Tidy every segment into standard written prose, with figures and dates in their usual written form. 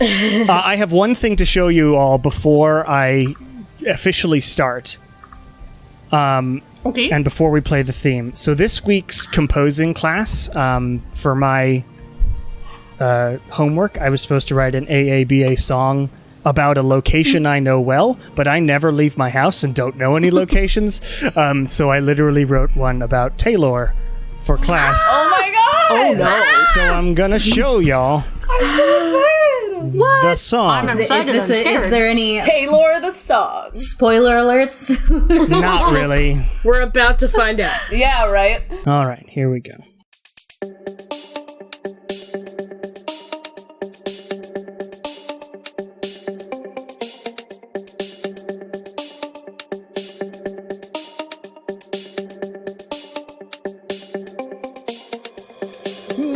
I have one thing to show you all before I officially start. Okay. And before we play the theme. So this week's composing class, for my homework, I was supposed to write an AABA song about a location I know well, but I never leave my house and don't know any locations. So I literally wrote one about Talor for class. Oh my god! Oh no. So I'm gonna show y'all I'm so excited! What? the song. Is there any Talor the song. spoiler alerts? Not really. We're about to find out. Yeah, right? All right, here we go.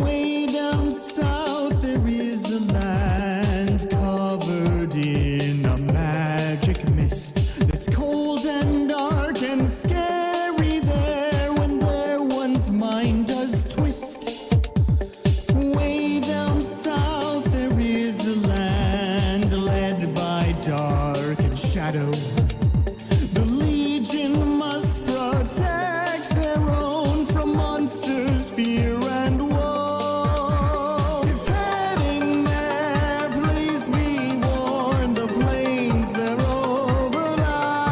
Way down south there is a land covered in a magic mist. It's cold and dark and scary there when there one's mind does twist. Way down south there is a land led by dark and shadow. The Legion must protect their own from monsters, fear and woe. If heading there, please be warned, the plains there overlap.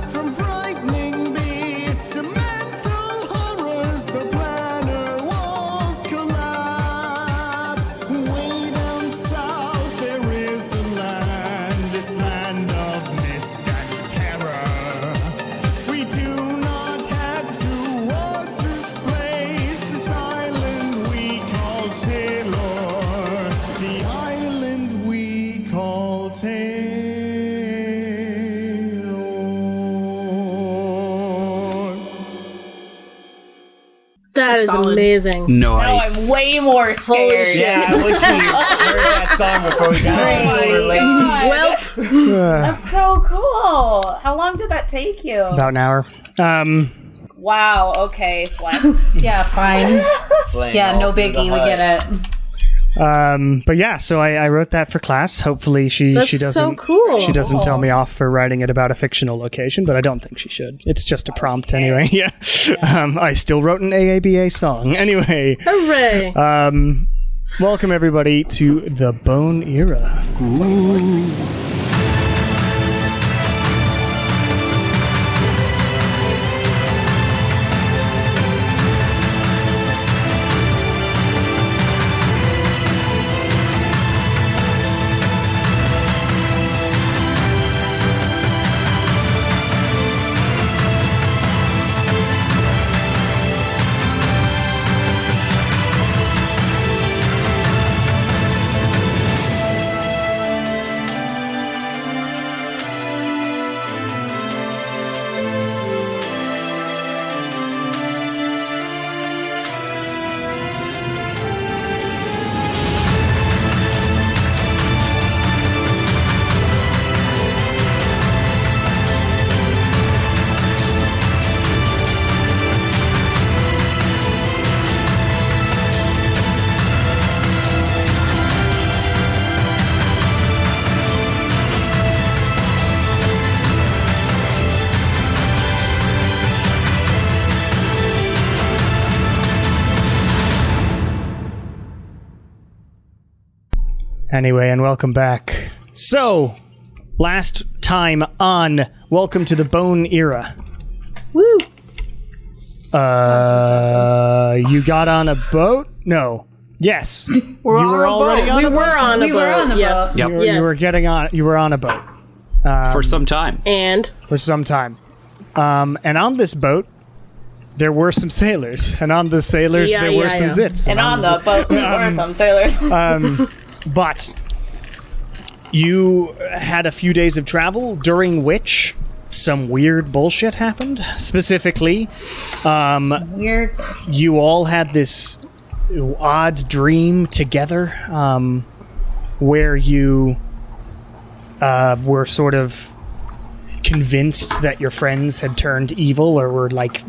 From frightening beasts to mental horrors, the planner walls collapse. Way down south there is a land, this land of mist and terror. We do not head towards this place, this island we call Talor, the island we call Talor. That is solid. amazing. Now Nice. I'm way more scared. Yeah, I wish we heard that song before we got Great. so we're late. Well, That's so cool. How long did that take you? About an hour. Wow, okay, flex. Yeah, fine. Blame Yeah, all no through the biggie. We HUD. get it. But yeah, so I wrote that for class. Hopefully she That's doesn't so cool. she doesn't tell me off for writing it about a fictional location, but I don't think she should. It's just a prompt anyway. Yeah. I still wrote an AABA song. Anyway, hooray. welcome everybody to the Bone Era. Anyway, and welcome back. So, last time on Welcome to the Bone Era. Woo. You got on a boat? No. Yes. You were already on We a boat? were on a We were boat. on a Yes. boat. Yep. You Yes. were getting on. You were on a boat For some time. And for some time, and on this boat there were some sailors, and on the sailers Yeah, there were yeah, some yeah. zits, And on the boat there were some sailors. But you had a few days of travel during which some weird bullshit happened. Specifically, Weird. you all had this odd dream together, where you were sort of convinced that your friends had turned evil or were like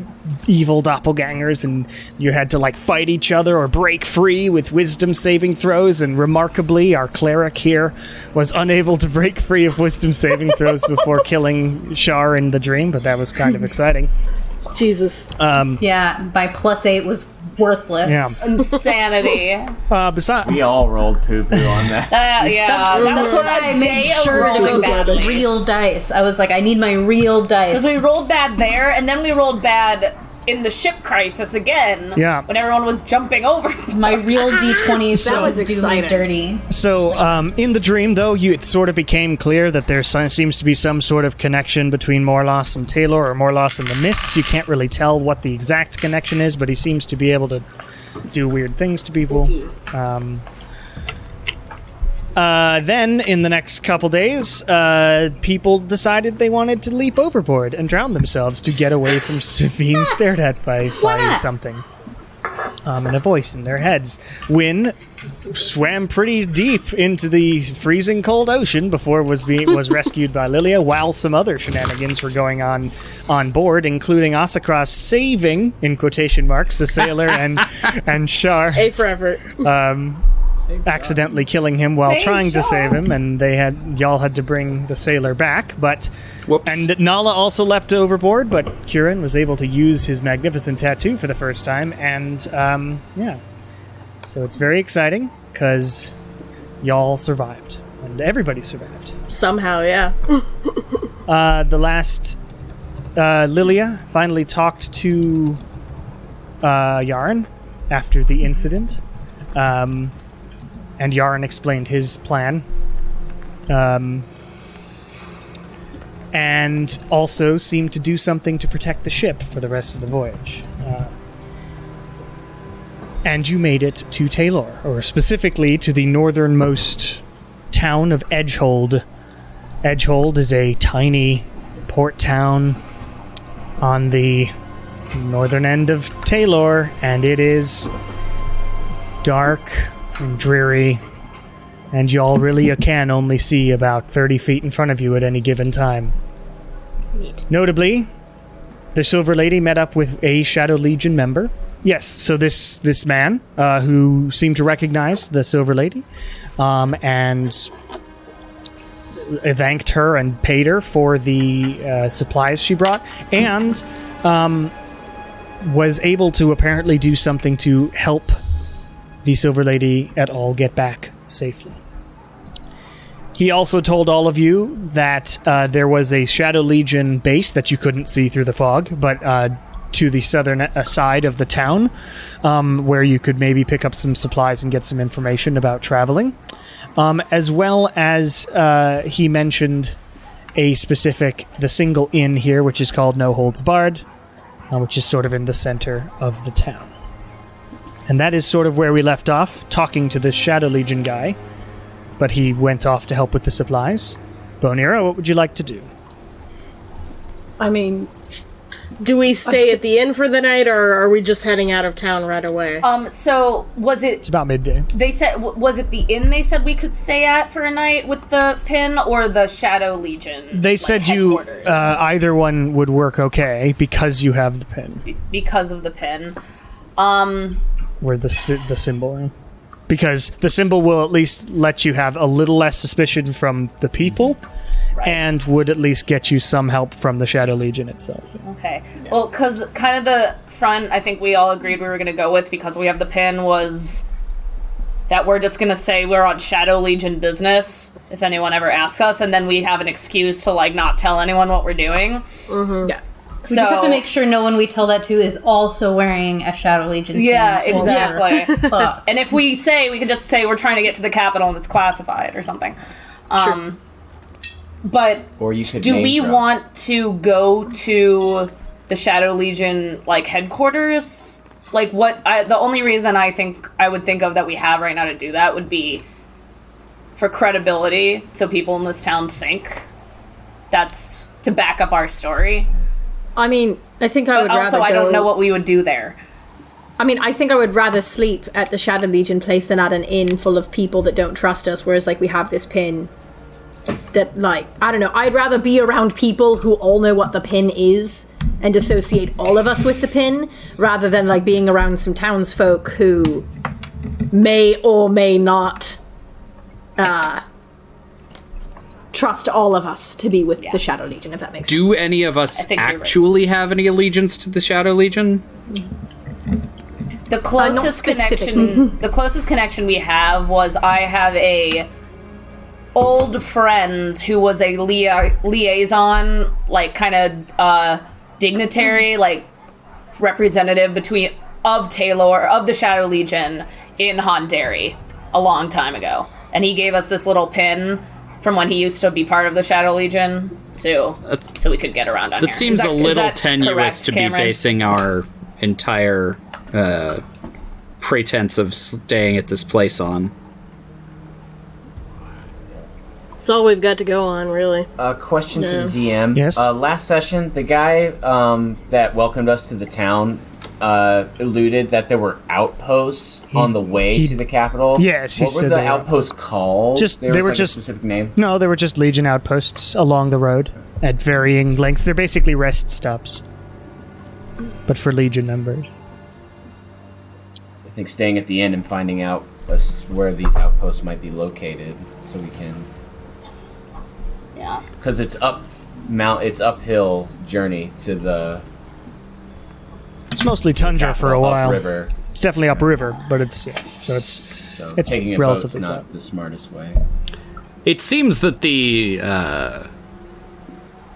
evil doppelgangers, and you had to like fight each other or break free with wisdom saving throws. And remarkably, our cleric here was unable to break free of wisdom saving throws before killing Shar in the dream, but that was kind of exciting. Jesus. Yeah, my +8 was worthless. Yeah. Insanity. Besides, We all rolled poo-poo on that. That's why I made sure to go badly. real dice. I was like, I need my real dice. Because we rolled bad there, and then we rolled bad in the ship crisis again. Yeah. When everyone was jumping over. My real D20s That was do me exciting. dirty. so in the dream, though, it sort of became clear that there seems to be some sort of connection between Morlos and Talor, or Morlos and the Mists. You can't really tell what the exact connection is, but he seems to be able to do weird things to people. Then, in the next couple days, people decided they wanted to leap overboard and drown themselves to get away from being stared at by something. And a voice in their heads. Wynn swam pretty deep into the freezing cold ocean before was rescued by Lilia, while some other shenanigans were going on board, including Asakras saving, in quotation marks, the sailor and Shar. A for effort. Accidentally killing him while trying to save him, and y'all had to bring the sailor back. But Whoops. and Nala also leapt overboard, but Kieran was able to use his magnificent tattoo for the first time, and so it's very exciting because y'all survived, and everybody survived. Somehow, yeah. The last Lilia finally talked to Yarn after the incident. And Yarn explained his plan. And also seemed to do something to protect the ship for the rest of the voyage. And you made it to Talor, or specifically to the northernmost town of Edgehold. Edgehold is a tiny port town on the northern end of Talor, and it is dark and dreary, and y'all really can only see about 30 feet in front of you at any given time. Notably, the Silver Lady met up with a Shadow Legion member. Yes, so this man, who seemed to recognize the Silver Lady, and thanked her and paid her for the supplies she brought, and was able to apparently do something to help the Silver Lady et al. Get back safely. He also told all of you that there was a Shadow Legion base that you couldn't see through the fog, but to the southern side of the town, where you could maybe pick up some supplies and get some information about traveling. As well as he mentioned the single inn here, which is called No Holds Barred, which is sort of in the center of the town. And that is sort of where we left off, talking to the Shadow Legion guy. But he went off to help with the supplies. Bonira, what would you like to do? I mean, do we stay at the inn for the night, or are we just heading out of town right away? So was It's it? about midday. They said was it the inn they said we could stay at for a night with the pin, or the Shadow Legion? They said you headquarters? either one would work okay because you have the pin. Because of the pin. Where the symbol. Because the symbol will at least let you have a little less suspicion from the people, and would at least get you some help from the Shadow Legion itself. Okay. Well, because kind of the front, I think we all agreed we were going to go with, because we have the pin, was that we're just going to say we're on Shadow Legion business if anyone ever asks us, and then we have an excuse to like not tell anyone what we're doing. Mm-hmm. Yeah. We just have to make sure no one we tell that to is also wearing a Shadow Legion. Yeah, thing. exactly. Fuck. And if we say, we can just say we're trying to get to the capital and it's classified or something. Sure. But Or you should do name we drop. want to go to the Shadow Legion like headquarters? Like the only reason I think I would think of that we have right now to do that would be for credibility, so people in this town think that's to back up our story. I mean, I think I would But rather also, I don't go- know what we would do there. I mean, I think I would rather sleep at the Shadow Legion place than at an inn full of people that don't trust us, whereas, like, we have this pin. that, like, I don't know, I'd rather be around people who all know what the pin is and associate all of us with the pin, rather than, like, being around some townsfolk who may or may not trust all of us to be with the Shadow Legion, if that makes sense. Do any of us actually have any allegiance to the Shadow Legion? The closest connection we have was I have a old friend who was a liaison, like, kind of dignitary, like, representative of Talor, of the Shadow Legion in Hondari a long time ago. And he gave us this little pin from when he used to be part of the Shadow Legion, too, so we could get around on here. That seems a little tenuous to be basing our entire pretense of staying at this place on. It's all we've got to go on, really. Question to the DM. Yes? Last session, the guy that welcomed us to the town alluded that there were outposts on the way to the capital. Yes, he what said were the they outposts called? They were a just specific name. No, they were just Legion outposts along the road at varying lengths. They're basically rest stops, but for Legion members. I think staying at the inn and finding out where these outposts might be located, so we can. Yeah. Because it's uphill journey to the. It's mostly tundra for a while. Upriver. It's definitely upriver, but it's it's taking a boat's relatively not flat. the smartest way. It seems that the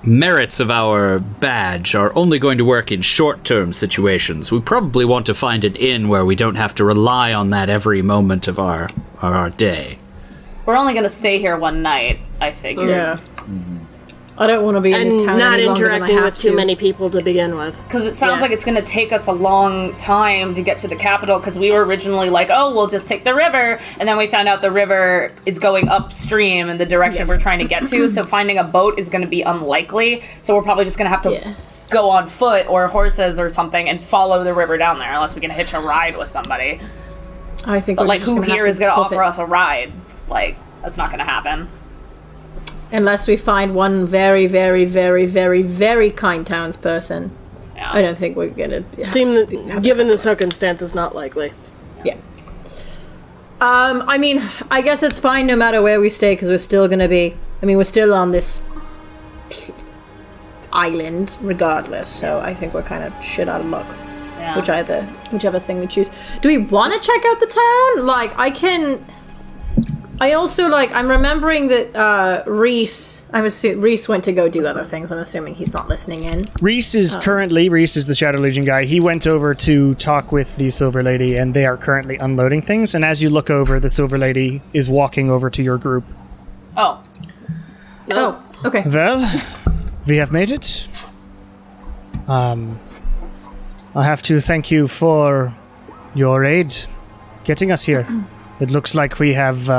merits of our badge are only going to work in short-term situations. We probably want to find an inn where we don't have to rely on that every moment of our day. We're only going to stay here one night, I figure. Yeah. I don't want to be in this And town not any longer than I interacting have with too to. many people to begin with. Because it sounds Yeah. like it's going to take us a long time to get to the capital, because we were originally like, oh, we'll just take the river, and then we found out the river is going upstream in the direction we're trying to get to, so finding a boat is going to be unlikely, so we're probably just going to have to go on foot or horses or something and follow the river down there, unless we can hitch a ride with somebody. I think But, we're like, just who gonna here have is going to hoof offer it. us a ride? Like, that's not going to happen. Unless we find one very, very, very, very, very kind townsperson. Yeah. I don't think we're gonna. Given the circumstances, not likely. Yeah. I mean, I guess it's fine no matter where we stay, because we're still gonna be. I mean, we're still on this island, regardless. So I think we're kind of shit out of luck. Yeah. Whichever thing we choose. Do we want to check out the town? Like, I also, like, I'm remembering that Reese went to go do other things. I'm assuming he's not listening in. Reese is the Shadow Legion guy. He went over to talk with the Silver Lady, and they are currently unloading things. And as you look over, the Silver Lady is walking over to your group. Oh. Oh, okay. Well, we have made it. I have to thank you for your aid getting us here. It looks like we have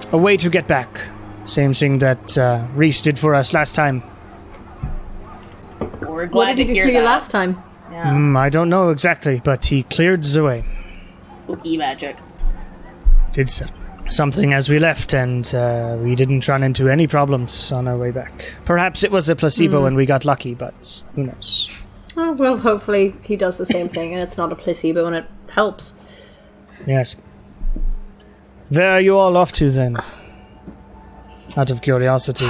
a way to get back. Same thing that Reese did for us last time. We're glad What did to he hear do that. last time? Yeah. I don't know exactly, but he cleared the way. Spooky magic. Did something as we left, and we didn't run into any problems on our way back. Perhaps it was a placebo and we got lucky, but who knows? Oh, well, hopefully he does the same thing, and it's not a placebo, and it helps. Yes. Where are you all off to, then? Out of curiosity.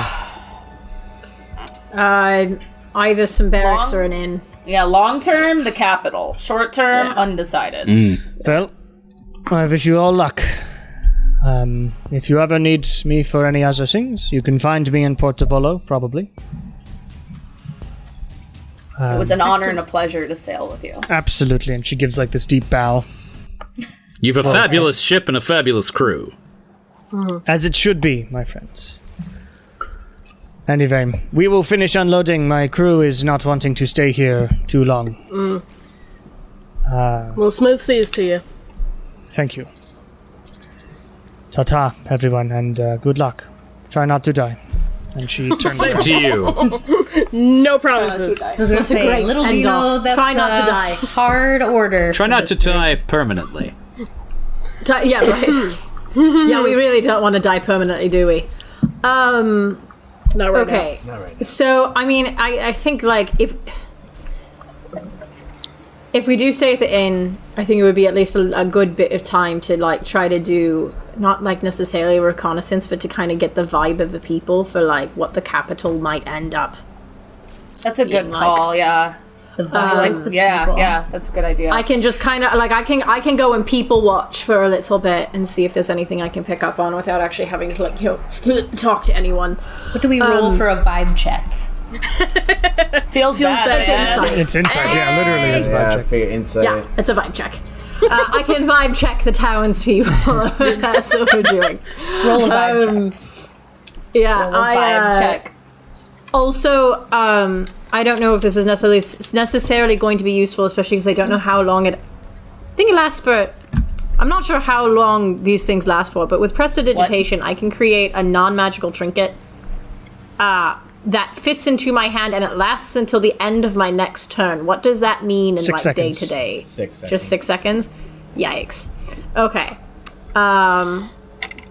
Either some barracks or an inn. Yeah, long term, the capital. Short term, undecided. Well, I wish you all luck. If you ever need me for any other things, you can find me in Portavolo, probably. It was an honor and a pleasure to sail with you. Absolutely, and she gives like this deep bow. You've a fabulous ship and a fabulous crew. As it should be, my friends. Anyway, we will finish unloading. My crew is not wanting to stay here too long. Well, smooth seas to you. Thank you. Ta-ta, everyone, and good luck. Try not to die. And she turns Same around. to you. No promises. I was going to say, great little do you send-off. know, that's Try not to a die. hard order. Try not to die permanently. Yeah, right. Yeah, we really don't want to die permanently, do we? Not right Okay. Not right now. So, I mean, I think, like, if we do stay at the inn, I think it would be at least a good bit of time to, like, try to do, not, like, necessarily reconnaissance, but to kind of get the vibe of the people for, like, what the capital might end up. That's a good like- call, yeah. The vibe of the Yeah, people. yeah, that's a good idea. I can just kind of, like, I can go and people watch for a little bit and see if there's anything I can pick up on without actually having to, like, talk to anyone. What do we roll for a vibe check? Feels bad. That's man. insight. It's insight. Yeah, literally, it's Yeah, vibe I check. figure insight. Yeah, it's a vibe check. I can vibe check the townspeople. That's what we're doing. Roll a vibe check. Yeah, Roll a vibe check. Also, I don't know if this is necessarily going to be useful, especially because I don't know how long it. I think it lasts for. I'm not sure how long these things last for, but with prestidigitation, I can create a non-magical trinket that fits into my hand, and it lasts until the end of my next turn. What does that mean in 6 like day seconds. to day? 6 seconds. Just 6 seconds. Yikes. Okay.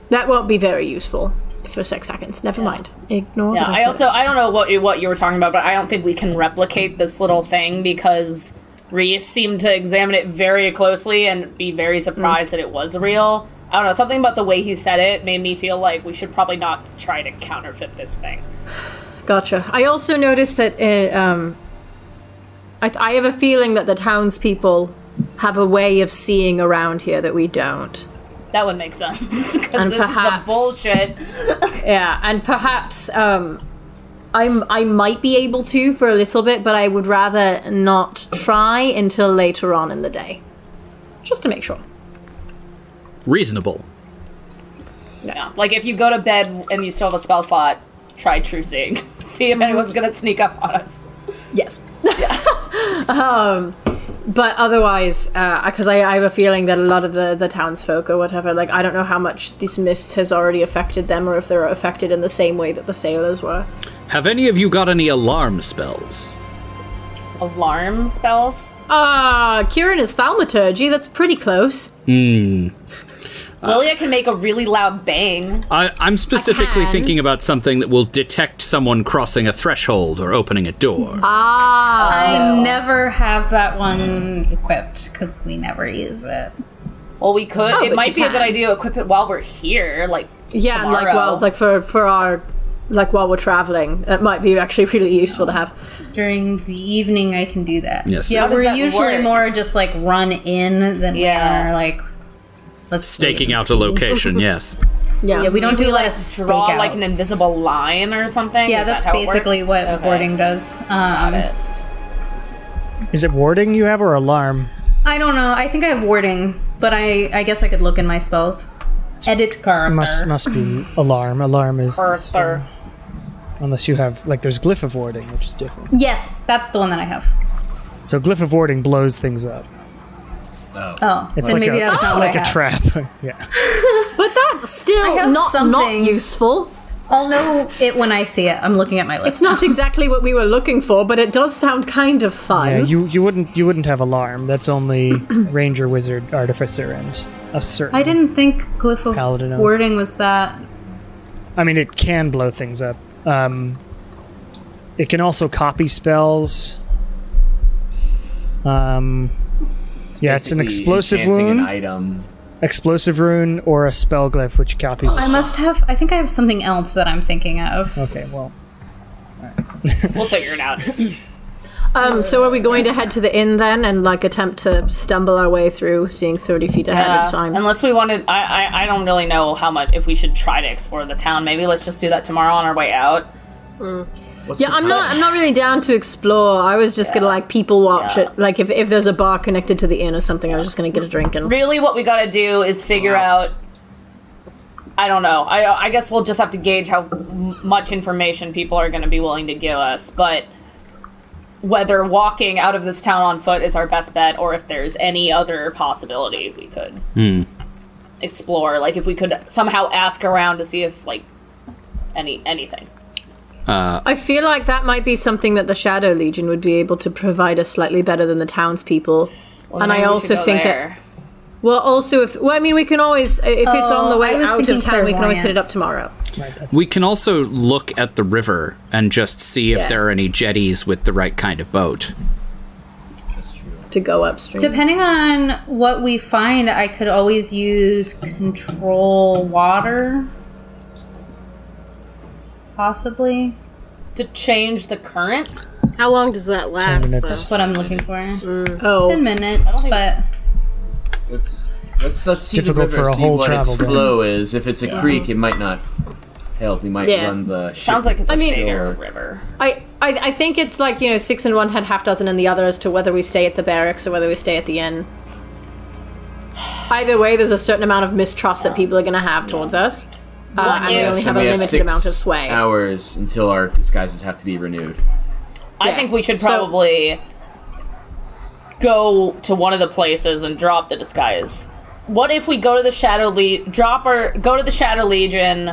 That won't be very useful for 6 seconds. Never mind. Ignore. Yeah, that I said also it. I don't know what you were talking about, but I don't think we can replicate this little thing because Reese seemed to examine it very closely and be very surprised that it was real. I don't know, something about the way he said it made me feel like we should probably not try to counterfeit this thing. Gotcha. I also noticed that I have a feeling that the townspeople have a way of seeing around here that we don't. That would make sense because And this is perhaps- some bullshit. Yeah, and perhaps I might be able to for a little bit, but I would rather not try until later on in the day, just to make sure. Reasonable. Yeah, like if you go to bed and you still have a spell slot, try true seeing. See if anyone's gonna sneak up on us. Yes. But otherwise, because I have a feeling that a lot of the townsfolk or whatever, like, I don't know how much this mist has already affected them or if they're affected in the same way that the sailors were. Have any of you got any alarm spells? Alarm spells? Kieran is thaumaturgy. That's pretty close. Lilia can make a really loud bang. I'm specifically can. thinking about something that will detect someone crossing a threshold or opening a door. I never have that one equipped because we never use it. Well, we could. Oh, it but might you be a good can. idea to equip it while we're here, like Yeah, and tomorrow. for our, like, while we're traveling, it might be actually really useful to have. During the evening, I can do that. Yes. Yeah, How does we're that usually work? more just like run in than Yeah. we're like let's Staking wait and out a see. location, yes. Yeah, Yeah, we don't do like draw like an invisible line or something. Yeah, Is that that's how it basically works? what Okay. boarding does. Got it. Is it warding you have or alarm? I don't know. I think I have warding, but I guess I could look in my spells. Edit character. Must be alarm. Alarm is Arthur. unless you have like there's glyph of warding, which is different. Yes, that's the one that I have. So glyph of warding blows things up. Oh, It's then like maybe a, that's it's not like what a I have. trap. Yeah. but that's still have not something. useful. I'll know it when I see it. I'm looking at my list. It's not exactly what we were looking for, but it does sound kind of fun. Yeah, you wouldn't have alarm. That's only ranger, wizard, artificer, and a certain. I didn't think glyph of Paladin. warding was that. I mean, it can blow things up. It can also copy spells. Yeah, it's an Basically explosive enchanting wound, an item. explosive rune, or a spell glyph which copies. a I spell. must have. I think I have something else that I'm thinking of. Okay, well, We'll figure it out. So are we going to head to the inn then and like attempt to stumble our way through, seeing 30 feet ahead of time? Unless we wanted, I don't really know how much if we should try to explore the town. Maybe let's just do that tomorrow on our way out. What's Yeah, the I'm time? not really down to explore. I was just gonna like people watch it. Like if there's a bar connected to the inn or something, I was just gonna get a drink and. Really, what we got to do is figure out. I don't know. I guess we'll just have to gauge how much information people are going to be willing to give us, but whether walking out of this town on foot is our best bet, or if there's any other possibility we could explore. Like if we could somehow ask around to see if like anything. I feel like that might be something that the Shadow Legion would be able to provide us slightly better than the townspeople. Well, And I maybe we also should go think there. Well, also, we can always, if it's on the way I was out of thinking town, we can always hit it up clairvoyance. tomorrow. We can also look at the river and just see if Yeah. there are any jetties with the right kind of boat. That's true. To go upstream. Depending on what we find, I could always use control water. Possibly. To change the current? How long does that last, minutes. That's what I'm looking for. 10 Oh, minutes, but Let's see Difficult the river, for a see whole what its travel day. flow is. If it's a creek, it might not help. We might Yeah. run the ship. Sounds like it's a mean- fair river. I think it's like, 6 in one head, half dozen in the other as to whether we stay at the barracks or whether we stay at the inn. Either way, there's a certain amount of mistrust that people are going to have towards us. And we if- only So have a we limited 6 amount of sway. hours until our disguises have to be renewed. I Yeah. think we should So- probably go to one of the places and drop the disguise. What if we go to the go to the Shadow Legion,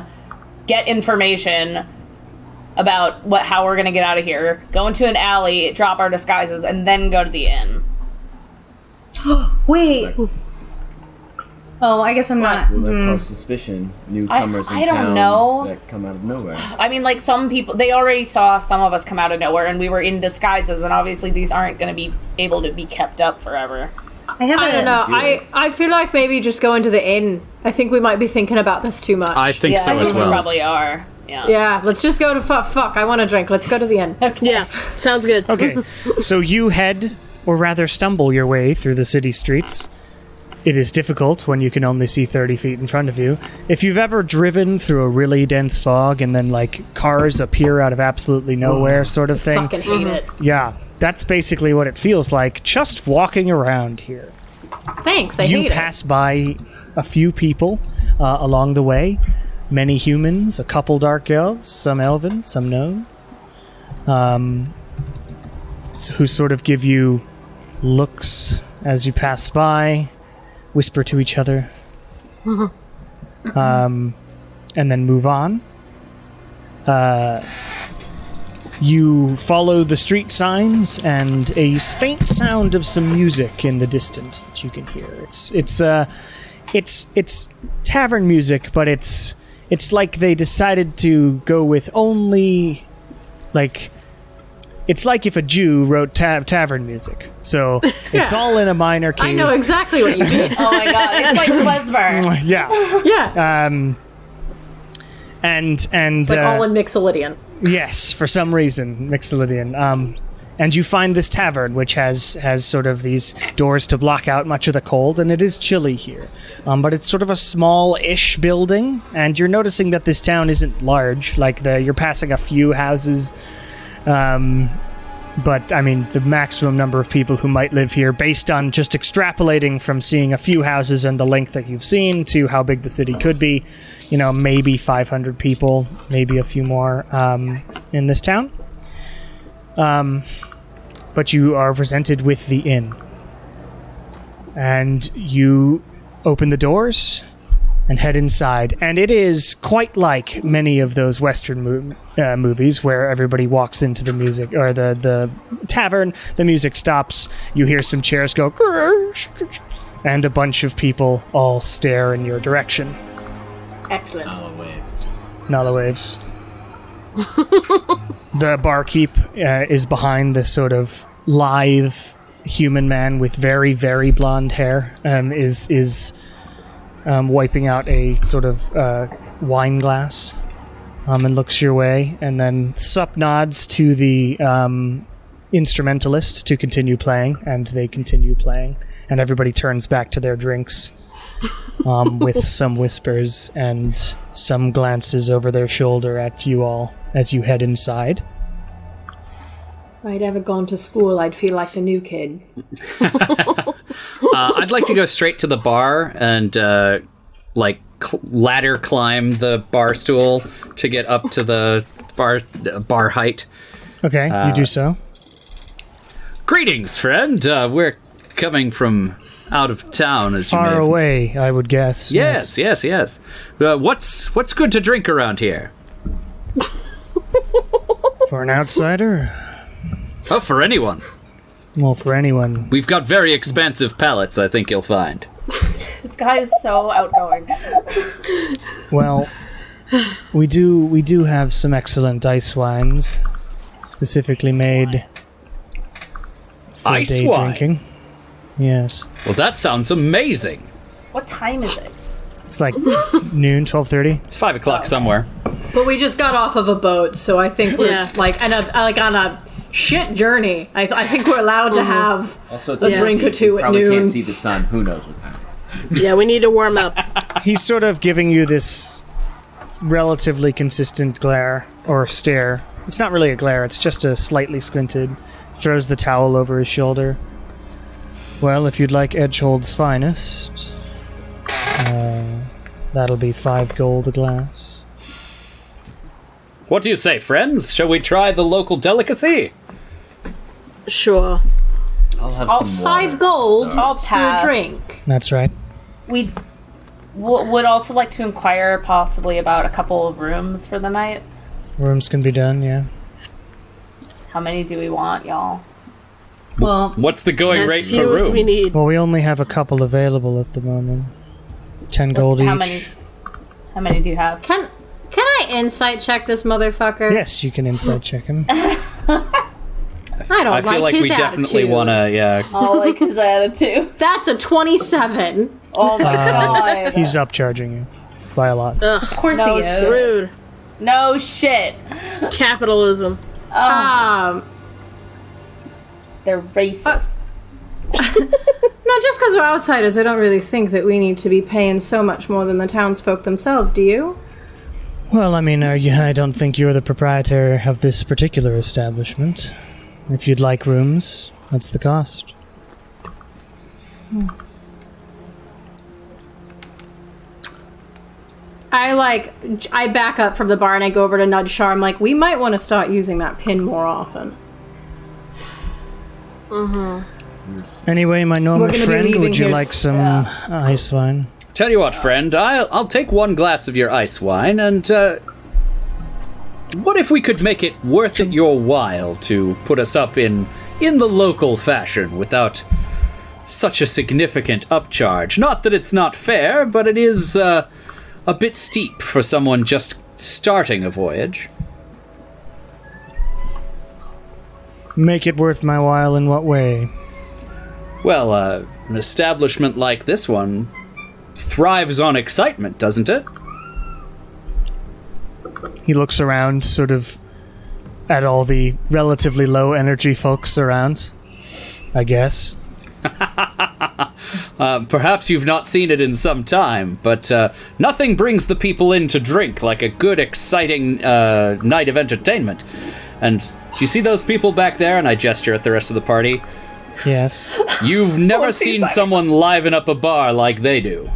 get information about how we're gonna get out of here, go into an alley, drop our disguises, and then go to the inn. wait. Oh, I guess I'm not. Will that cause suspicion? Newcomers I in don't town know. that come out of nowhere. I mean, like, some people, they already saw some of us come out of nowhere, and we were in disguises, and obviously these aren't gonna be able to be kept up forever. I have I don't know. Do it. I feel like maybe just going to the inn. I think we might be thinking about this too much. I think Yeah, so I as think we well. probably are. Yeah. Yeah, let's just go to fuck. I want to drink. Let's go to the inn. Yeah, sounds good. Okay, so you head, or rather stumble your way through the city streets. It is difficult when you can only see 30 feet in front of you. If you've ever driven through a really dense fog and then, like, cars appear out of absolutely nowhere sort of thing. Fucking hate it. Yeah, that's basically what it feels like just walking around here. Thanks. I You hate pass by a few people along the way. Many humans, a couple dark elves, some elven, some gnomes, who sort of give you looks as you pass by, whisper to each other, and then move on. You follow the street signs and a faint sound of some music in the distance that you can hear. It's tavern music, but it's like they decided to go with only, like, it's like if a Jew wrote tavern music. So it's all in a minor key. I know exactly what you mean. Oh my god, it's like klezmer. Yeah. Yeah. And It's like all in Mixolydian. yes, for some reason, Mixolydian. And you find this tavern, which has sort of these doors to block out much of the cold, and it is chilly here. But it's sort of a small-ish building, and you're noticing that this town isn't large. Like, you're passing a few houses, but, I mean, the maximum number of people who might live here, based on just extrapolating from seeing a few houses and the length that you've seen to how big the city could be, maybe 500 people, maybe a few more in this town. But you are presented with the inn. And you open the doors and head inside. And it is quite like many of those Western movies where everybody walks into the music, or the tavern, the music stops, you hear some chairs go, and a bunch of people all stare in your direction. Excellent. Nala waves. The barkeep is behind this sort of lithe human man with very, very blonde hair. Is wiping out a sort of wine glass, and looks your way, and then sup nods to the instrumentalist to continue playing, and they continue playing, and everybody turns back to their drinks. With some whispers and some glances over their shoulder at you all as you head inside. If I'd ever gone to school, I'd feel like the new kid. I'd like to go straight to the bar and ladder climb the bar stool to get up to the bar height. Okay, you do so. Greetings, friend. We're coming from out of town, as you Far may have- away, I would guess. Yes. What's good to drink around here? For an outsider? Oh, for anyone. Well, for anyone. We've got very expansive palates, I think you'll find. This guy is so outgoing. Well, we do have some excellent ice wines, specifically made for Ice day wine? drinking. Yes, Well, that sounds amazing. What time is it? it's like noon, 12:30. It's 5 o'clock somewhere. But we just got off of a boat, so I think we're on a shit journey. I think we're allowed to have Also, a drink or two at probably noon. can't see the sun. Who knows what time it is? Yeah, we need to warm up. He's sort of giving you this relatively consistent glare or stare. It's not really a glare; it's just a slightly squinted. Throws the towel over his shoulder. Well, if you'd like Edgehold's finest, that'll be 5 gold a glass. What do you say, friends? Shall we try the local delicacy? Sure. I'll have I'll some 5 water. gold I'll for a pass. drink. That's right. We would also like to inquire possibly about a couple of rooms for the night. Rooms can be done, yeah. How many do we want, y'all? Well, What's the going As rate per few as room? we need. Well, we only have a couple available at the moment. 10 gold How each. many do you have? Can I insight check this motherfucker? Yes, you can insight check him. I don't I like feel like his we definitely attitude. want to, yeah. I like his attitude. That's a 27. Oh my god. He's upcharging you by a lot. of course No he is. shit. Rude. No shit. Capitalism. They're racist. No, just because we're outsiders, I don't really think that we need to be paying so much more than the townsfolk themselves, do you? Well, I mean, I don't think you're the proprietor of this particular establishment. If you'd like rooms, that's the cost. I back up from the bar and I go over to nudge Char. I'm like, we might want to start using that pin more often. Anyway, my normal gonna be friend, leaving would you here like some ice wine? Tell you what, friend, I'll take 1 glass of your ice wine, and what if we could make it worth it your while to put us up in the local fashion without such a significant upcharge? Not that it's not fair, but it is a bit steep for someone just starting a voyage. Make it worth my while in what way? Well, an establishment like this one thrives on excitement, doesn't it? He looks around, sort of, at all the relatively low energy folks around, I guess. Perhaps you've not seen it in some time, but nothing brings the people in to drink like a good, exciting night of entertainment. And do you see those people back there? And I gesture at the rest of the party. Yes. You've never What's he seen saying? someone liven up a bar like they do.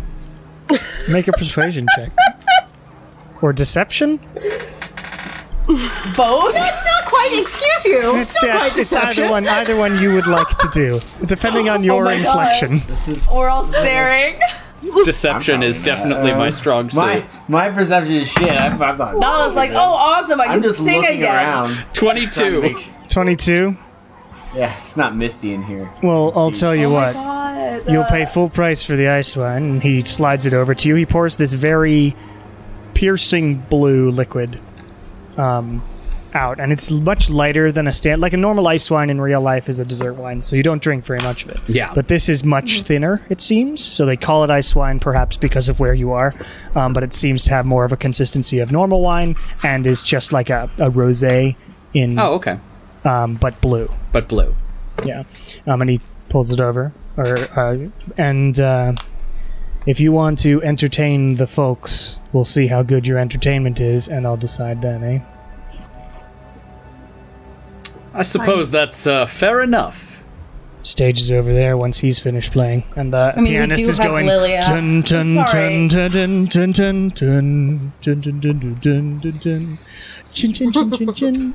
Make a persuasion check. Or deception? Both? It's not quite, excuse you. It's either one you would like to do, depending on your my God. inflection. This is We're all staring. Deception is definitely my strong suit. my perception is shit. I'm not. No, I was like, oh, awesome! I I'm can just sing looking again. around. trying to 22. make- 22? Yeah, it's not misty in here. Well, I'll tell you what. God. You'll pay full price for the ice wine, and he slides it over to you. He pours this very piercing blue liquid out, and it's much lighter than like a normal ice wine in real life is a dessert wine, so you don't drink very much of it. Yeah. But this is much thinner, it seems, so they call it ice wine perhaps because of where you are, but it seems to have more of a consistency of normal wine and is just like a rosé in, Oh, okay. but blue. But blue. Yeah. And he pulls it over. And if you want to entertain the folks, we'll see how good your entertainment is, and I'll decide then, eh? I suppose that's fair enough. Stage is over there once he's finished playing, and the mean, we pianist do is have going. Lilia. Dun, dun, Sorry. dun, dun, dun, dun, dun, dun, dun, dun, dun, dun, dun, dun. Chin, chin, chin, chin, chin.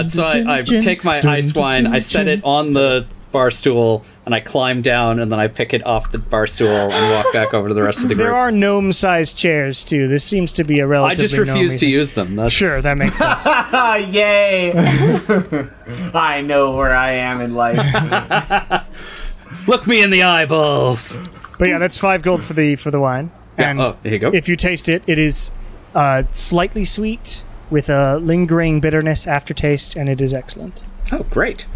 So I take my ice wine, I set it on the bar stool, and I climb down, and then I pick it off the bar stool and walk back over to the rest of the group. There are gnome-sized chairs too. This seems to be a I relatively. just refuse to gnome-y use them. That's... Sure, that makes sense. Yay! I know where I am in life. Look me in the eyeballs. But yeah, that's 5 gold for the wine. Yeah, And here you go. if you taste it, it is slightly sweet with a lingering bitterness aftertaste, and it is excellent. Oh, great.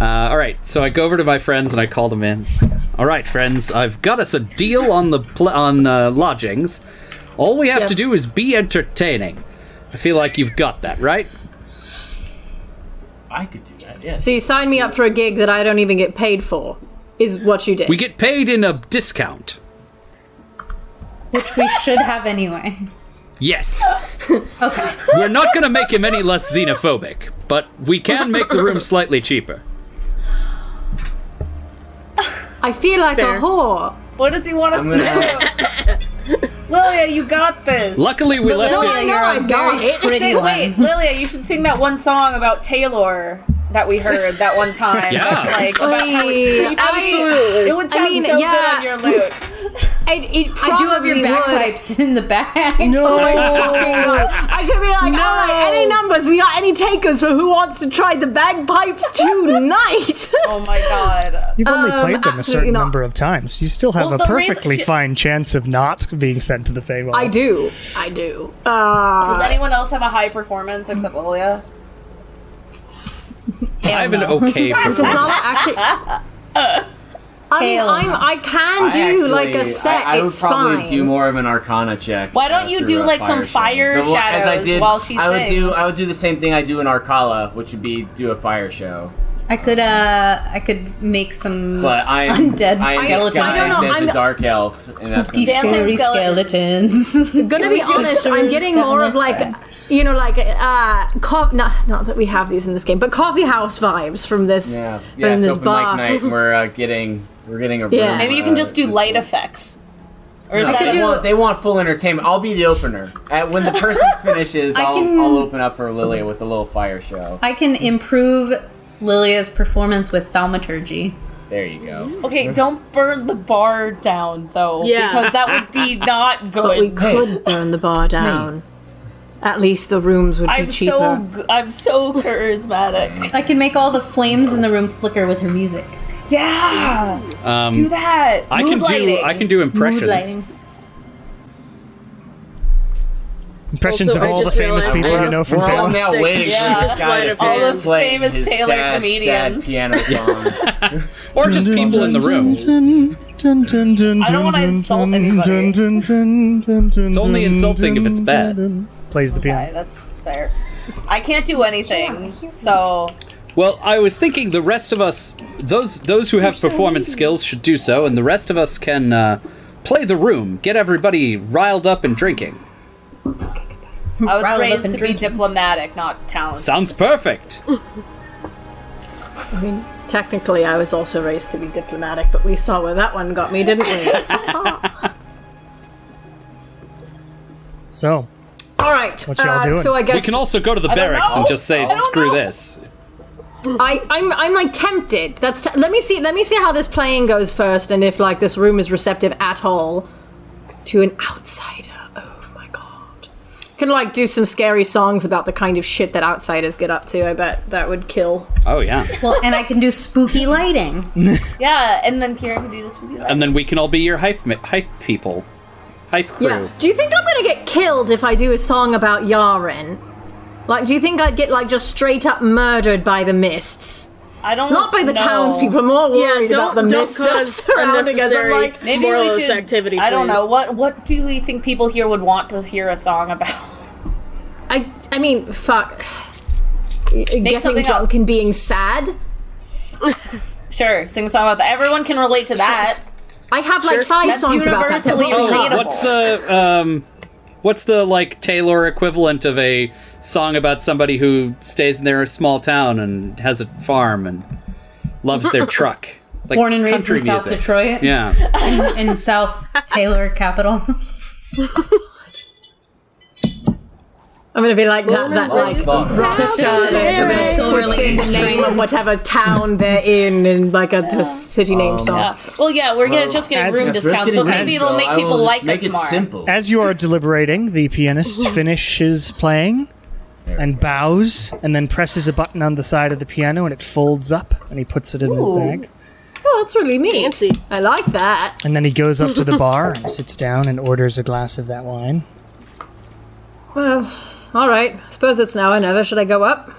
All right, so I go over to my friends and I call them in. All right, friends, I've got us a deal on the lodgings. All we have to do is be entertaining. I feel like you've got that, right? I could do that, yes. So you signed me up for a gig that I don't even get paid for, is what you did. We get paid in a discount. Which we should have anyway. Yes. Okay. We're not going to make him any less xenophobic, but we can make the room slightly cheaper. I feel like Fair. a whore. What does he want us to do? Lilia, you got this. Luckily, we left Lilia, it. I know I got it. Pretty one. Wait, Lilia, you should sing that one song about Talor that we heard that one time. Yeah. That's like about how it's Absolutely. It would sound mean, so yeah. good on your lute. It I do have your probably would. bagpipes in the bag. No! I should be like, all right, any numbers? We got any takers for who wants to try the bagpipes tonight? Oh my god. You've only played them a absolutely certain not. number of times. You still have Well, a the reason perfectly she- fine chance of not being sent to the Feywild. I do. Does anyone else have a high performance except Lilia? I have an okay Does performance. not actually. I mean, Hell no. I can do like a set. I would it's probably fine. do more of an Arcana check. Why don't you through do, a like, some fire show. But, as I shadows did, while she sings? I would do the same thing I do in Arcala, which would be do a fire show. I could make some But I'm undead skeletons. I don't know, disguised as I'm- a dark elf, and that's Spooky, gonna be Dancing scary skeletons. Gonna be honest, I'm getting more of like, you know, like not that we have these in this game, but coffee house vibes from this yeah. from It's this open bar. mic night, and we're getting a Yeah. room, Maybe you can just do this light week. effects. Or is No, that they want full entertainment. I'll be the opener. When the person finishes, I'll open up for Lilia with a little fire show. I can improve Lilia's performance with thaumaturgy. There you go. Okay, don't burn the bar down though. Yeah. Because that would be not good. But we could burn the bar down. At least the rooms would be cheaper. I'm so charismatic. I can make all the flames in the room flicker with her music. Yeah. Do that. I can do impressions. Mood lighting. Impressions Also, of I all the just famous realized people I- you know from We're all Taylor. now Six. waiting Yeah. for this guy Sleight to of hand. All the play famous his Taylor sad comedians. piano song. Or just people in the room. I don't wanna insult anybody. It's only insulting if it's bad. Plays the Okay, piano. that's fair. I can't do anything, so Well, I was thinking the rest of us, those who have performance skills should do so, and the rest of us can play the room, get everybody riled up and drinking. I was Riled up raised and to be drinking. diplomatic, not talented. Sounds perfect. I mean, technically, I was also raised to be diplomatic, but we saw where that one got me, didn't we? So, All right. What y'all doing? So I guess We can also go to the don't barracks know. and just say, I don't screw know. this. I'm like tempted. Let me see how this playing goes first, and if like this room is receptive at all to an outsider. Oh my god! Can like do some scary songs about the kind of shit that outsiders get up to. I bet that would kill. Oh, yeah. Well, and I can do spooky lighting. Yeah, and then Kieran can do this with you. And then we can all be your hype people. Hype crew. Yeah. Do you think I'm gonna get killed if I do a song about Yaren? Like, do you think I'd get like just straight up murdered by the mists? I don't Not by the know. townspeople. I'm more Yeah, worried about the don't mists cause surrounding us. I'm unnecessary like, Maybe we moralist should, activity. I don't please. know. What do we think people here would want to hear a song about? I mean, fuck. Getting something drunk up. and being sad. Sure, sing a song about that. Everyone can relate to that. I have like Sure. 5 That's songs about that. universally won't be hard. relatable. What's the like Taylor equivalent of a song about somebody who stays in their small town and has a farm and loves their truck? Like Born and raised country in South music. Detroit. Yeah. In South Taylor capital. I'm gonna be like that like Just so say the name of whatever town they're in like a just city name song. Yeah. Well, yeah, we're just getting as- room if Let's discounts, get but it maybe nice, it'll so make I people will like make us it more. simple. as you are deliberating, the pianist finishes playing and bows, and then presses a button on the side of the piano, and it folds up, and he puts it in his bag. Oh, that's really neat. Fancy. I like that. And then he goes up to the bar and sits down and orders a glass of that wine. Well, all right. I suppose it's now or never. Should I go up?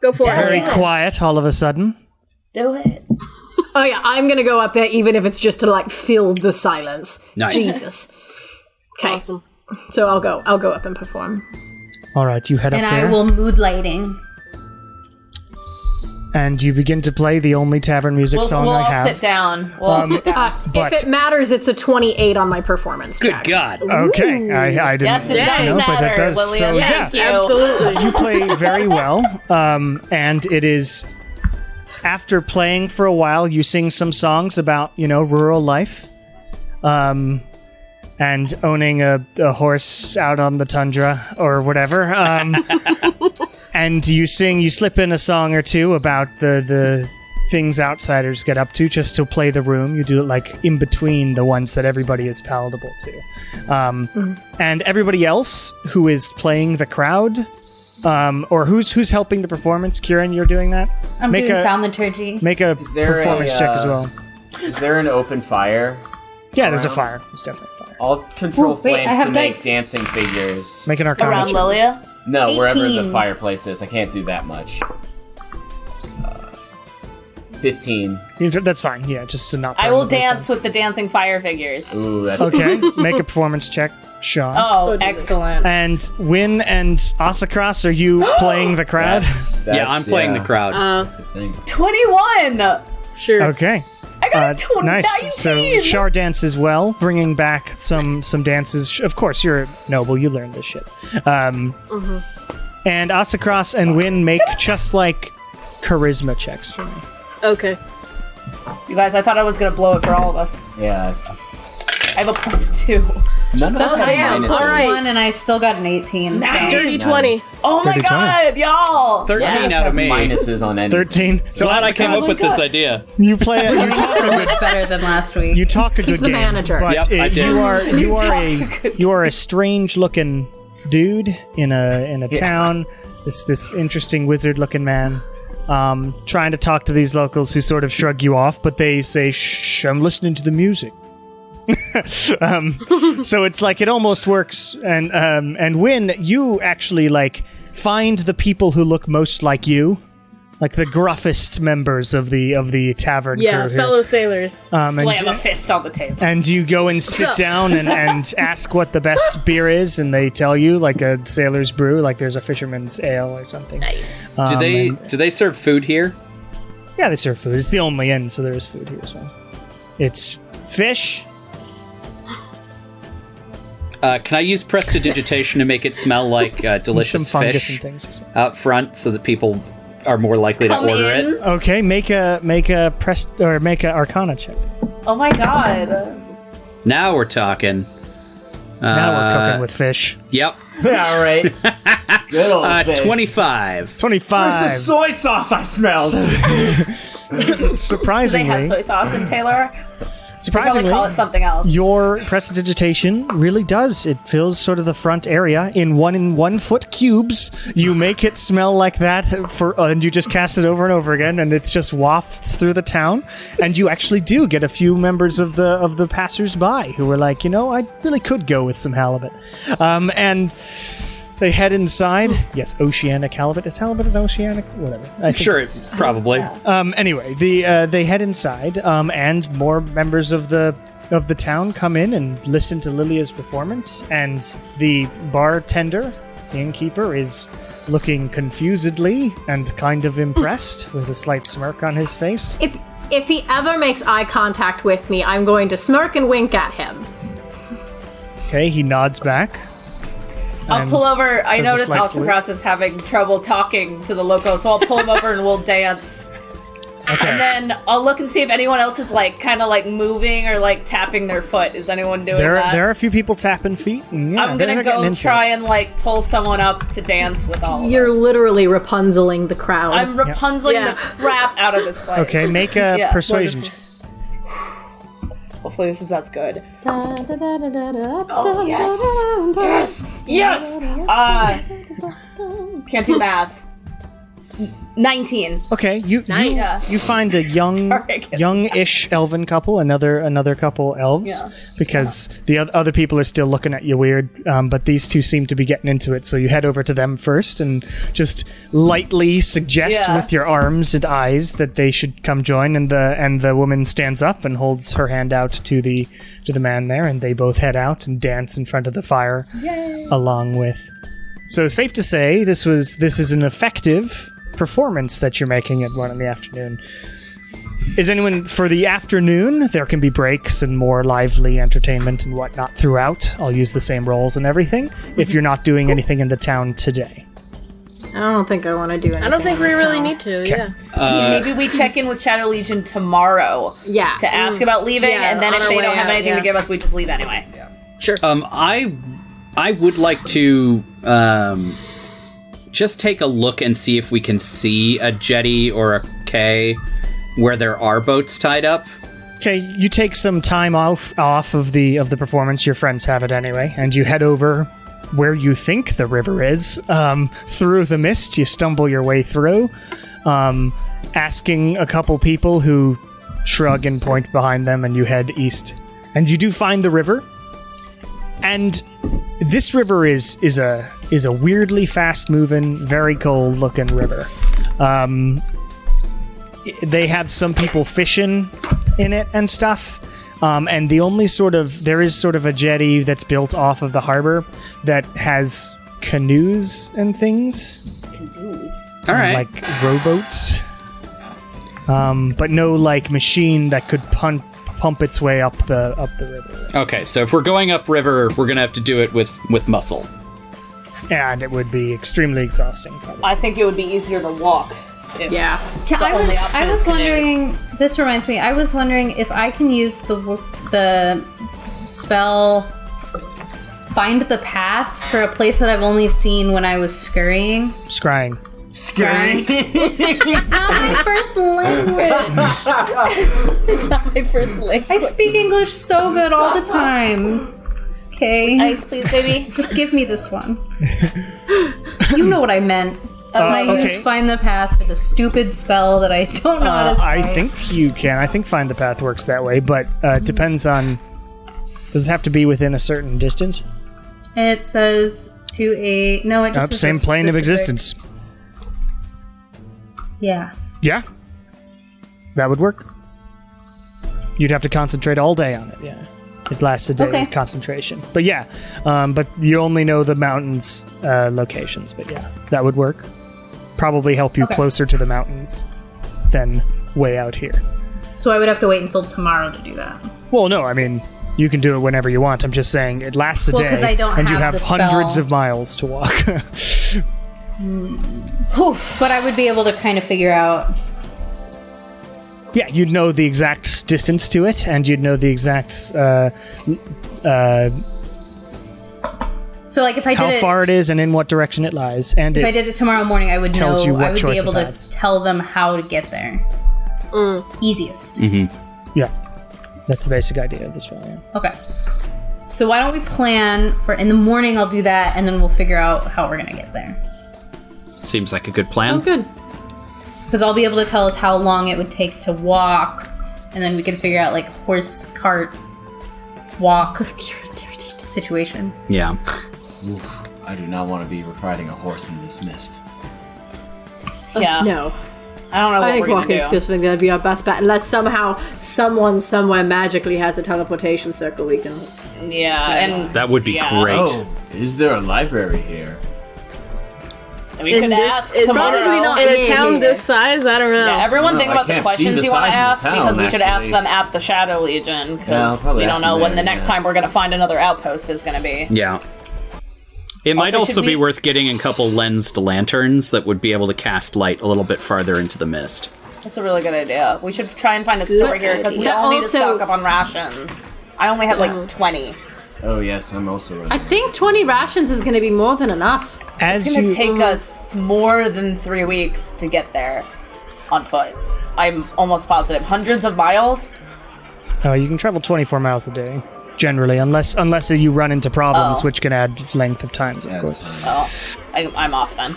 Go for it. Very quiet all of a sudden. Do it. Oh yeah, I'm gonna go up there, even if it's just to like fill the silence. Nice. Jesus. Okay. Awesome. So I'll go up and perform. All right, you head And up there. I will mood lighting. And you begin to play the only tavern music song We'll I all have. sit down. We'll all sit down. But- If it matters, it's a 28 on my performance Good check. God. Okay, I didn't Yes, it does know, but matter, it does. Lilia. So Thank yeah, you. Absolutely. you play very well, and it is after playing for a while, you sing some songs about rural life, and owning a horse out on the tundra or whatever. And you slip in a song or two about the things outsiders get up to just to play the room. You do it like in between the ones that everybody is palatable to. And everybody else who is playing the crowd, or who's helping the performance. Kieran, you're doing that? I'm doing thaumaturgy. Make a there performance a, check as well. Is there an open fire? Yeah, there's a around? fire. There's definitely a fire. I'll control Ooh, wait, I flames have to make dice. dancing figures. Make an arcana Around check. Lilia? No, wherever the 18. fireplace is. I can't do that much. 15. That's fine. Yeah, just to not. I burn will the place down. dance with the dancing fire figures. Ooh, that's Okay, make a performance check, Sean. Oh, excellent. And Win and Asakras, are you playing the crowd? Yeah, I'm playing the crowd. That's the thing. 21! Sure. Okay. I got a Nice. 19! So Char dances well, bringing back some dances. Of course, you're noble. You learned this shit. And Asakras and Win make just like charisma checks for me. Okay. You guys, I thought I was going to blow it for all of us. Yeah. I have a +2. None of us have damn. minuses. All right. One, and I still got an 18. Nice. So. Dirty 20. Oh my 30, 20. god, y'all! 13 None of us out of have me. minuses on any. 13. So Glad I came Asakras, up with this idea. You play it. Doing so much better than last week. You talk a He's good the game, manager. but Yep, I did. you are a strange looking dude in a town. This interesting wizard looking man, trying to talk to these locals who sort of shrug you off, but they say, "Shh, I'm listening to the music." So it's like it almost works. And Win, you actually like find the people who look most like you. Like the gruffest members of the tavern Yeah, crew here. fellow sailors. And Slam a fist on the table. and you go and sit down and ask what the best beer is, and they tell you, like a sailor's brew, like there's a fisherman's ale or something. Nice. Do they serve food here? Yeah, they serve food. It's the only inn, so there is food here as well. It's fish. Can I use prestidigitation to make it smell like delicious some fungus fish and things as well. out front so that people are more likely Come to order in. it? Okay, make a Arcana check. Oh my god. Now we're talking. Now we're cooking with fish. Yep. Yeah, right. Good old fish. 25. 25. Where's the soy sauce I smelled? Do they Surprisingly, have soy sauce in Taylor? Probably surprisingly, call it something else. your prestidigitation really does. It fills sort of the front area in 1 foot cubes. You make it smell like that and you just cast it over and over again, and it just wafts through the town. And you actually do get a few members of the passers-by who are like, I really could go with some halibut. And they head inside. Yes, oceanic halibut. Is halibut an oceanic? Whatever. I think Sure, it's probably. Anyway, they head inside, and more members of the town come in and listen to Lilia's performance. And the bartender, the innkeeper, is looking confusedly and kind of impressed with a slight smirk on his face. If he ever makes eye contact with me, I'm going to smirk and wink at him. Okay, he nods back. I'll pull over. I Does a noticed slight salute. Alcatraz is having trouble talking to the loco, so I'll pull him over and we'll dance. Okay. And then I'll look and see if anyone else is kind of moving or tapping their foot. Is anyone doing that? There are a few people tapping feet. And yeah, I'm they're gonna getting go into try it. and pull someone up to dance with all of You're them. literally Rapunzeling the crowd. I'm Rapunzeling Yeah. the crap out of this place. Okay, make a Yeah, persuasion wonderful. check. Hopefully this is as good. Oh yes, yes, yes. Can't do math. 19. Okay, you find a young-ish elven couple, another couple elves, because the other people are still looking at you weird. But these two seem to be getting into it, so you head over to them first and just lightly suggest with your arms and eyes that they should come join. And the woman stands up and holds her hand out to the man there, and they both head out and dance in front of the fire, along with. So safe to say, this is an effective performance that you're making at 1 in the afternoon. Is anyone for the afternoon? There can be breaks and more lively entertainment and whatnot throughout. I'll use the same roles and everything. If you're not doing anything in the town today, I don't think I want to do anything. I don't think we really need to. Yeah. Maybe we check in with Shadow Legion tomorrow. Yeah. To ask about leaving, and then if they don't have anything to give us, we just leave anyway. Yeah. Sure. I would like to just take a look and see if we can see a jetty or a quay where there are boats tied up. Okay, you take some time off of the performance. Your friends have it anyway, and you head over where you think the river is. Through the mist, you stumble your way through, asking a couple people who shrug and point behind them, and you head east. And you do find the river. And this river is a weirdly fast-moving, very cold-looking river. They have some people fishing in it and stuff. And the only there is sort of a jetty that's built off of the harbor that has canoes and things. Canoes? All right. Like rowboats. But no, machine that could pump its way up the river. Okay, so if we're going upriver, we're going to have to do it with muscle. And it would be extremely exhausting, probably. I think it would be easier to walk. Yeah. I was wondering. This reminds me. I was wondering if I can use the spell Find the Path for a place that I've only seen when I was scurrying. Scrying. It's not my first language. It's not my first language. I speak English so good all the time. Okay. Ice, please, baby. Just give me this one. You know what I meant. I use Find the Path for the stupid spell that I don't know how to say. I think you can. I think Find the Path works that way, but it depends on... Does it have to be within a certain distance? It says to a... No, it just says same plane of existence. Yeah. Yeah? That would work. You'd have to concentrate all day on it, yeah. It lasts a day of concentration. But yeah, but you only know the mountains' locations, but yeah, that would work. Probably help you closer to the mountains than way out here. So I would have to wait until tomorrow to do that. Well, no, I mean, you can do it whenever you want. I'm just saying it lasts a day, and you have hundreds of miles to walk. But I would be able to kind of figure out... Yeah, you'd know the exact distance to it, and you'd know the exact... So, if I did how far it is and in what direction it lies. And if I did it tomorrow morning, I would tells you what I would be able to paths. tell them how to get there. Easiest. Yeah, that's the basic idea of this one. Yeah. Okay. So why don't we plan for in the morning? I'll do that, and then we'll figure out how we're gonna get there. Seems like a good plan. Oh, good. Because I'll be able to tell us how long it would take to walk, and then we can figure out horse, cart, walk situation. Yeah. Oof, I do not want to be riding a horse in this mist. Yeah. No. I don't know what I think we're walking's going to do. just going to be our best bet, unless somehow someone somewhere magically has a teleportation circle we can... Yeah, and That would be great. Oh, is there a library here? we could ask tomorrow. Probably not In a near town here. this size, I don't know. Yeah, everyone think I about the can't see questions the you want to size of ask the town, because we should ask actually. them at the Shadow Legion Yeah, I'll because probably we ask don't know them when there, the next yeah. time we're going to find another outpost is going to be. Yeah. It might Also, also should be we- worth getting a couple lensed lanterns that would be able to cast light a little bit farther into the mist. That's a really good idea. We should try and find a store here because we all need to stock up on rations. I only have 20. Oh yes, I'm also running. I think 20 rations is going to be more than enough. As It's going to you take us more than 3 weeks to get there on foot. I'm almost positive. Hundreds of miles? you can travel 24 miles a day, generally, unless you run into problems, which can add length of times, of course. Oh, I'm off then.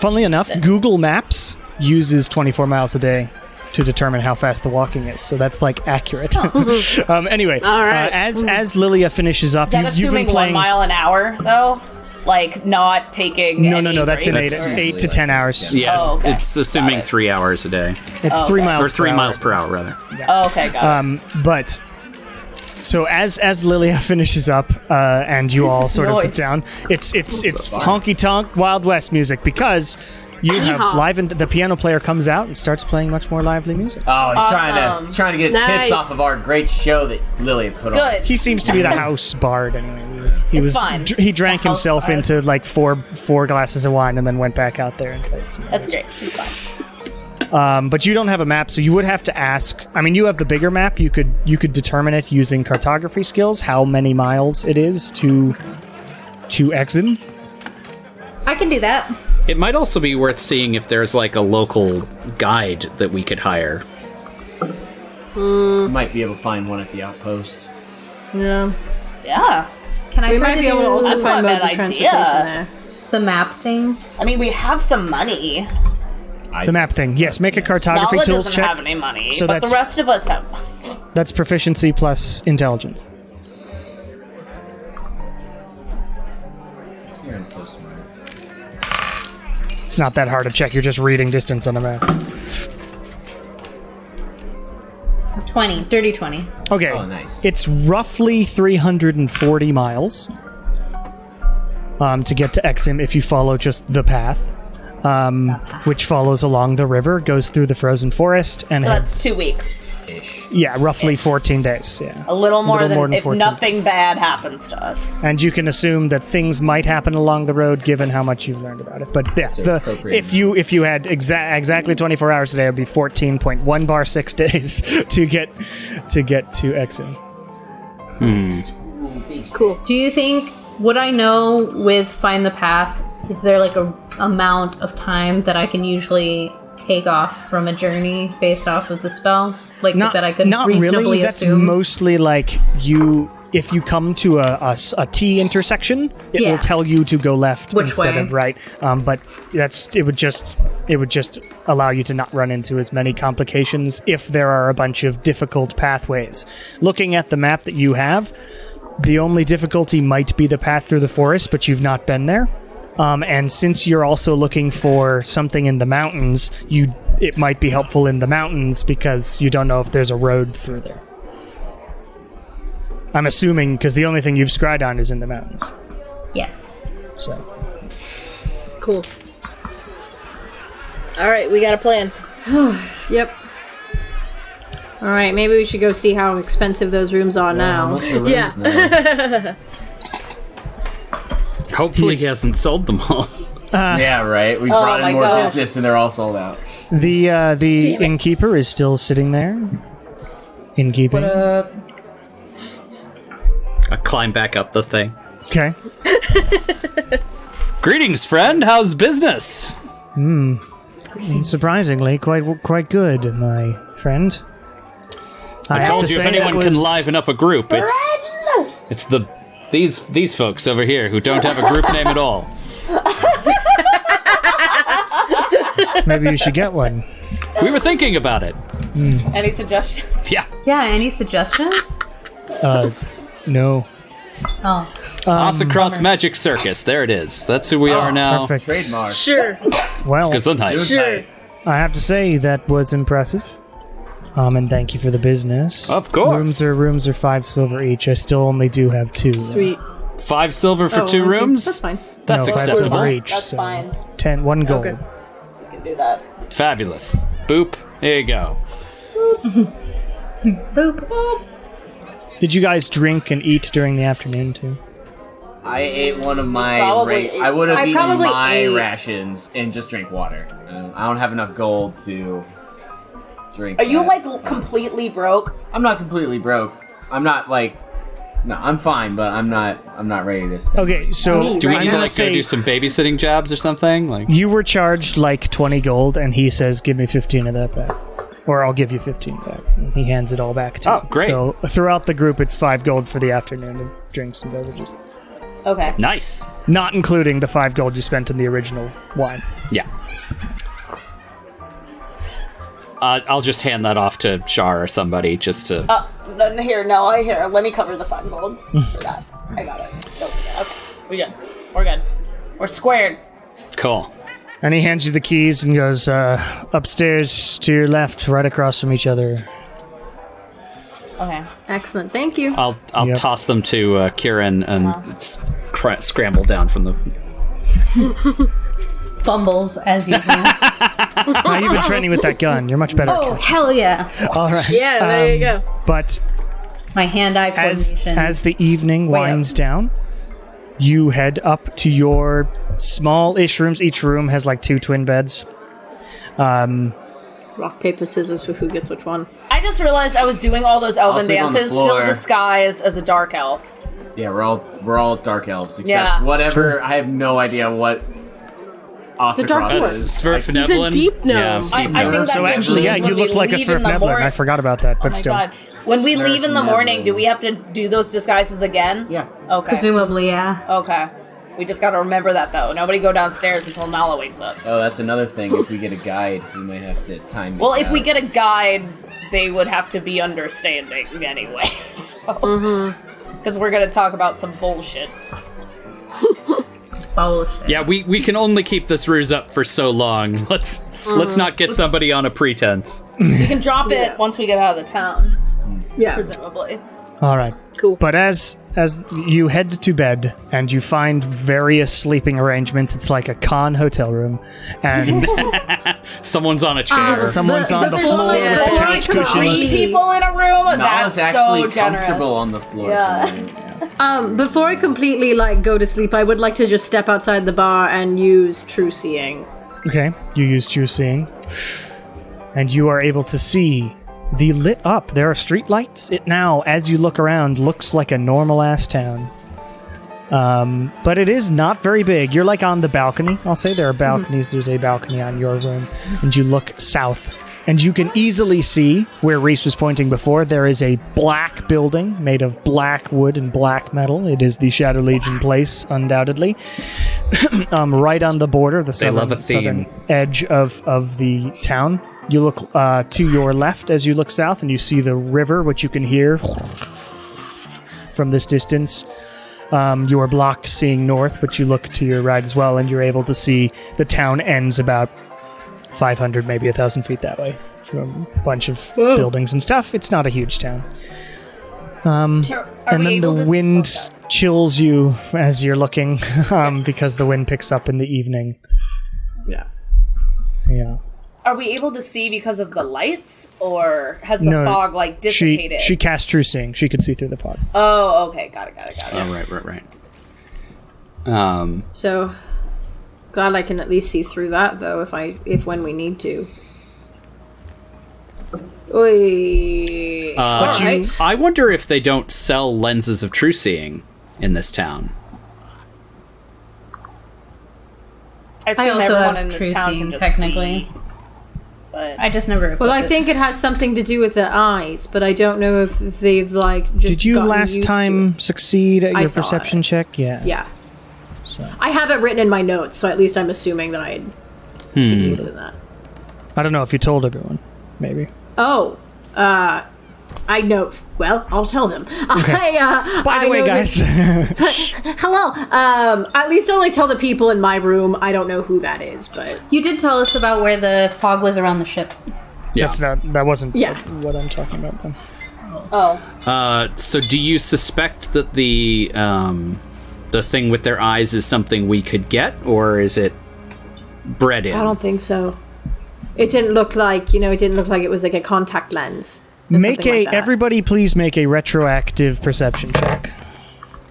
Funnily enough, Google Maps uses 24 miles a day to determine how fast the walking is, so that's like accurate. Anyway, All right. As Lilia finishes up, Is that you've been assuming 1 playing. mile an hour though? Like not taking No, any that's in breaks? 8 to 10 hours. Yeah, Oh, okay. it's assuming Got it. 3 hours a day. It's 3 okay. miles. Or 3 per miles hour. per hour, rather. Oh, okay, got it. But so as Lilia finishes up and you all sort of sit noise? down, it's honky tonk Wild West music because you have livened. The piano player comes out and starts playing much more lively music. Oh, he's trying to get Nice. tips off of our great show that Lily put on. Good. He seems to be the house bard anyway. fine. He drank The house himself bard. into like four glasses of wine and then went back out there and played some. That's music. great. He's fine. But you don't have a map, so you would have to ask. I mean, you have the bigger map. You could determine it using cartography skills. How many miles it is to Exon. I can do that. It might also be worth seeing if there's like a local guide that we could hire. We might be able to find one at the outpost. Yeah. Yeah. Can I We try might to be able to do also That's find not a modes of bad transportation idea. there. the map thing? I mean, we have some money. The map thing. Yes, make a cartography Nala tools doesn't check. have any money, So but the that's- rest of us have money. That's proficiency plus intelligence. You're so smart. It's not that hard to check. You're just reading distance on the map. 20. Dirty 20. Okay. Oh, nice. It's roughly 340 miles to get to Exim if you follow just the path, which follows along the river, goes through the frozen forest, and So heads. that's 2 weeks. Yeah, roughly 14 days. Yeah. A little more than if 14. nothing bad happens to us. And you can assume that things might happen along the road given how much you've learned about it. But yeah, appropriate. if you had exactly 24 hours a day, it would be 14.1 bar 6 days to get to Exim. Cool. Do you think, would I know with Find the Path, is there like a amount of time that I can usually take off from a journey based off of the spell? Like that I could not reasonably really. That's assume? mostly like if you come to a T intersection, it Yeah. will tell you to go left Which instead way? of right. But it would just allow you to not run into as many complications if there are a bunch of difficult pathways. Looking at the map that you have, the only difficulty might be the path through the forest, but you've not been there. And since you're also looking for something in the mountains, it might be helpful in the mountains because you don't know if there's a road through there. I'm assuming because the only thing you've scryed on is in the mountains. Yes. So Cool. All right, we got a plan. Yep. All right, maybe we should go see how expensive those rooms are now. Yeah. Hopefully he hasn't sold them all. Yeah, right. We brought my in more God. business and they're all sold out. the innkeeper is still sitting there. Innkeeping. I climb back up the thing. Okay. Greetings, friend. How's business? Surprisingly, quite good, my friend. I told you if anyone can liven up a group, it's these folks over here who don't have a group name at all. Maybe you should get one. We were thinking about it. Any suggestions? Yeah. Yeah, any suggestions? No. Oh. Across Magic Circus. There it is. That's who we are now. Perfect. Trademark. Sure. Well, Gesundheit. Sure. I have to say that was impressive. And thank you for the business. Of course. Rooms are 5 silver each. I still only do have 2. Sweet. 5 silver for Oh, 2 okay. rooms? That's fine. That's No, 5 acceptable. silver each. That's so fine. 1 gold. Okay. We can do that. Fabulous. Boop. There you go. Boop. Did you guys drink and eat during the afternoon too? I ate one of my. Probably I would have I eaten probably my ate- rations and just drank water. I don't have enough gold to drink. Are you that. like completely broke? I'm not completely broke. I'm not like. No, I'm fine, but I'm not ready to spend. Okay, so Me, Do we Right need I'm to gonna like go say do some babysitting jobs or something? Like you were charged like 20 gold, and he says, "Give me 15 of that back." Or I'll give you 15 back. And he hands it all back to you. Oh, great. So throughout the group, it's 5 gold for the afternoon of drinks and beverages. Okay. Nice. Not including the 5 gold you spent in the original wine. Yeah. I'll just hand that off to Char or somebody just to... Here, let me cover the 5 gold for that. I got it. Okay, we good. We're good. We're squared. Cool. And he hands you the keys and goes, upstairs to your left, right across from each other. Okay. Excellent. Thank you. I'll Yep. toss them to Kieran and scramble down from the... Fumbles, as usual. Now, you've been training with that gun. You're much better. Oh, hell yeah. All right. Yeah, there you go. But My hand-eye as coordination. the evening winds down, you head up to your small-ish rooms. Each room has like 2 twin beds. Rock, paper, scissors for who gets which one. I just realized I was doing all those elven sleep on the dances, still floor. disguised as a dark elf. Yeah, we're all dark elves except Yeah. whatever. I have no idea what dark Ossicross one. is. Svirfneblin? He's a deep gnome. Yeah, I deep think gnome. that So just actually, yeah, means you when look we like a leave in the Svirfneblin. I forgot about that, but Oh my still. god. When we leave in the morning, do we have to do those disguises again? Yeah. Okay. Presumably, yeah. Okay. We just gotta remember that, though. Nobody go downstairs until Nala wakes up. Oh, that's another thing. If we get a guide, we might have to time it Well, if we out. get a guide, they would have to be understanding anyway, so... Because we're gonna talk about some bullshit. Bullshit. Yeah, we can only keep this ruse up for so long. Let's not get somebody on a pretense. We can drop it once we get out of the town, Yeah. presumably. All right. Cool. But as you head to bed and you find various sleeping arrangements, it's like a con hotel room, and Someone's on a chair. someone's on the floor with There's couch like 3 cushions. people in a room. Nala's That's actually so generous. comfortable on the floor. Yeah. tonight. Before I completely go to sleep, I would like to just step outside the bar and use true seeing. Okay, you use true seeing, and you are able to see the lit up. There are street lights. It now, as you look around, looks like a normal ass town. But it is not very big. You're like on the balcony. I'll say there are balconies. There's a balcony on your room, and you look south, and you can easily see where Reese was pointing before. There is a black building made of black wood and black metal. It is the Shadow Legion place, undoubtedly. Right on the border, the love a theme. southern edge of the town. You look to your left as you look south, and you see the river, which you can hear from this distance. You are blocked seeing north, but you look to your right as well, and you're able to see the town ends about 500, maybe 1,000 feet that way from a bunch of buildings and stuff. It's not a huge town. And then the wind chills you as you're looking because the wind picks up in the evening. Yeah. Yeah. Are we able to see because of the lights, or has the fog dissipated? She cast true seeing. She could see through the fog. Oh, okay, got it. Oh, right. So, glad I can at least see through that, though, if when we need to. Oi. Alright. I wonder if they don't sell lenses of true seeing in this town. I I also everyone in have this true town seeing, can just technically. see, but I just never... Well, I equipped it. think it has something to do with the eyes, but I don't know if they've just Did you gotten last used to time succeed at I your saw perception it. check? Yeah. it. Yeah. I have it written in my notes, so at least I'm assuming that I had succeeded in that. I don't know if you told everyone. Maybe. Oh, I know. Well, I'll tell them. Okay. By the way, guys. Hello. At least only tell the people in my room. I don't know who that is, but You did tell us about where the fog was around the ship. Yeah. That wasn't Yeah. what I'm talking about then. oh, So do you suspect that the thing with their eyes is something we could get, or is it bred in? I don't think so. It didn't look like it was like a contact lens. or Make something like that. everybody please make a retroactive perception check.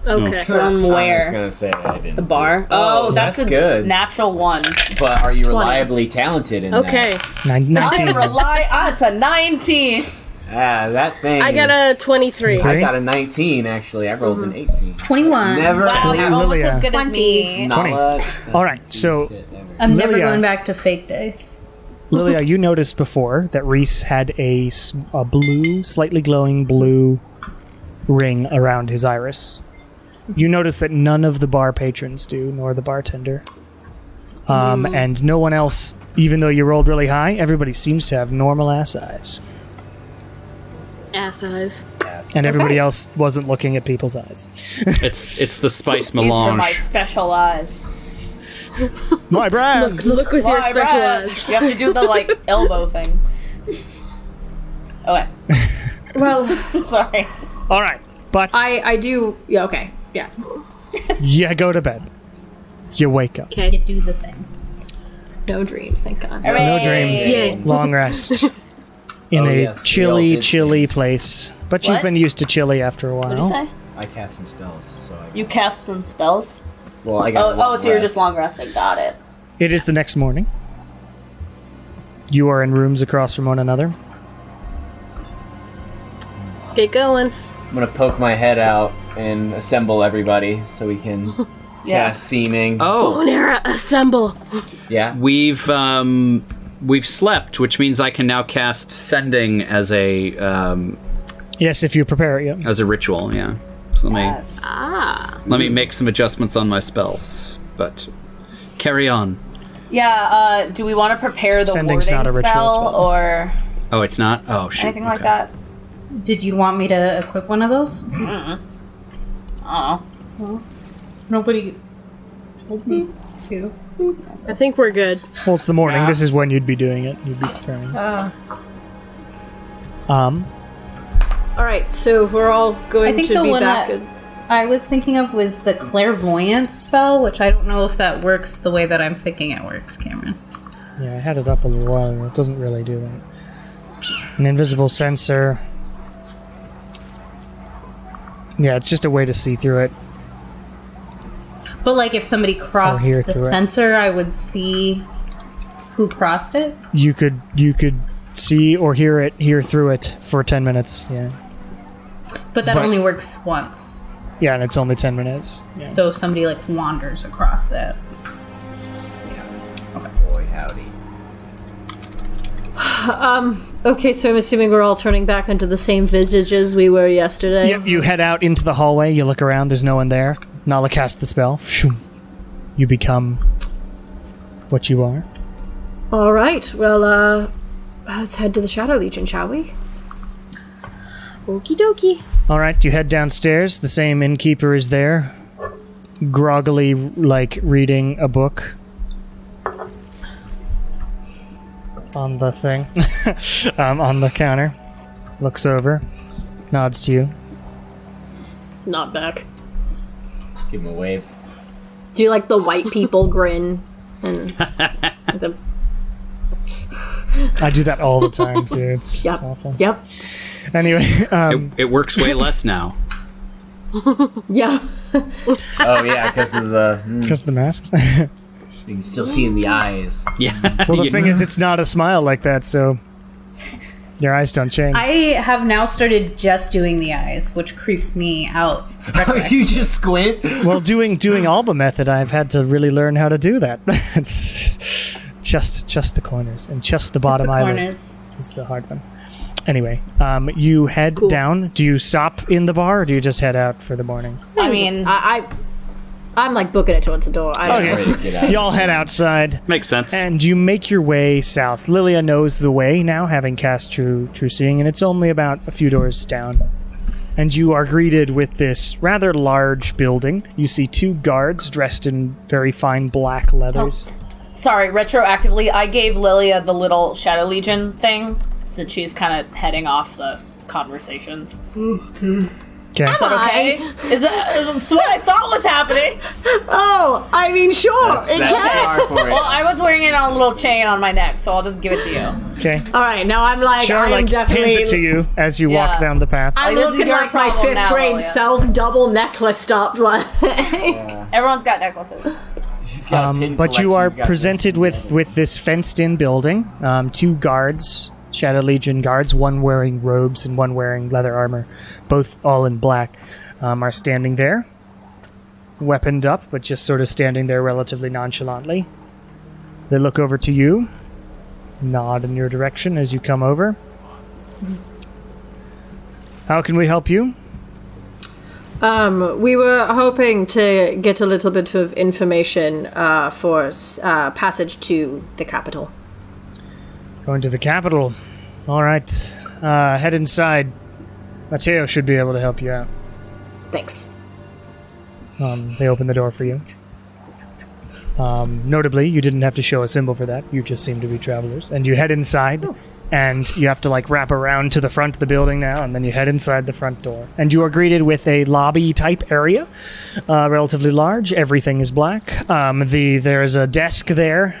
Okay. from I was where? gonna say I didn't. The bar. Oh, that's a good. natural one. But are you reliably talented in Okay. 19. It's a 19. that? That thing. I got a 23. I got a 19, actually. I rolled an 18. 21. Never Wow, you're almost Lilia. as good as me. Nala. All right, so I'm never Lilia. going back to fake dice. Lilia, you noticed before that Reese had a blue, slightly glowing blue ring around his iris. You notice that none of the bar patrons do, nor the bartender. And no one else, even though you rolled really high, everybody seems to have normal ass eyes. Ass eyes. And everybody else wasn't looking at people's eyes. It's the spice These are my melange. special eyes. My brand! Look with your My special breath. eyes. You have to do the, like, elbow thing. Okay. Well, Sorry. All right, but I do. Yeah. Okay. Yeah. you go to bed. You wake up. okay. You do the thing. No dreams. Thank God. No dreams. Yay. Long rest. In Oh, a yes, we all chilly, did chilly things. place. But you've What? been used to chilly after a while. What did you say? I cast some spells, so I. You cast some spells? Well, I got. Oh, so you're just long rested. Got it. It is the next morning. You are in rooms across from one another. Let's get going. I'm gonna poke my head out and assemble everybody so we can cast seeming. Oh, Onera, assemble. Yeah. we've slept, which means I can now cast sending as a Yes, if you prepare it, yeah. as a ritual. Yeah. So let me make some adjustments on my spells. But carry on. Yeah, do we want to prepare the Sending's warding not a ritual spell. or Oh, it's not. Oh, shoot. anything like okay. that? Did you want me to equip one of those? I don't know. Nobody told me to. I think we're good. Well, it's the morning. This is when you'd be doing it. You'd be preparing. All right. So we're all going I think to the be one back. that I was thinking of was the clairvoyance spell, which I don't know if that works the way that I'm thinking it works, Cameron. Yeah, I had it up a little while ago. It doesn't really do that. An invisible sensor. Yeah, it's just a way to see through it. But like if somebody crossed hear the through it. sensor, I would see who crossed it. You could see or hear through it for 10 minutes. Yeah. But that But- only works once. Yeah, and it's only 10 minutes. Yeah. So if somebody like wanders across it. Boy, howdy. Okay, so I'm assuming we're all turning back into the same visages we were yesterday. Yep, you head out into the hallway, you look around, there's no one there. Nala casts the spell. Phew. You become what you are. All right. Well, let's head to the Shadow Legion, shall we? Okie dokie. Alright, you head downstairs, the same innkeeper is there, groggily, like, reading a book. On the thing. On the counter. Looks over. Nods to you. Not back. Give him a wave. Do you like the white people grin? And the, I do that all the time, too. It's yep. awful. Yep. Anyway, It works way less now. Yeah. Oh yeah, because of the. just the masks. You can still see in the eyes. Yeah. Well, the Yeah. thing is, it's not a smile like that, so your eyes don't change. I have now started just doing the eyes, which creeps me out. You just squint. Well, doing Alba method, I've had to really learn how to do that. It's just the corners and just the bottom the eyelid corners. is the hard one. Anyway, you head down. Do you stop in the bar, or do you just head out for the morning? I mean, I'm like booking it towards the door. I don't know. Ready to get out. Y'all head outside. Makes sense. And you make your way south. Lilia knows the way now, having cast True Seeing, and it's only about a few doors down. And you are greeted with this rather large building. You see two guards dressed in very fine black leathers. sorry, retroactively, I gave Lilia the little Shadow Legion thing since she's kind of heading off the conversations. Okay. Is that okay? That's what I thought was happening. Oh, I mean, sure. That's far for it. Well, I was wearing it on a little chain on my neck, so I'll just give it to you. Okay. All right, now I'm like, Char, I'm like, definitely. hands it to you as you walk Yeah. down the path. I'm Like, this is looking your like my problem 5th now, grade Lilia. self double necklace up. Like, Everyone's got necklaces. Got a pin But you collection, are you've got presented this. with this fenced-in building. Two guards, Shadow Legion guards, one wearing robes and one wearing leather armor, both all in black, are standing there, weaponed up, but just sort of standing there relatively nonchalantly. They look over to you, nod in your direction as you come over. How can we help you? We were hoping to get a little bit of information for passage to the capital. Going to the capital. All right. Head inside. Matteo should be able to help you out. Thanks. They open the door for you. Notably, you didn't have to show a symbol for that. You just seem to be travelers. And you head inside, and you have to, wrap around to the front of the building now, and then you head inside the front door. And you are greeted with a lobby-type area, relatively large. Everything is black. There's a desk there,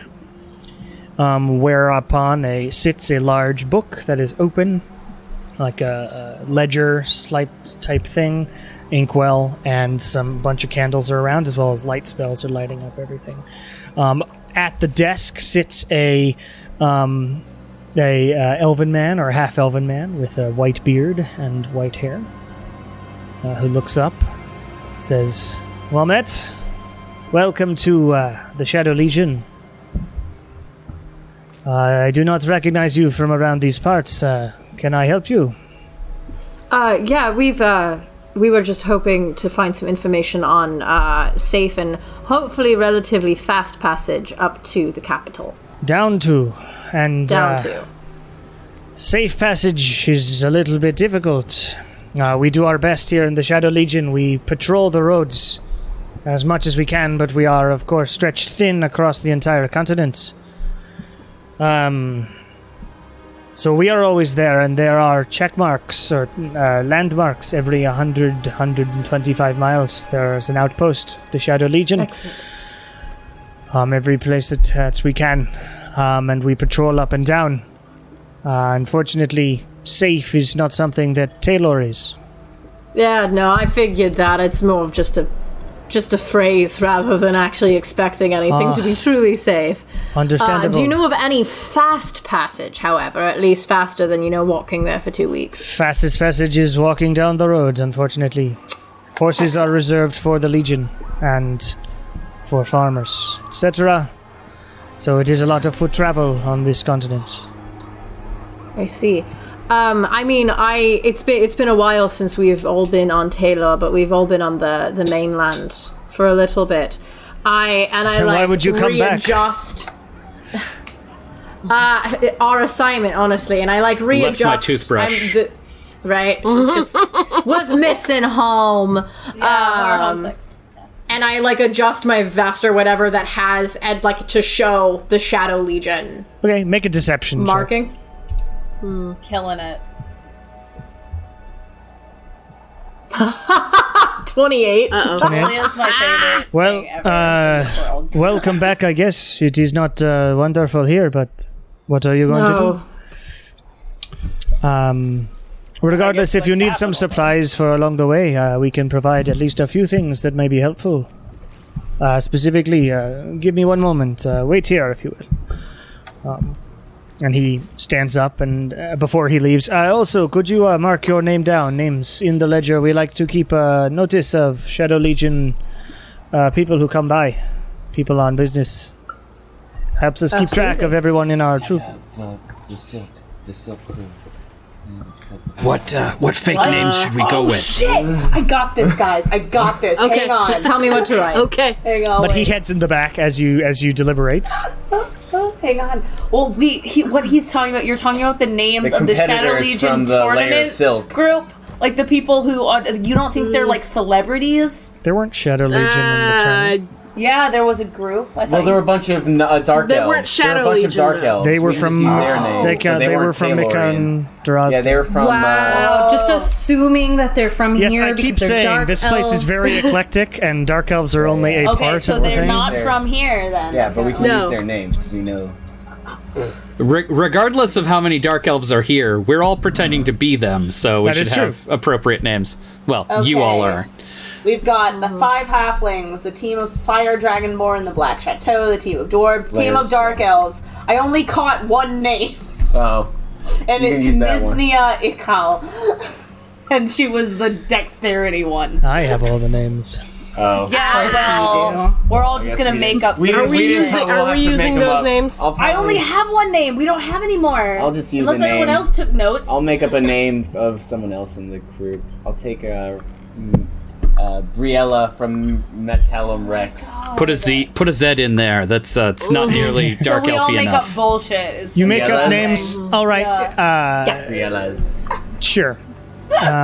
whereupon sits a large book that is open, like a ledger type thing. Inkwell and some bunch of candles are around, as well as light spells are lighting up everything. At the desk sits a elven man or a half elven man with a white beard and white hair, who looks up, says, "Well met. Welcome to the Shadow Legion. I do not recognize you from around these parts. Can I help you?" Yeah, we were just hoping to find some information on safe and hopefully relatively fast passage up to the capital. Down to. Safe passage is a little bit difficult. We do our best here in the Shadow Legion. We patrol the roads as much as we can, but we are, of course, stretched thin across the entire continent. So we are always there, and there are check marks or landmarks every 125 miles. There's an outpost of the Shadow Legion. Excellent. Every place that we can. And we patrol up and down. Unfortunately, safe is not something that Talor is. Yeah, no, I figured that. It's more of just a phrase rather than actually expecting anything to be truly safe. Understandable. Do you know of any fast passage, however? At least faster than, walking there for 2 weeks? Fastest passage is walking down the road, unfortunately. Horses are reserved for the Legion and for farmers, etc. So it is a lot of foot travel on this continent. I see. It's been a while since we've all been on Talor, but we've all been on the mainland for a little bit. Why would you come back? Readjust our assignment, honestly, and I readjust. Left my toothbrush. Right, just was missing home. We're homesick. And I adjust my vest or whatever that has and to show the Shadow Legion. Okay, make a deception Marking. Killing it. 28. Julia's my favorite. Well, thing ever in this world. welcome back, I guess. It is not wonderful here, but what are you going to do? Regardless, if you need some supplies for along the way, we can provide at least a few things that may be helpful. Specifically, give me one moment. Wait here, if you will. And he stands up, and before he leaves, also, could you mark your name down? Names in the ledger. We like to keep notice of Shadow Legion people who come by, people on business. Helps us keep track of everyone in our troop. The silk crew. What fake names should we go with? Shit! I got this, guys. I got this. Okay, Hang on. just tell me what to write. Okay. Hang on. But he heads in the back as you deliberate. Hang on. Well, what he's talking about, you're talking about the names of the Shadow competitors Legion from the Layer of Silk tournament group? Like the people who are, you don't think they're celebrities? There weren't Shadow Legion in the tournament. Yeah, there was a group. I thought Well, there were a bunch of dark They elves. weren't Shadow There were a bunch Legion, of dark though. elves. They were We just from used their names, but they were from Talorian. Mikan Durazd. Yeah, they were from. Wow, just assuming that they're from Yes, here I because keep they're saying dark this place is elves. very eclectic, and dark elves are only a Okay, part so of the they're thing. not There's- from here then. Yeah, but we can No. use their names because we know. Regardless of how many dark elves are here, we're all pretending to be them, so we That should is true. have appropriate names. Well, you all Okay. are. We've got the 5 halflings, the team of fire dragonborn, the black chateau, the team of dwarves, the team of dark elves. I only caught one name, Oh. and You can it's use that one. Niznia Ikal. And she was the dexterity one. I have all the names. Oh. Yeah, well, we're all just guess gonna we make didn't- up. we some- didn't- we didn't using- tell- we'll are have we to using make 'em those up. names? I'll I only probably- have one name. We don't have any more. I'll just use Unless a anyone name. else took notes. I'll make up a name of someone else in the group. I'll take Briella from Metallum Rex. Put a Z in there. That's it's not nearly dark So we all elfy make enough. up bullshit. is You what make you're up saying. names. All right. Briella's. Sure.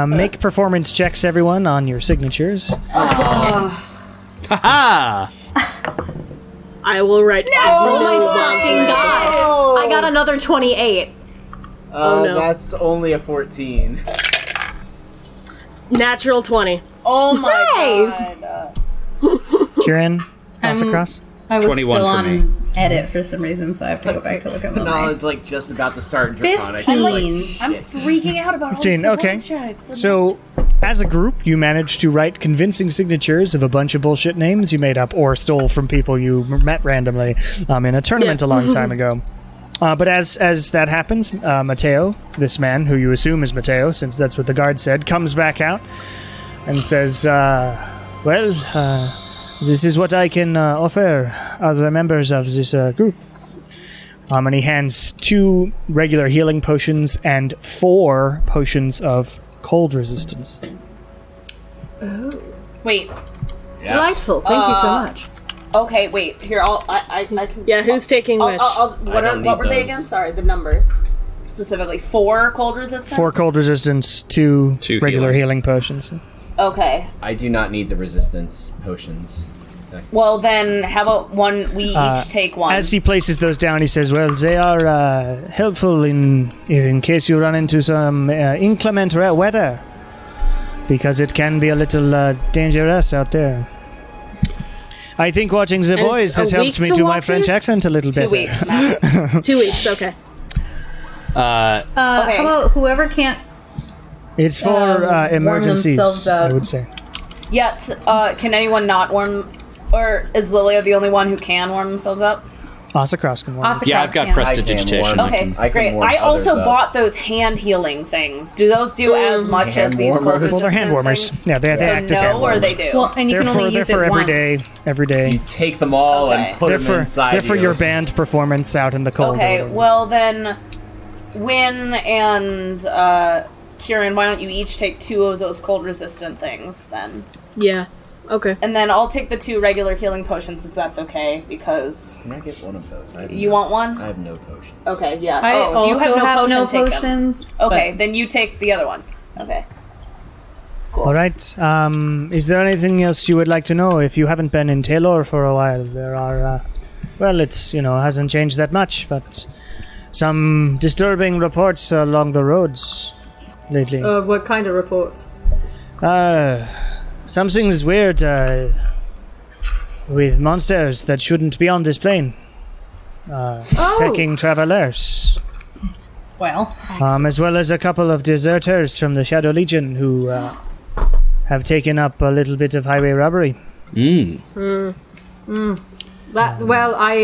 Make performance checks, everyone, on your signatures. Ha! I will write. Oh my fucking god! I got another 28. Oh, no. That's only a 14. Natural 20. Oh my Nice. god. Kieran, across. I was 21 still for on me. edit for some reason, so I have to go back to look at No, my... it's like just about to start Draconic. 15. I'm freaking out about all these 15, okay. performance checks. So, as a group, you managed to write convincing signatures of a bunch of bullshit names you made up or stole from people you met randomly in a tournament a long time ago. But as that happens, Mateo, this man, who you assume is Mateo, since that's what the guard said, comes back out and says, this is what I can offer other members of this group. And he hands 2 regular healing potions and 4 potions of cold resistance. Wait. Delightful. Thank you so much. Okay, wait. Here, I can. Yeah, who's taking which? What were they again? Sorry, the numbers. Specifically, 4 cold resistance. 4 cold resistance, 2 2 regular healing. healing potions. Okay. I do not need the resistance potions. Well, then, how about one? We each take one. As he places those down, he says, "Well, they are helpful in case you run into some inclement weather, because it can be a little dangerous out there." I think watching The And Boys it's a has helped week me to do my walk French through? accent a little 2 better. weeks, max. 2 weeks, okay. How about whoever can't... It's for warm emergencies, themselves up. I would say. Yes. Can anyone not warm? Or is Lilia the only one who can warm themselves up? Asacross can warm. Yeah, I've got I can prestidigitation. warm. Okay, I can great. warm I also others up. bought those hand healing things. Do those do as much Hand as these cold warmers? Well, they're hand resistant warmers. things? Yeah, they act as hand No, or warmers. they do. Well, and you can only use they're for it every once. day. Every day. You take them all Okay. and put They're them for inside they're for you. your band performance out in the cold. Okay, well then, Wynn and Kieran, why don't you each take 2 of those cold resistant things then? Yeah. Okay. And then I'll take the 2 regular healing potions if that's okay, because Can I get one of those? I have you no- want one? I have no potions. Okay, yeah. I if you also have no take them. potions. Okay, then you take the other one. Okay. All right. Is there anything else you would like to know? If you haven't been in Talor for a while, there are, well, it's, hasn't changed that much, but some disturbing reports along the roads lately. What kind of reports? Something's weird, with monsters that shouldn't be on this plane. Attacking travelers. Well, As well as a couple of deserters from the Shadow Legion who have taken up a little bit of highway robbery. Well, I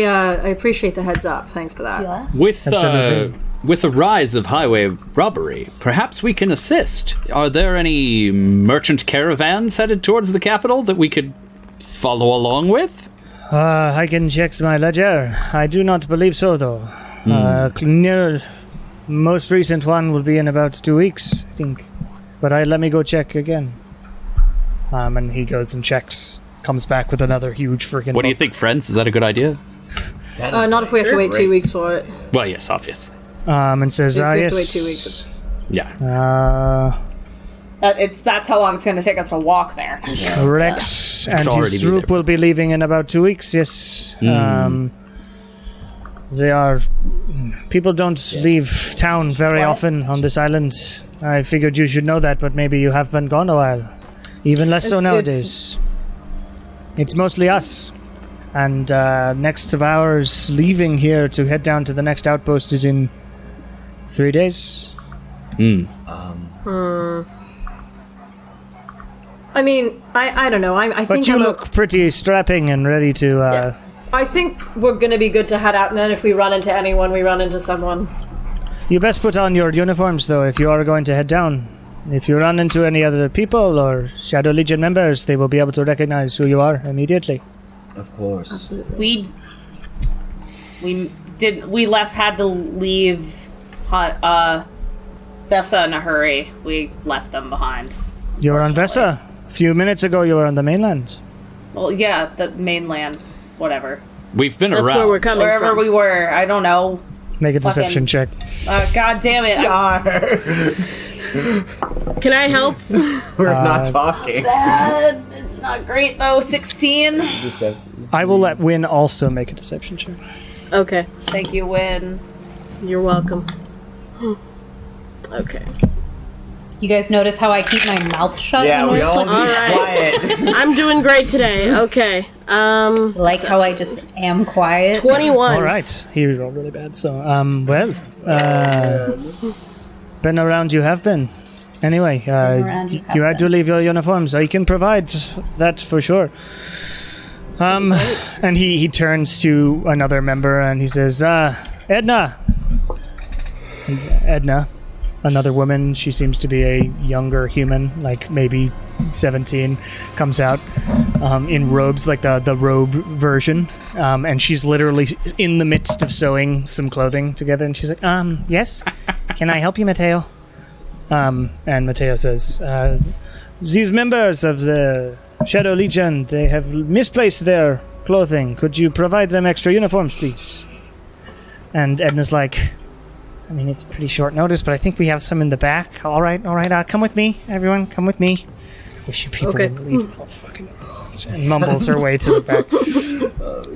appreciate the heads up. Thanks for that. Absolutely. With the rise of highway robbery, perhaps we can assist. Are there any merchant caravans headed towards the capital that we could follow along with? I can check my ledger. I do not believe so, though. Most recent one will be in about 2 weeks, I think. But let me go check again. And he goes and checks. Comes back with another huge freaking. What do you think, friends? Is that a good idea? Not if we have to wait 2 weeks for it. Well, yes, obviously. And says, If we have yes. to wait 2 weeks. Yeah. That's how long it's going to take us to walk there. Rex and already his be troop there. will be leaving in about 2 weeks, yes. They are... People don't leave town very often on this island. I figured you should know that, but maybe you have been gone a while. Even less so nowadays. It's mostly us. And next of ours leaving here to head down to the next outpost is in 3 days. I mean, I don't know. I But think you look pretty strapping and ready to... I think we're gonna be good to head out, and then if we run into anyone, we run into someone. You best put on your uniforms, though, if you are going to head down. If you run into any other people or Shadow Legion members, they will be able to recognize who you are immediately. Of course. We had to leave Vessa in a hurry. We left them behind. You're on Vessa? few minutes ago you were on the mainland. Well, yeah, the mainland, whatever. We've been That's around. where we're coming Wherever from. we were, I don't know. Make a deception check. God damn it. Can I help? We're not talking. It's not great, though. 16. I will let Win also make a deception check. Okay. Thank you, Win. You're welcome. Okay. You guys notice how I keep my mouth shut? Yeah, when we we're all playing? be quiet. I'm doing great today. Okay. Like how I just am quiet. 21. All right. He rolled really bad. So, been around you have been. Anyway, around you have you had to leave your uniforms. I can provide that for sure. And he turns to another member and he says, Edna. And Edna, another woman, she seems to be a younger human, like maybe 17, comes out in robes, like the robe version. And she's literally in the midst of sewing some clothing together. And she's like, yes? Can I help you, Mateo? And Mateo says, these members of the Shadow Legion, they have misplaced their clothing. Could you provide them extra uniforms, please? And Edna's like, I mean, it's pretty short notice, but I think we have some in the back. All right. Come with me, everyone. Come with me. Wish you people would leave. Oh, fucking. And mumbles her way to the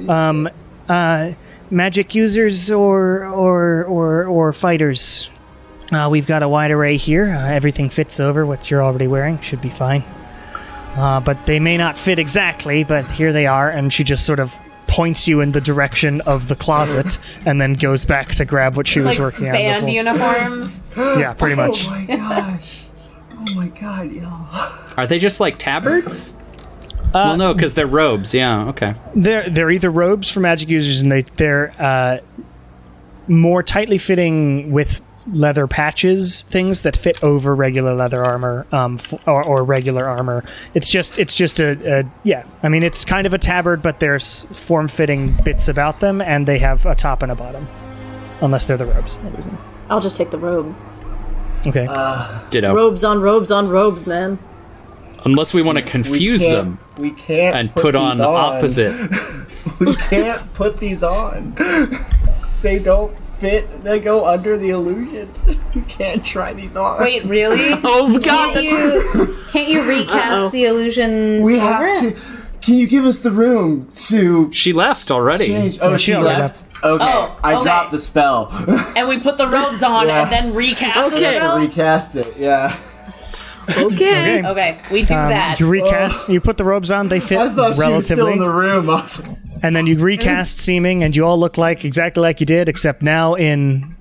back. Magic users or fighters. We've got a wide array here. Everything fits over what you're already wearing. Should be fine. But they may not fit exactly, but here they are. And she just sort of points you in the direction of the closet and then goes back to grab what she was working on. Band before. uniforms. Yeah, pretty much. Oh my gosh. Oh my god, yo. Are they just like tabards? Well, no, because they're robes. Yeah, okay. They're either robes for magic users, and they're more tightly fitting with leather patches, things that fit over regular leather armor, or regular armor. It's just a yeah. I mean, it's kind of a tabard, but there's form-fitting bits about them, and they have a top and a bottom, unless they're the robes. I'll just take the robe. Okay. Ditto. Robes on robes on robes, man. Unless we want to confuse them We can't and put on opposite. We can't put these on. They don't fit. They go under the illusion. You can't try these on. Wait, really? Oh god! Can't you recast the illusion? We have to. Can you give us the room to She left already. change? Oh, she already left. Okay, Oh, I okay. dropped the spell. And we put the robes on Yeah. and then recast the Okay. spell? Recast it. Yeah. Okay. Okay, we do that. You recast. You put the robes on. They fit I thought she was still relatively. in the room. I was- And then you recast seeming, and you all look like exactly like you did, except now in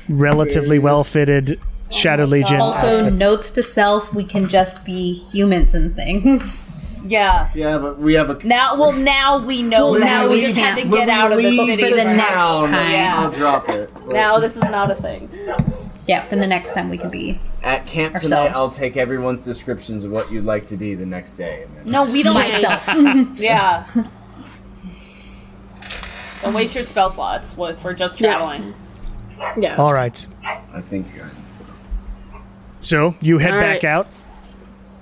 relatively well-fitted Shadow Legion Also, outfits. notes to self: we can just be humans and things. Yeah. Yeah, but we have a. Now we know Well, that. now we we just had to can't. get out of the leave city. for the next town, time. Yeah. I'll drop it. Now this is not a thing. Yeah, for the next time we can be At camp tonight, ourselves. I'll take everyone's descriptions of what you'd like to be the next day. And then No, we don't. myself. Yeah. Don't waste your spell slots for just traveling. Yeah. All right. I think you're. So you head All back right. out,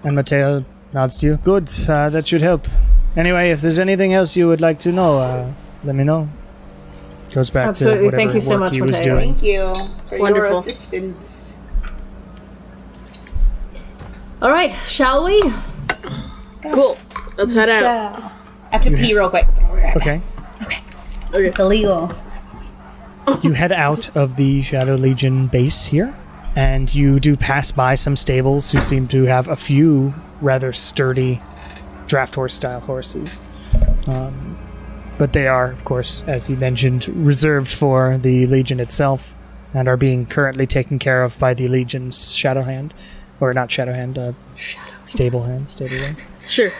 and Mateo nods to you. Good. That should help. Anyway, if there's anything else you would like to know, let me know. Goes back Absolutely. to whatever Thank you so work much, he was Mateo. doing. Thank you for your Wonderful. assistance. All right, shall we? Cool. Let's head out. Yeah. I have to pee real quick. Okay. It's illegal. You head out of the Shadow Legion base here, and you do pass by some stables who seem to have a few rather sturdy draft horse style horses. But they are, of course, as you mentioned, reserved for the Legion itself and are being currently taken care of by the Legion's Shadow Hand. Or not Shadow Hand, Stable Hand. Sure.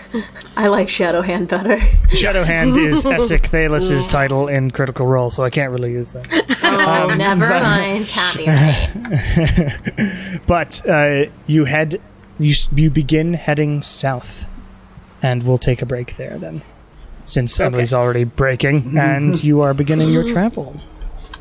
I like Shadow Hand better. Shadow Hand is Essek Thalos' title in Critical Role, so I can't really use that. Oh, never mind. Copyright. But you begin heading south, and we'll take a break there then, since Emily's already breaking, and you are beginning your travel.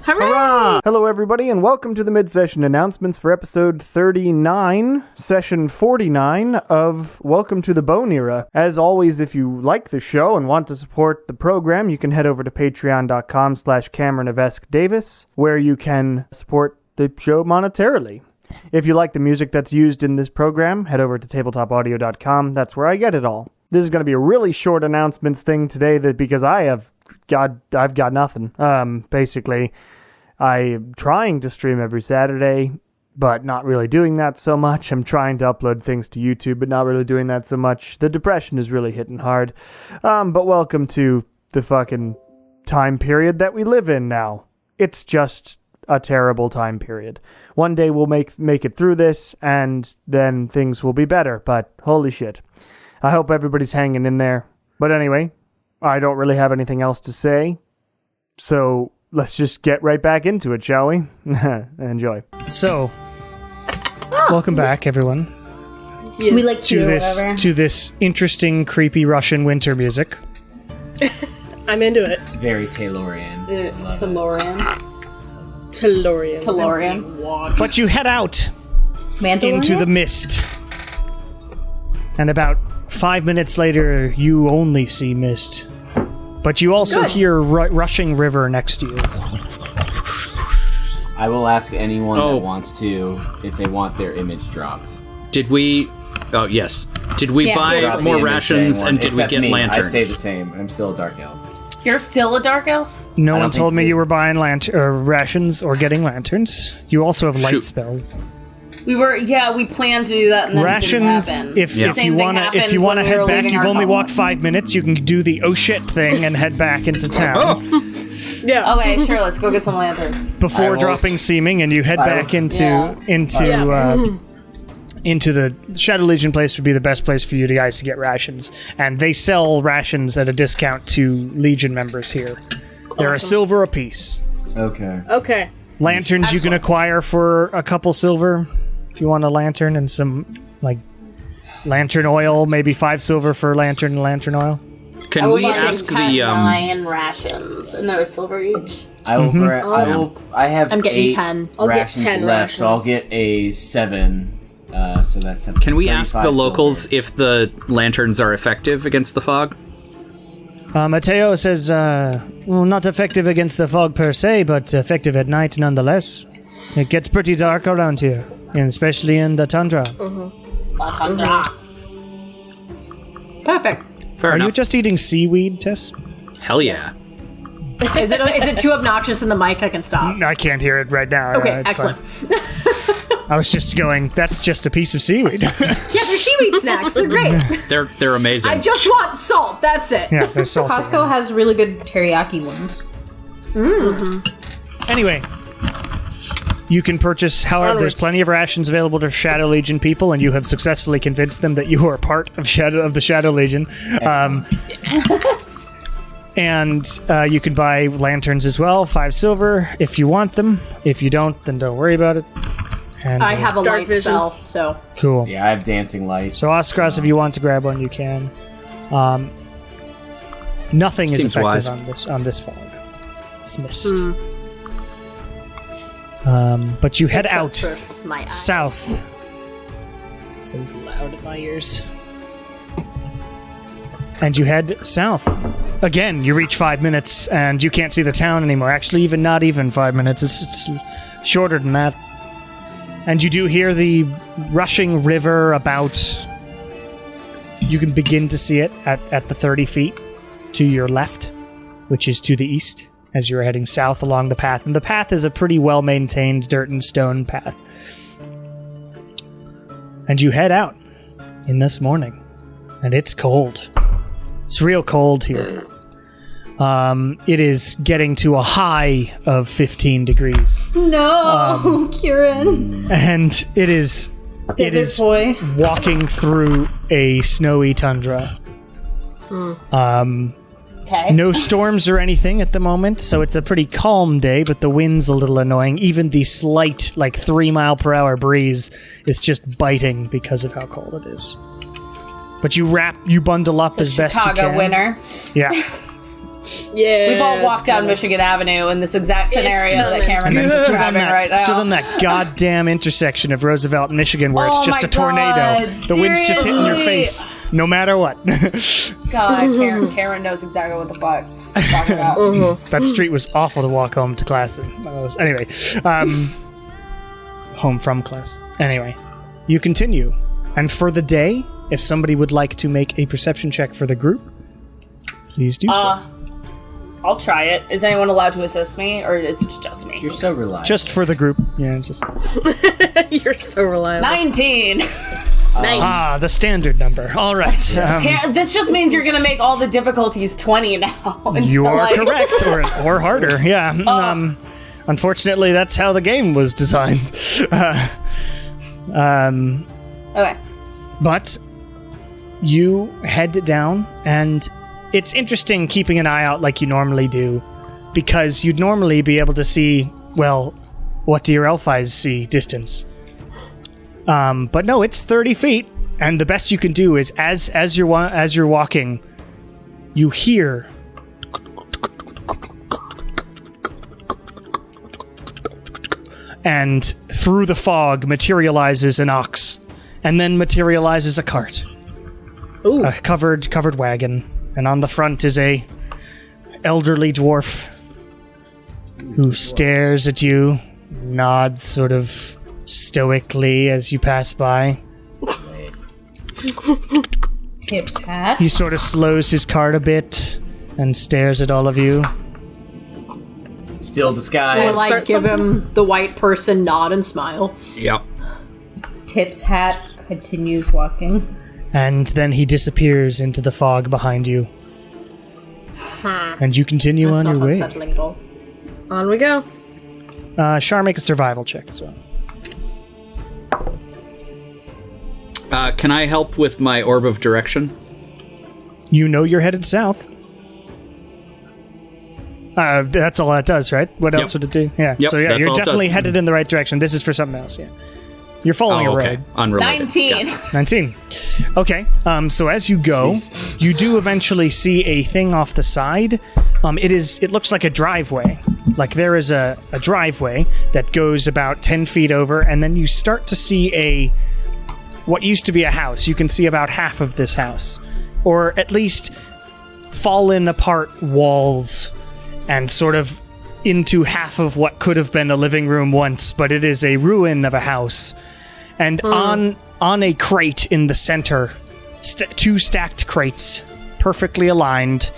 Hooray! Hello, everybody, and welcome to the mid-session announcements for episode 39, session 49 of Welcome to the Bone Era. As always, if you like the show and want to support the program, you can head over to patreon.com/CameronEvesque-Davis, where you can support the show monetarily. If you like the music that's used in this program, head over to tabletopaudio.com. That's where I get it all. This is going to be a really short announcements thing today because I've got nothing. Basically, I'm trying to stream every Saturday, but not really doing that so much. I'm trying to upload things to YouTube, but not really doing that so much. The depression is really hitting hard. But welcome to the fucking time period that we live in now. It's just a terrible time period. One day we'll make it through this, and then things will be better, but holy shit. I hope everybody's hanging in there. But anyway, I don't really have anything else to say, so let's just get right back into it, shall we? Enjoy. So, welcome back, everyone, Yes. We like to this interesting, creepy Russian winter music. I'm into it. It's very Talorian. Talorian. But you head out Mandalorian? into the mist, and about 5 minutes later, you only see mist. But you also hear rushing river next to you. I will ask anyone that wants to if they want their image dropped. Did we... Oh, yes. Did we buy Drop the more image rations, to anyone, and did we except get me. lanterns? I stay the same. I'm still a dark elf. You're still a dark elf? No I one don't told think me we- you were buying rations or getting lanterns. You also have light Shoot. spells. We planned to do that, and then Rations. it didn't happen. If you Same thing wanna happened if you wanna when we were head back, leaving you've our only home. walked 5 minutes. You can do the oh shit thing and head back into town Yeah. Okay, sure. Let's go get some lanterns. before I will- dropping seeming, and you head I back will- into the Shadow Legion place would be the best place for you guys to get rations. And they sell rations at a discount to Legion members here. They're a silver apiece. Okay. Okay. Lanterns you can acquire for a couple silver if you want a lantern, and some like lantern oil, maybe 5 silver for lantern and lantern oil. Can we ask the... 9 rations, and they're silver each. I will. I have I'm getting 8 10. I'll get rations 10 left, so I'll rations. get a 7. So that's Can we ask the 35 locals silver. if the lanterns are effective against the fog? Mateo says, well, not effective against the fog per se, but effective at night nonetheless. It gets pretty dark around here, and especially in the tundra. Perfect. Fair Are enough. you just eating seaweed, Tess? Hell yeah. Is it too obnoxious in the mic? I can stop. I can't hear it right now. Okay, It's excellent. fine. I was just going, that's just a piece of seaweed. Yeah, they're seaweed snacks. They're great. They're amazing. I just want salt. That's it. Yeah, they're salty. Costco has really good teriyaki ones. Anyway, you can purchase, however, there's plenty of rations available to Shadow Legion people, and you have successfully convinced them that you are part of the Shadow Legion. And you can buy lanterns as well, 5 silver if you want them. If you don't, then don't worry about it. And, I have a Dark light vision. spell, so cool. Yeah, I have dancing lights. So Oscars, if you want to grab one, you can. Nothing is Seems effective wise. on this fog. It's mist. But you head out for my eyes. south. It's a little loud in my ears. And you head south. Again, you reach 5 minutes, and you can't see the town anymore. Actually, not even 5 minutes. It's shorter than that. And you do hear the rushing river about... You can begin to see it at the 30 feet to your left, which is to the east, as you're heading south along the path. And the path is a pretty well-maintained dirt and stone path. And you head out in this morning. And it's cold. It's real cold here. It is getting to a high of 15 degrees. No, Kieran. And it is Desert boy. walking through a snowy tundra. Okay. No storms or anything at the moment, so it's a pretty calm day, but the wind's a little annoying. Even the slight, 3-mile-per-hour breeze is just biting because of how cold it is. But you bundle up as best you can. Chicago winter. Yeah. Yeah. We've all walked down Michigan Avenue in this exact scenario that Cameron And then is stood on describing right now. stood on that goddamn intersection of Roosevelt and Michigan where it's Oh just my a tornado. God, The wind's just hitting your seriously? face, no matter what. God, Karen knows exactly what the fuck I'm talking about. That street was awful to walk home to class in. Anyway, home from class. Anyway, you continue. And for the day, if somebody would like to make a perception check for the group, please do so. I'll try it. Is anyone allowed to assist me, or it's just me? You're so reliable. Just for the group. Yeah, it's just... You're so reliable. 19. Nice. Ah, the standard number. All right. This just means you're gonna make all the difficulties 20 now. And You so, are like- correct, or harder. Yeah. Unfortunately, that's how the game was designed. Okay. But you head down, and it's interesting keeping an eye out like you normally do, because you'd normally be able to see, well, what do your elf eyes see distance? But no, it's 30 feet, and the best you can do is as you're walking, you hear and through the fog materializes an ox, and then materializes a cart. Ooh. A covered wagon, and on the front is a elderly dwarf who stares at you, nods sort of stoically as you pass by. Tip's hat. He sort of slows his cart a bit and stares at all of you. Still I disguised. like give him the white person nod and smile. Yep. Tip's hat continues walking. And then he disappears into the fog behind you. And you continue That's on not your way. unsettling at all. On we go. Shar, make a survival check as well. Can I help with my orb of direction? You know you're headed south. That's all that does, right? What else would it do? Yeah. Yep, So yeah, that's you're all it definitely does. headed in the right direction. This is for something else. Yeah. You're following a road. Unrelated. 19. Got it. 19. Okay. So as you go, you do eventually see a thing off the side. It looks like a driveway. Like there is a driveway that goes about 10 feet over, and then you start to see what used to be a house. You can see about half of this house, or at least fallen apart walls, and sort of into half of what could have been a living room once, but it is a ruin of a house. And on a crate in the center, two stacked crates, perfectly aligned,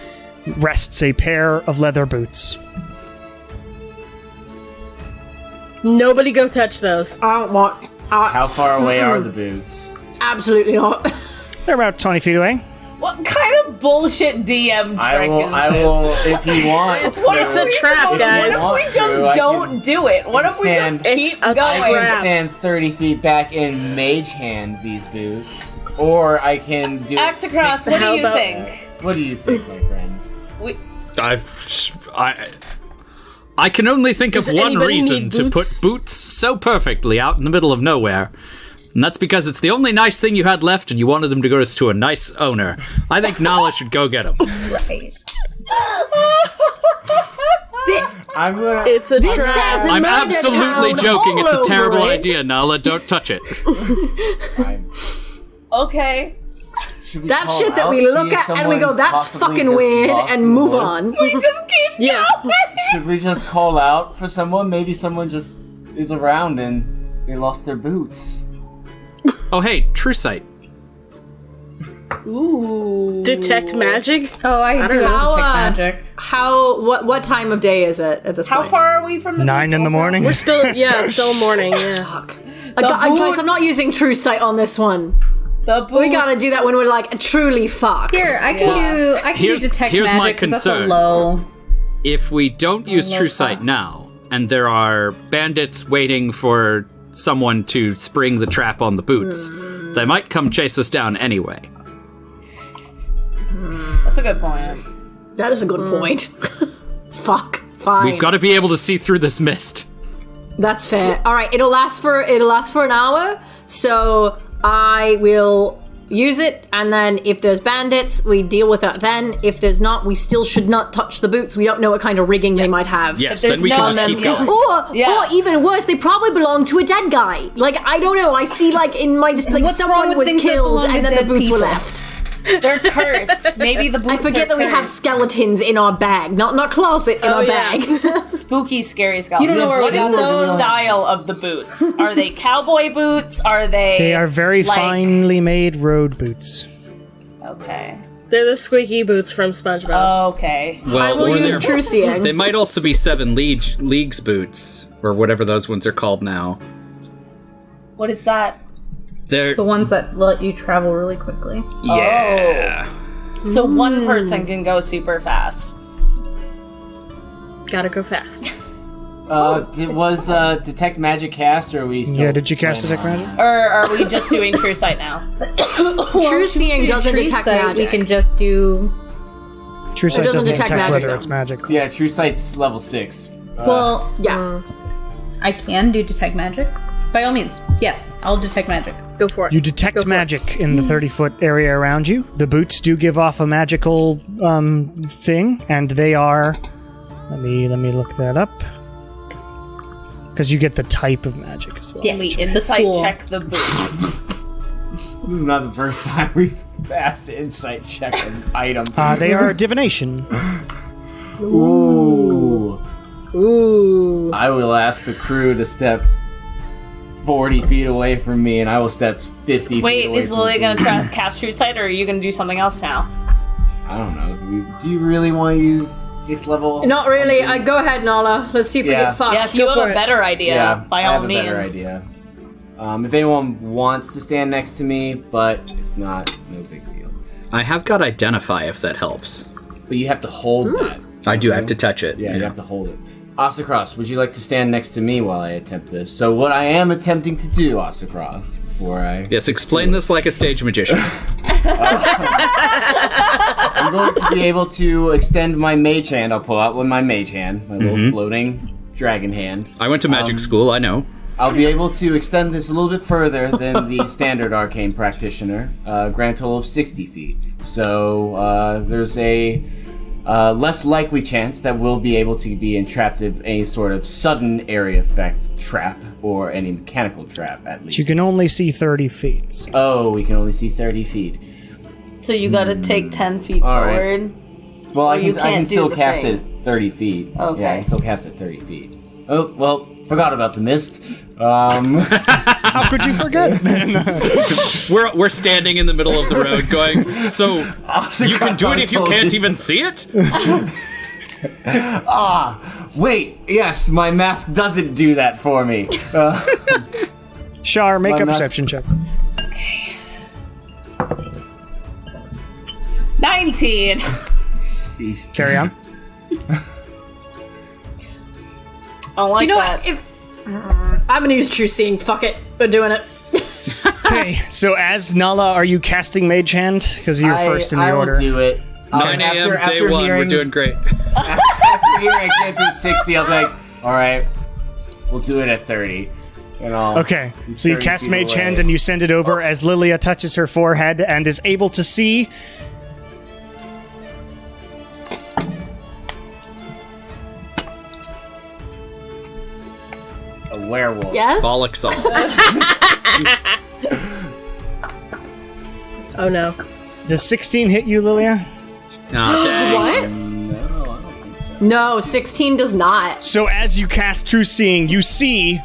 rests a pair of leather boots. Nobody go touch those. I don't want. How far away are the boots? Absolutely not. They're about 20 feet away. What kind of bullshit DM trick is I this? will, if you want. It's a trap, guys. What if we just don't do it? What if we just keep It's a going? I trap. can stand 30 feet back and mage hand these boots. Or I can do Axe across, six- what do How you about- think? What do you think, my friend? I can only think of Does one anybody reason need to put boots? boots so perfectly out in the middle of nowhere. And that's because it's the only nice thing you had left and you wanted them to go to a nice owner. I think Nala should go get them. I'm gonna. It's a trap. I'm absolutely joking. It's a terrible idea, Nala. Don't touch it. Okay. Should we That call shit that out, we see look if at and we go, someone's that's possibly fucking just weird, lost and in the move woods? on. We just keep Yeah. going. Should we just call out for someone? Maybe someone just is around and they lost their boots. Oh, hey, True Sight. Ooh. Detect magic? Oh, I do know. detect How, magic. What time of day is it at this How point? far are we from the 9 in the also? morning. We're still, it's still morning, yeah. Guys, I'm not using true sight on this one. The boots. We gotta do that when we're like truly fucked. Here, I can do Here's- detect here's my magic 'cause that's a concern. low. If we don't use low True Sight cost. now, and there are bandits waiting for someone to spring the trap on the boots, they might come chase us down anyway. That's a good point. That is a good point. Fuck. Fine. We've got to be able to see through this mist. That's fair. All right, it'll last for an hour. So I will use it, and then if there's bandits, we deal with that then. If there's not, we still should not touch the boots. We don't know what kind of rigging they might have. Yes, then we can just keep going. Or even worse, they probably belong to a dead guy. Like, I don't know, I see, like, in my, just, like, What's wrong someone with was things that killed belong to and then the dead boots were people? left. They're cursed. Maybe the boots I forget are that we have cursed. skeletons in our bag. Not closet, in our bag. Spooky, scary skeletons. You don't know where we got What is the those? style of the boots? Are they cowboy boots? Are they... They are very like- finely made road boots. Okay. They're the squeaky boots from SpongeBob. Okay. Well, I will or use they're- true seeing. They might also be 7 leagues boots, or whatever those ones are called now. What is that? They're The ones that let you travel really quickly. yeah. So one person can go super fast. Gotta go fast. It was detect magic cast, or are we? Still Yeah, did you cast playing Detect on- Magic? Or are we just doing true sight now? True seeing doesn't detect magic. We can just do. True Sight doesn't doesn't detect detect magic, whether though. it's magic. Yeah, True Sight's level 6. Well, Yeah. I can do detect magic. By all means, yes, I'll detect magic. Go for it. You detect magic in the 30-foot area around you. The boots do give off a magical thing, and they are... Let me look that up. Because you get the type of magic as well. Yes, We the insight school. check the boots. This is not the first time we've passed to insight check an item. They are divination. Ooh. Ooh. I will ask the crew to step 40 feet away from me, and I will step 50 feet Wait, away is from Lily you. gonna cast true sight, or are you gonna do something else now? I don't know. Do you really want to use 6th level? Not really. Go ahead, Nala. Let's see if we Yeah. get fucked. Yeah, if you have Go for a it. better idea, by I all have a means. better idea. If anyone wants to stand next to me, but if not, no big deal. I have got identify if that helps. But you have to hold that. I do have to touch it. Yeah, you have to hold it. Asacross, would you like to stand next to me while I attempt this? So what I am attempting to do, Asacross, before I... Yes, explain this like a stage magician. I'm going to be able to extend my mage hand. I'll pull out my mage hand, my little floating dragon hand. I went to magic school, I know. I'll be able to extend this a little bit further than the standard arcane practitioner, grand total of 60 feet. So there's a less likely chance that we'll be able to be entrapped in any sort of sudden area effect trap or any mechanical trap, at least. You can only see 30 feet. Oh, we can only see 30 feet. So you gotta take 10 feet All right. forward. Well, I you can can't do still the cast thing. it 30 feet. Okay. Yeah, I can still cast it 30 feet. Oh, well, forgot about the mist. How could you forget? We're standing in the middle of the road going, so you can do it if you can't even see it? Wait, yes, my mask doesn't do that for me. Shar, make My a math- perception check. 19! Carry on. I don't like You know that. what? I'm gonna use true seeing. Fuck it. We're doing it. Okay, so as Nala, are you casting Mage Hand? Because you're first in the I will order. do it. 9 a.m. day 1, we're doing great. After hearing I can't do it at 60, I'll be like, alright, we'll do it at 30. And I'll Okay, be so you 30 cast feet Mage away. Hand and you send it over as Lilia touches her forehead and is able to see. A werewolf. Yes? Bollocks all. Oh no. Does 16 hit you, Lilia? Ah, dang. What? No, I don't think so. No, 16 does not. So as you cast True Seeing, you see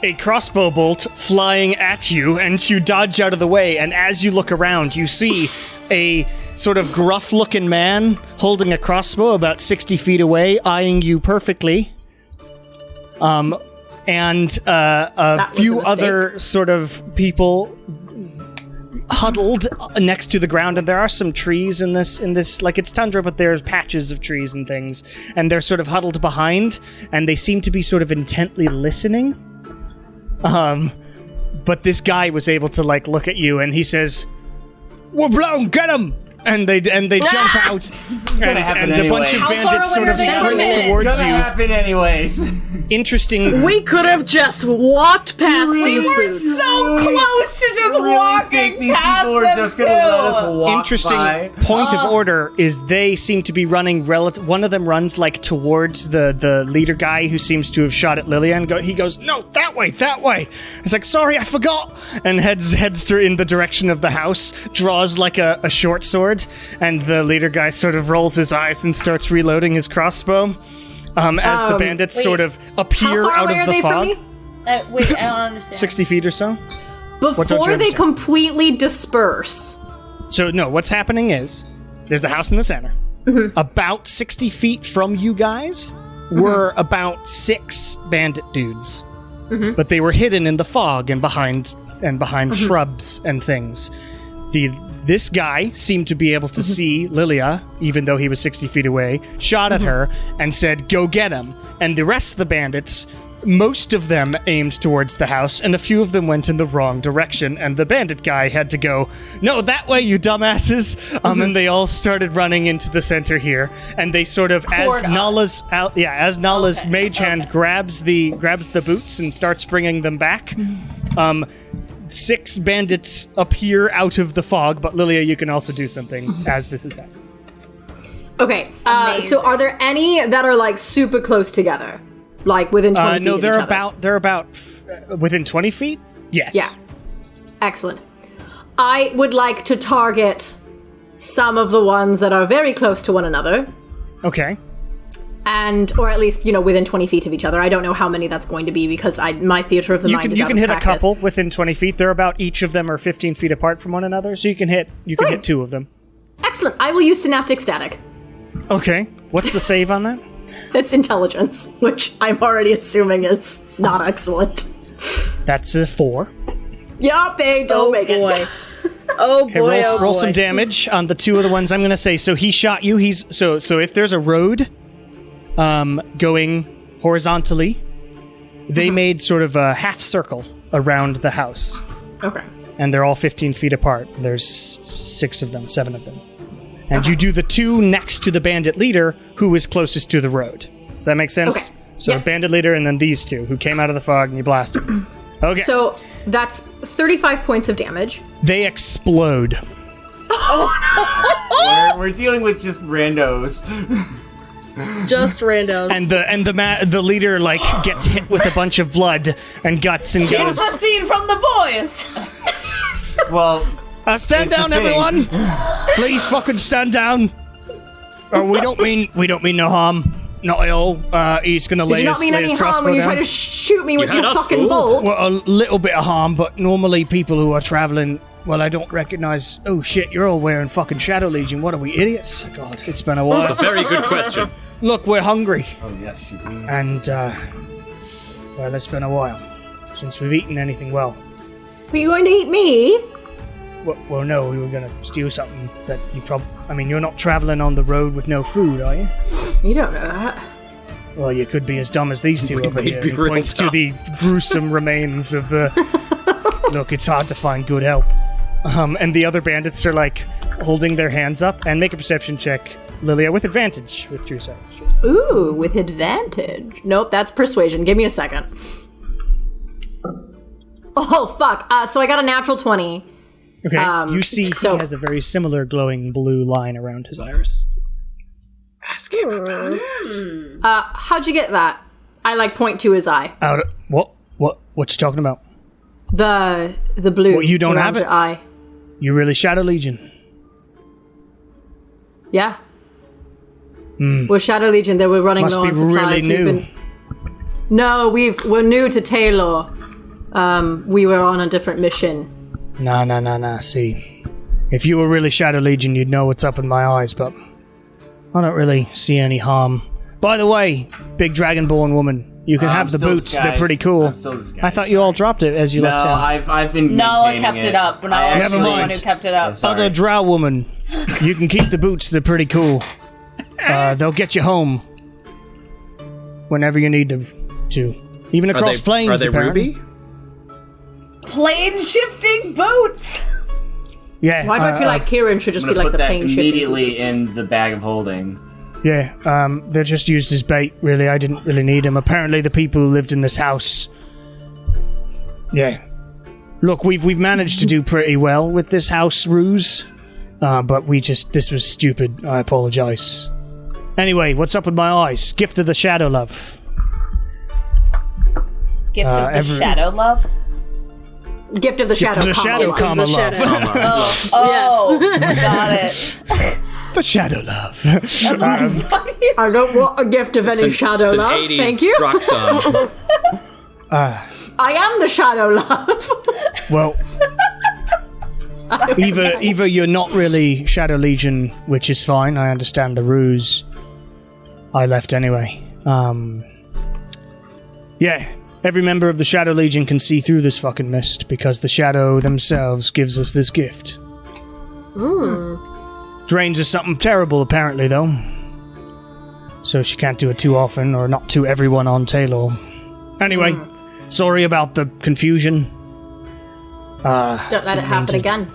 a crossbow bolt flying at you, and you dodge out of the way, and as you look around, you see a sort of gruff-looking man holding a crossbow about 60 feet away, eyeing you perfectly. And a was a few mistake. other sort of people huddled next to the ground, and there are some trees in this like it's tundra, but there's patches of trees and things, and they're sort of huddled behind, and they seem to be sort of intently listening. But this guy was able to like look at you, and he says, "We're blown, get him!" And they jump out, And a bunch of bandits sort of sprint towards It's gonna you. happen anyways. Interesting. We could have just walked past these boots. So close to just walking these past people are them just gonna let us too. walk Interesting by? point of order is they seem to be running one of them runs like towards the leader guy who seems to have shot at Lilia and he goes, no, that way. It's like, sorry, I forgot, and heads in the direction of the house, draws like a short sword, and the leader guy sort of rolls his eyes and starts reloading his crossbow as the bandits sort of appear out of the fog. Wait, I don't understand. 60 feet or so. don't you Before they understand? completely disperse. So, no, what's happening is there's the house in the center. About 60 feet from you guys were about 6 bandit dudes. But they were hidden in the fog and behind shrubs and things. This guy seemed to be able to see Lilia, even though he was 60 feet away, shot at her, and said, go get him. And the rest of the bandits, most of them aimed towards the house, and a few of them went in the wrong direction, and the bandit guy had to go, no, that way, you dumbasses! And they all started running into the center here, and they sort of, as Nala's mage hand grabs the boots and starts bringing them back, 6 bandits appear out of the fog, but Lilia, you can also do something as this is happening. Okay, so are there any that are like super close together? Like within 20 feet no, of they're each other? they're about within 20 feet? Yes. Yeah. Excellent. I would like to target some of the ones that are very close to one another. Okay. Or at least, within 20 feet of each other. I don't know how many that's going to be because my theater of the mind is You out can of hit practice. a couple within 20 feet. They're about, each of them are 15 feet apart from one another, so you can hit 2 of them. Excellent. I will use Synaptic Static. Okay. What's the save on that? It's intelligence, which I'm already assuming is not excellent. That's a 4. Yup, they don't make it. Okay, roll some damage on the 2 of the ones I'm going to say. So he shot you. So if there's a road going horizontally, they made sort of a half circle around the house. Okay. And they're all 15 feet apart. There's 7 of them. And you do the 2 next to the bandit leader who is closest to the road. Does that make sense? Okay. So bandit leader and then these 2 who came out of the fog and you blast them. Okay. So that's 35 points of damage. They explode. We're dealing with just randos. Just randos. And the leader gets hit with a bunch of blood and guts and goes. Scene from the boys. Well, stand down, everyone! Please, fucking stand down. We don't mean no harm, not at all. He's gonna Did lay you not his mean any harm crossbow when you down. try to shoot me with had your us fucking fooled. bolt? Well, a little bit of harm, but normally people who are traveling. Well, I don't recognize. Oh shit! You're all wearing fucking Shadow Legion. What are we, idiots? God, it's been a while. Very good question. Look, we're hungry, oh yes, you do. and well, it's been a while since we've eaten anything well. Are you going to eat me? Well, no, we were going to steal something that you probably... I mean, you're not traveling on the road with no food, are you? You don't know that. Well, you could be as dumb as these 2 over they'd here. be He real points to dumb. the gruesome remains of the... Look, it's hard to find good help. And the other bandits are, holding their hands up. And make a perception check, Lilia, with advantage with true sight. Ooh, with advantage. Nope, that's persuasion. Give me a second. Oh, fuck. So I got a natural 20. Okay, you see he so- has a very similar glowing blue line around his iris. Ask him about it. How'd you get that? I point to his eye. What you talking about? The blue. Well, you don't around have it? your eye. You really Shadow Legion. Yeah. We're Shadow Legion. They were running Must low be on supplies. really new. No, we're new to Talor. We were on a different mission. Nah. See, if you were really Shadow Legion, you'd know what's up in my eyes, but I don't really see any harm. By the way, big Dragonborn woman, you can have the still boots. They're disguised. pretty cool. I'm still disguised. I thought you all dropped it as you No, left town. I've been Nala maintaining kept it up, and I I was Never the one mind. who kept it up. Sorry. Other drow woman, you can keep the boots. They're pretty cool. They'll get you home whenever you need them to. Even across plains, Are they apparently. ruby? Plane shifting boots. Yeah. Why do I feel like Kieran should just I'm be gonna like put the that pain ship? immediately in the bag of holding. Yeah, they're just used as bait, really. I didn't really need them. Apparently the people who lived in this house... Yeah. Look, we've managed to do pretty well with this house ruse, but this was stupid. I apologize. Anyway, what's up with my eyes? Gift of the Shadow Love. Gift of the Shadow Love? Gift of the Gift Shadow, of the Shadow, comma, love. Got it. The Shadow Love. I don't want a gift of any shadow It's an love. 80s Thank you. rock song. I am the shadow love. Well, either you're not really Shadow Legion, which is fine. I understand the ruse. I left anyway. Yeah, every member of the Shadow Legion can see through this fucking mist because the Shadow themselves gives us this gift. Drains is something terrible, apparently, though. So she can't do it too often, or not to everyone on Talor. Anyway, sorry about the confusion. Don't let it happen again.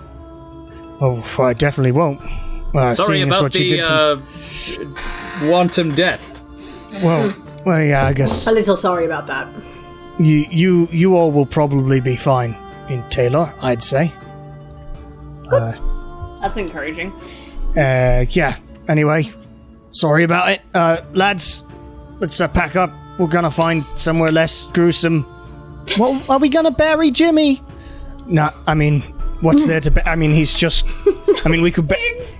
Oh, I definitely won't. Sorry seeing as about what you did the wanton death. Well, yeah, I guess A little sorry about that. you all will probably be fine in Talor, I'd say. That's encouraging. Yeah. Anyway, sorry about it, lads. Let's pack up. We're gonna find somewhere less gruesome. Well, are we gonna bury Jimmy? No, I mean, what's there to? I mean, he's just. I mean, we could.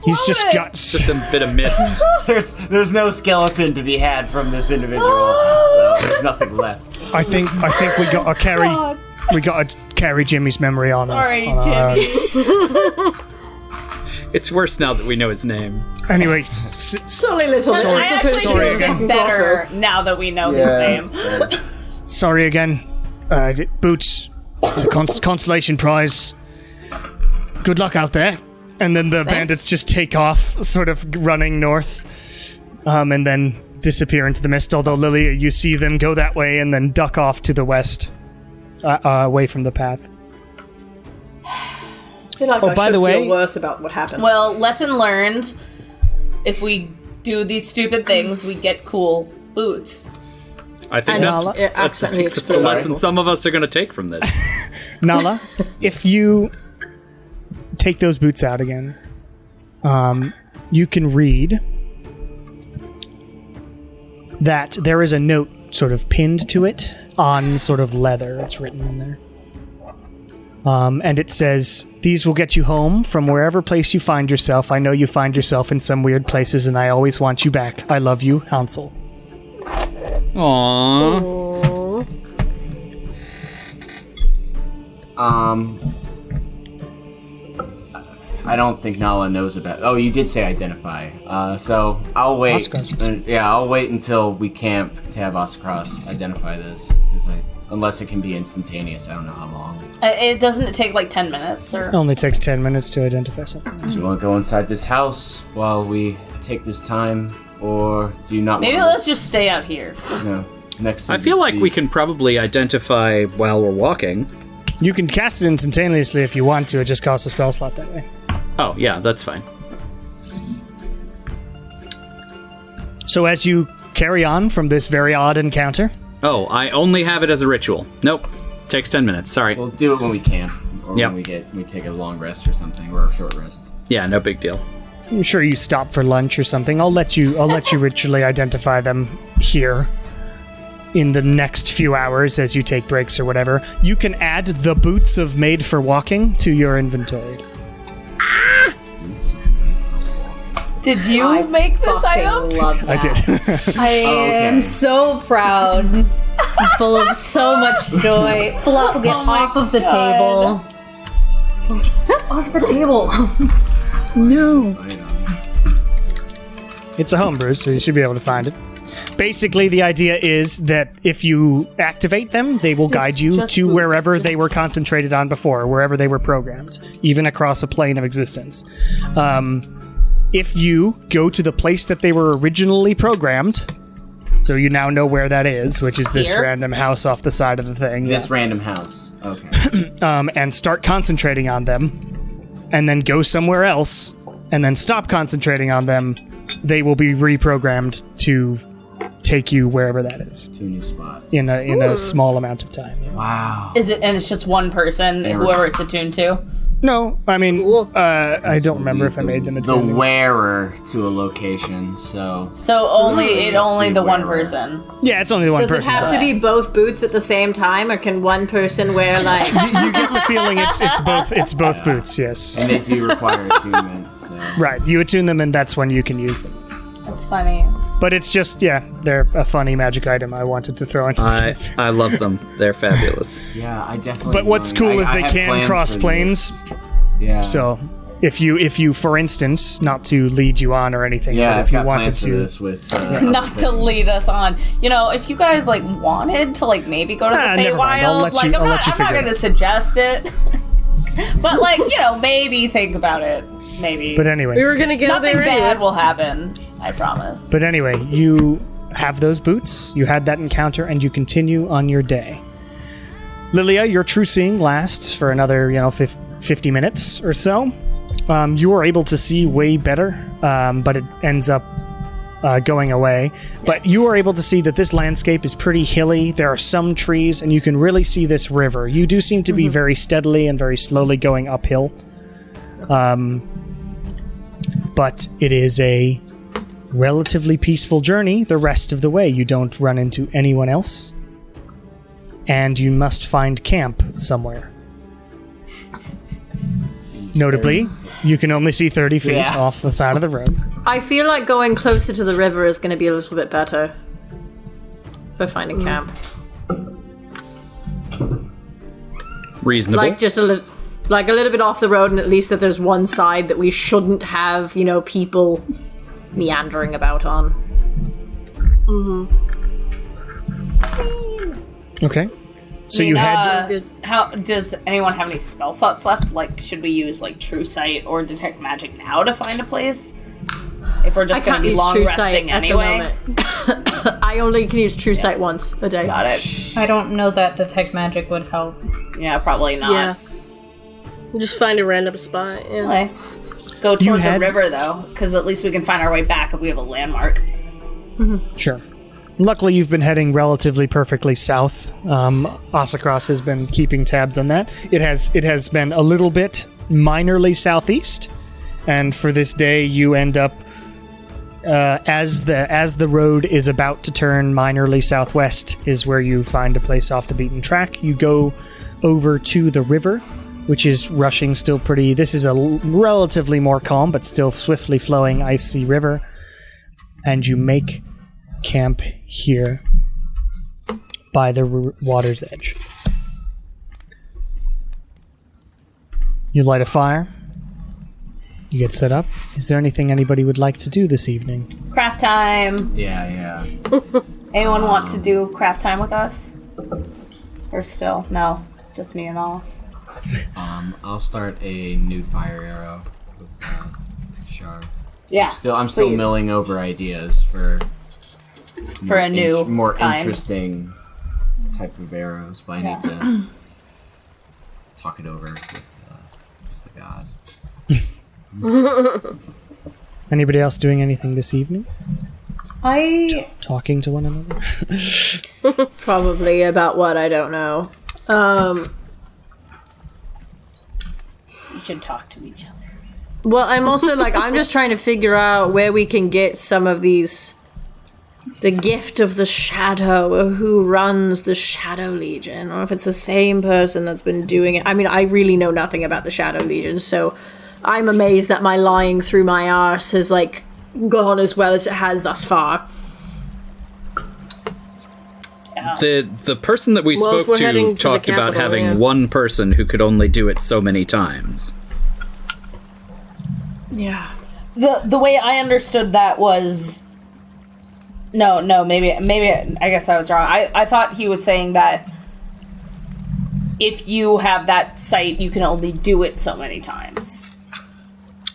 He's just got. Just a bit of mist. There's no skeleton to be had from this individual, so there's nothing left. I think we got to carry. God. We got to carry Jimmy's memory on. Sorry, Jimmy. It's worse now that we know his name. Anyway, Silly little. I actually sorry feel a bit better now that we know his name. sorry again. Boots. It's a consolation prize. Good luck out there. And then the bandits just take off, sort of running north, and then disappear into the mist. Although, Lilia, you see them go that way and then duck off to the west, away from the path. I feel like I by should the way, feel worse about what happened. Well, lesson learned. If we do these stupid things, we get cool boots. I think And that's it accidentally the exploded. lesson some of us are going to take from this. Nala, if you take those boots out again, you can read that there is a note sort of pinned to it on sort of leather. It's written in there. And it says, "These will get you home from wherever place you find yourself. I know you find yourself in some weird places, and I always want you back. I love you, Hansel." Aww. I don't think Nala knows about. Oh, you did say identify. So I'll wait. I'll wait until we camp to have Oscross identify this. Unless it can be instantaneous, I don't know how long. It doesn't take like 10 minutes, or It only takes 10 minutes to identify something. Do you want to go inside this house while we take this time, or do you not? maybe want let's just stay out here. next. To I feel like the- we can probably identify while we're walking. You can cast it instantaneously if you want to. It just costs a spell slot that way. Oh, yeah, that's fine. So as you carry on from this very odd encounter, Oh, I only have it as a ritual. Nope. Takes 10 minutes. Sorry. We'll do it when we can, or Yep. when we take a long rest or something, or a short rest. Yeah, no big deal. I'm sure you stop for lunch or something. I'll let you ritually identify them here in the next few hours as you take breaks or whatever. You can add the boots of Made for Walking to your inventory. Did you make this item? Love that. I did. I am so proud. I'm full of so much joy. Fluff, get off of the table. Off the table. No. It's a homebrew, so you should be able to find it. Basically, the idea is that if you activate them, they will guide you to wherever they were concentrated on before, wherever they were programmed, even across a plane of existence. If you go to the place that they were originally programmed, so you now know where that is, which is this Here? random house off the side of the thing, This random house. Okay. and start concentrating on them, and then go somewhere else, and then stop concentrating on them, they will be reprogrammed to take you wherever that is. To a new spot. In a small amount of time. Yeah. Wow. Is it? And it's just one person, whoever it's attuned to. No, I mean, I don't remember if I made them the wearer to a location. So only the one person. Yeah, it's only the one Does person. it have to be both boots at the same time, or can one person wear like? You get the feeling it's both boots. Yes. And they do require attunement. So. Right, you attune them, and that's when you can use them. That's funny. But it's just, they're a funny magic item I wanted to throw into the game. I love them. They're fabulous. Yeah, I definitely. But what's cool is they can cross planes. Yeah. So if you, for instance, not to lead you on or anything, yeah, but if you wanted to, this with not to lead us on. If you guys wanted to maybe go to the Feywild, I'm not going to suggest it. But maybe think about it. Maybe. But anyway, we were gonna go nothing there. Bad will happen. I promise. But anyway, you have those boots. You had that encounter, and you continue on your day. Lilia, your true seeing lasts for another 50 minutes or so. You are able to see way better, but it ends up going away. But you are able to see that this landscape is pretty hilly. There are some trees, and you can really see this river. You do seem to be very steadily and very slowly going uphill. But it is a relatively peaceful journey the rest of the way. You don't run into anyone else. And you must find camp somewhere. Notably, you can only see 30 feet off the side of the road. I feel like going closer to the river is going to be a little bit better for finding camp. Reasonable. Like just a little bit off the road, and at least that there's one side that we shouldn't have, people meandering about on. Okay. So you had... How does anyone have any spell slots left? Should we use True Sight or Detect Magic now to find a place? If we're just going to be long resting anyway. I only can use True Sight once a day. Got it. I don't know that Detect Magic would help. Yeah, probably not. Yeah. Just find a random spot. Yeah. Okay. Let's go toward the river, though, because at least we can find our way back if we have a landmark. Sure. Luckily, you've been heading relatively perfectly south. Asacross has been keeping tabs on that. It has been a little bit minorly southeast, and for this day, you end up as the road is about to turn minorly southwest is where you find a place off the beaten track. You go over to the river, which is rushing still pretty. This is a relatively more calm, but still swiftly flowing icy river, and you make camp here by the water's edge. You light a fire. You get set up. Is there anything anybody would like to do this evening? Craft time. Yeah. Anyone want to do craft time with us? Or still? No. Just me and all. I'll start a new fire arrow with Shard. Yeah. I'm still milling over ideas for a new more kind. interesting type of arrows, but I need to talk it over with the god. Anybody else doing anything this evening? Talking to one another? Probably about what, I don't know. We should talk to each other. Well, I'm also I'm just trying to figure out where we can get some of these. The gift of the shadow, or who runs the Shadow Legion, or if it's the same person that's been doing it. I mean, I really know nothing about the Shadow Legion, so I'm amazed that my lying through my arse has gone as well as it has thus far. The person that we spoke to talked about having one person who could only do it so many times. Yeah. The way I understood that was... No, maybe I guess I was wrong. I thought he was saying that if you have that sight, you can only do it so many times.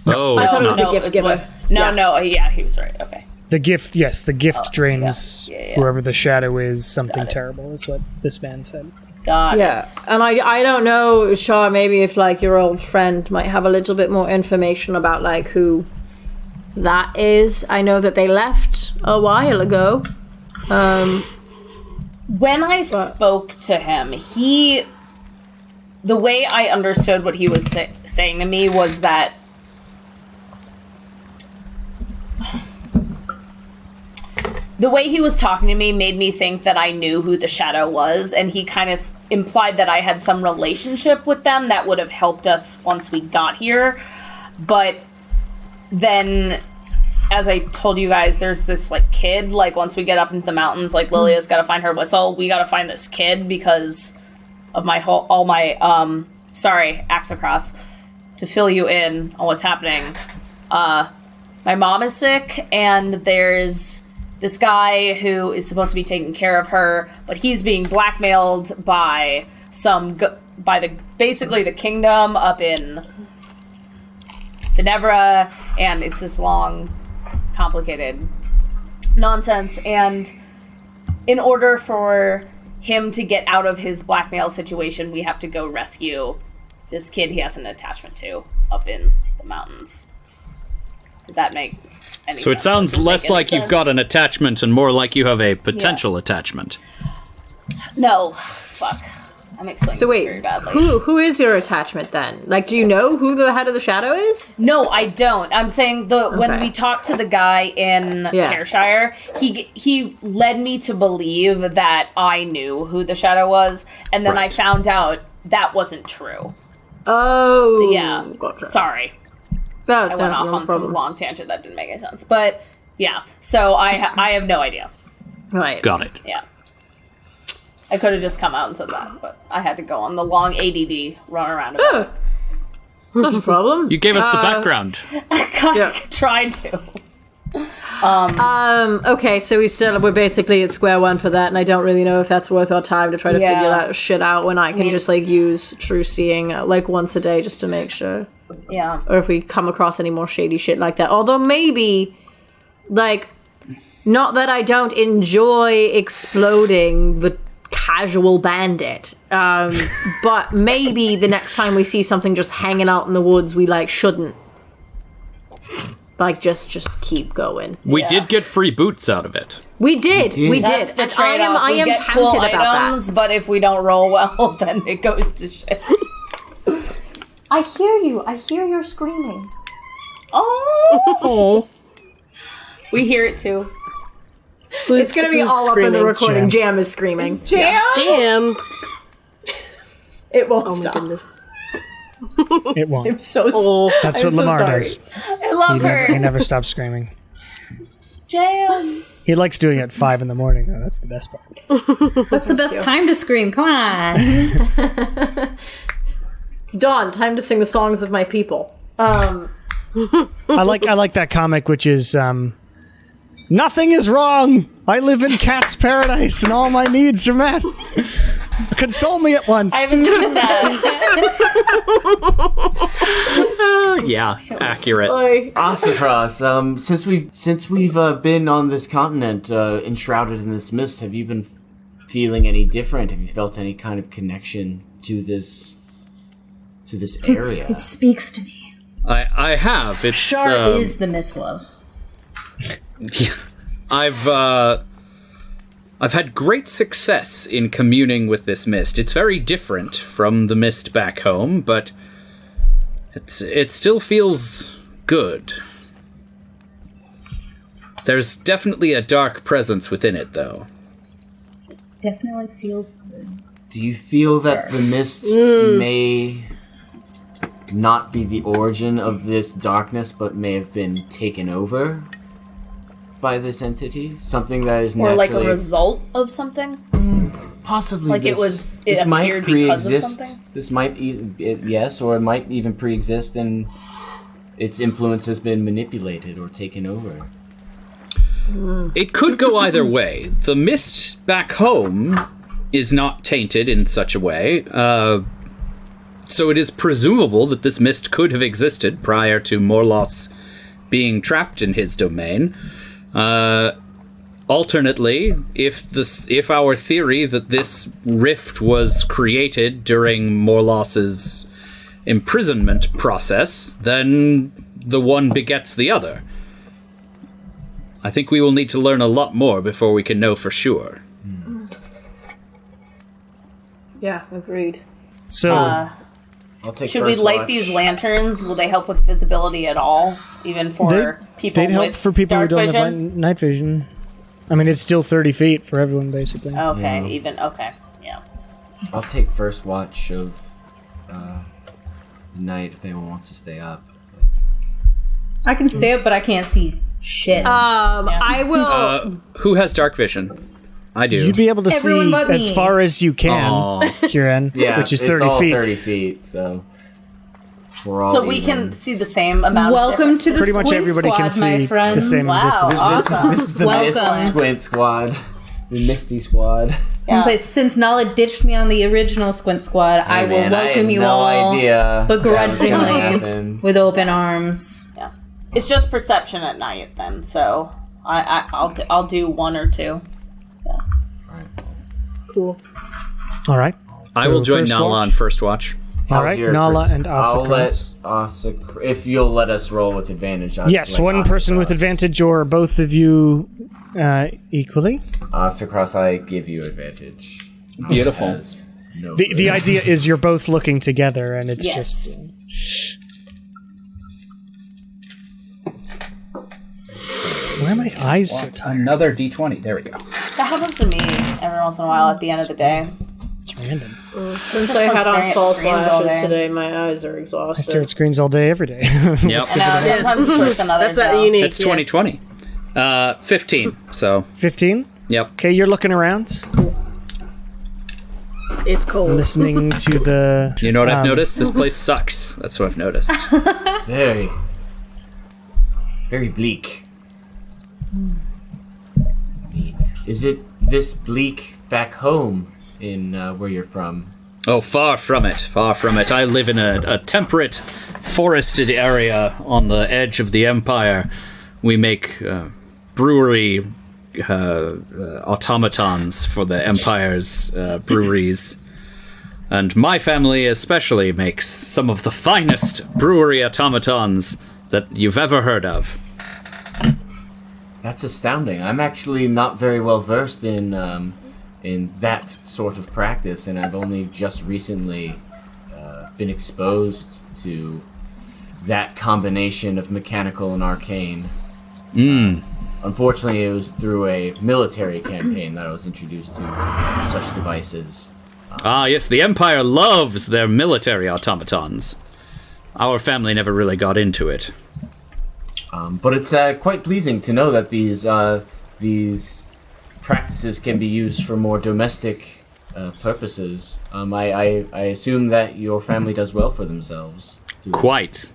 Oh, I it's thought it was not. the gift giver. He was right. Okay. The gift, yes, the gift drains whoever the shadow is something terrible, is what this man said. Got Yeah, it. and I don't know, Shaw, maybe if, like, your old friend might have a little bit more information about, like, who that is. I know that they left a while ago. When I spoke to him, the way I understood what he was saying to me was that the way he was talking to me made me think that I knew who the Shadow was, and he kind of implied that I had some relationship with them that would have helped us once we got here. But then, as I told you guys, there's this, like, kid, like, once we get up into the mountains, like, Lilia's gotta find her whistle, we gotta find this kid because of sorry, axe across, to fill you in on what's happening. My mom is sick, and there's this guy who is supposed to be taking care of her, but he's being blackmailed by basically the kingdom up in Ginevra, and it's this long, complicated nonsense. And in order for him to get out of his blackmail situation, we have to go rescue this kid he has an attachment to up in the mountains. Did that make any sense? So it sounds less like you've got an attachment and more like you have a potential attachment. No, fuck. I'm explaining So this wait, very badly. who is your attachment then? Like, do you know who the head of the Shadow is? No, I don't. I'm saying when Okay. we talked to the guy in Careshire, he led me to believe that I knew who the Shadow was, and then I found out that wasn't true. Oh, Yeah. Gotcha. Sorry. No, I went off on some long tangent that didn't make any sense. But, yeah. So I have no idea. Right. Got it. Yeah. I could have just come out and said that, but I had to go on the long ADD run around about it. Not a problem. You gave us the background. I tried to. Okay, so we're basically at square one for that, and I don't really know if that's worth our time to try to figure that shit out when I can just, like, use true seeing, like, once a day just to make sure. Yeah. Or if we come across any more shady shit like that. Although maybe, like, not that I don't enjoy exploding the casual bandit, but maybe the next time we see something just hanging out in the woods, we, like, shouldn't. Like, just keep going. We did get free boots out of it. We did. That's the And trade-off. I We am get tempted cool about items, that. but if we don't roll well, then it goes to shit. I hear you. I hear your screaming. Oh! We hear it too. It's gonna be all up in the recording. Jam is screaming. Jam? Jam. It won't Oh my stop. goodness. It won't. I'm so Oh. That's I'm what so Lamar sorry. does. I love her. He never stops screaming. Jam. He likes doing it at 5 a.m. though. That's the best part. What's the best time to scream? Come on. It's dawn. Time to sing the songs of my people. I like that comic, which is nothing is wrong. I live in cat's paradise, and all my needs are met. Console me at once. I haven't seen that. Yeah, accurate. Asacross, since we've been on this continent, enshrouded in this mist, have you been feeling any different? Have you felt any kind of connection to this area? It speaks to me. I have. It's Shar is the mist love. Yeah. I've had great success in communing with this mist. It's very different from the mist back home, but it still feels good. There's definitely a dark presence within it, though. Definitely feels good. Do you feel that the mist may not be the origin of this darkness, but may have been taken over by this entity? Something that is Or naturally... like a result of something? Possibly. Like this it might appeared because of pre-exist. something? This might, yes, or it might even pre-exist and its influence has been manipulated or taken over. It could go either way. The mist back home is not tainted in such a way, so it is presumable that this mist could have existed prior to Morlos being trapped in his domain. alternately, if our theory that this rift was created during Morlos's imprisonment process, then the one begets the other. I think we will need to learn a lot more before we can know for sure. Yeah, agreed. So, I'll take Should we first light watch. these lanterns? Will they help with visibility at all? Even for people they'd help with for people who dark don't vision? have night vision. I mean, it's still 30 feet for everyone, basically. Okay, yeah. I'll take first watch of the night if anyone wants to stay up. I can stay up, but I can't see shit. I will. Who has dark vision? I do. You'd be able to Everyone see but as me. far as you can, Aw. Kieran, Yeah, which is it's 30 all feet. 30 feet, so we're all So we even. can see the same amount. Welcome to the Pretty much Squid everybody Squad, can my see friend. the same Wow, distance. awesome. This is the Mist Welcome. Squint Squad. The Misty Squad. I was like, since Nala ditched me on the original Squint Squad, I will Man, welcome I had you no all idea that was gonna begrudgingly happen. with open arms. Yeah, it's just perception at night then. So I'll do one or two. Cool. All right. I will join first Nala watch? on first watch. All How's right, your Nala and I'll let Asakras. Asa, if you'll let us roll with advantage. I'll Yes, let one person with Asakras. advantage, or both of you equally. Asakras, I give you advantage. Beautiful. As no The idea is you're both looking together, and it's Yes. just. Why are my eyes so tired? Another D20. There we go. That happens to me every once in a while at the end of the day. It's random. Since Just I from had staring on at false screens all lashes day. today, my eyes are I exhausted. stare at screens all day, every day. Yep. I know, sometimes it's worse than others. That's though. unique. It's 2020. 15. So, 15? yep. Okay, you're looking around, It's cold. listening to the. You know what I've noticed? This place sucks. That's what I've noticed. very, very bleak. Is it this bleak back home in where you're from? Oh, far from it. Far from it. I live in a temperate, forested area on the edge of the Empire. We make brewery automatons for the Empire's breweries. And my family especially makes some of the finest brewery automatons that you've ever heard of. That's astounding. I'm actually not very well versed in that sort of practice, and I've only just recently been exposed to that combination of mechanical and arcane. Unfortunately, it was through a military campaign that I was introduced to such devices. Ah, yes, the Empire loves their military automatons. Our family never really got into it. But it's quite pleasing to know that these practices can be used for more domestic purposes. I assume that your family does well for themselves. Quite.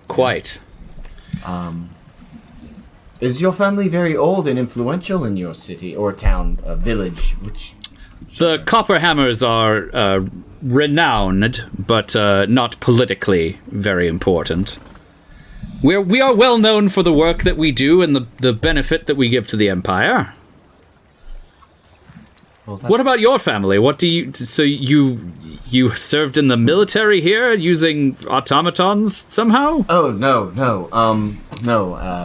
Is your family very old and influential in your city or town, village? The Copperhammers are renowned, but not politically very important. We are well known for the work that we do and the benefit that we give to the Empire. Well, What about your family? What do you... So you served in the military here using automatons somehow? Oh, no.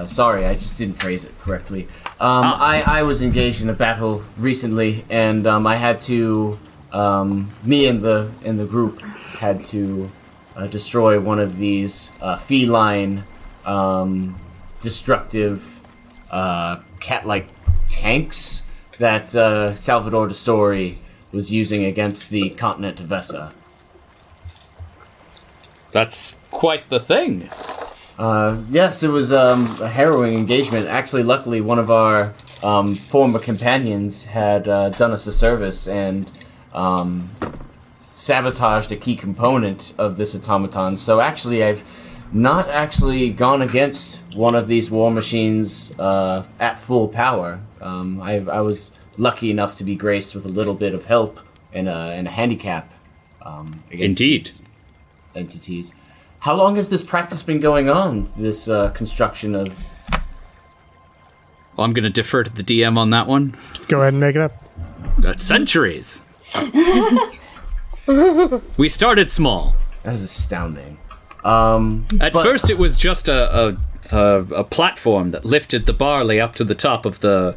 Sorry, I just didn't phrase it correctly. I was engaged in a battle recently, and I had to... me and the group had to destroy one of these feline, destructive, cat-like tanks that Salvador de Sori was using against the continent of Vessa. That's quite the thing. Yes, it was a harrowing engagement. Actually, luckily, one of our former companions had done us a service and sabotaged a key component of this automaton. So actually, I've not actually gone against one of these war machines at full power. I was lucky enough to be graced with a little bit of help and a handicap. Against Indeed. these entities. How long has this practice been going on? This construction of I'm going to defer to the DM on that one. Go ahead and make it up. Centuries. We started small. That is astounding. At first, it was just a platform that lifted the barley up to the top of the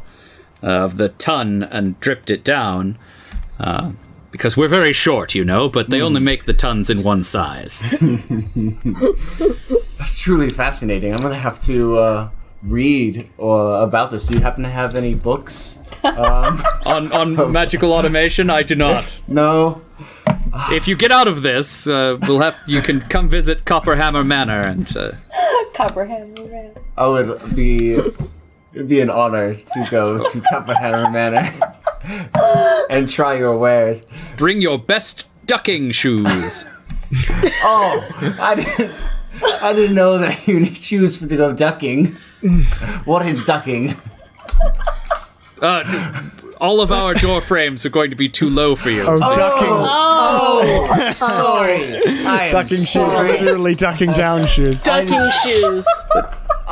tun and dripped it down. Because we're very short, but they only make the tons in one size. That's truly fascinating. I'm going to have to read about this. Do you happen to have any books? On magical automation, I do not. No. If you get out of this, you can come visit Copperhammer Manor and. Copperhammer Manor. Oh, it'd be an honor to go to Copperhammer Manor and try your wares. Bring your best ducking shoes. Oh, I didn't know that you need shoes to go ducking. What is ducking? All of our door frames are going to be too low for you. Oh, ducking. Oh, sorry. Ducking shoes, literally ducking down shoes. Ducking shoes.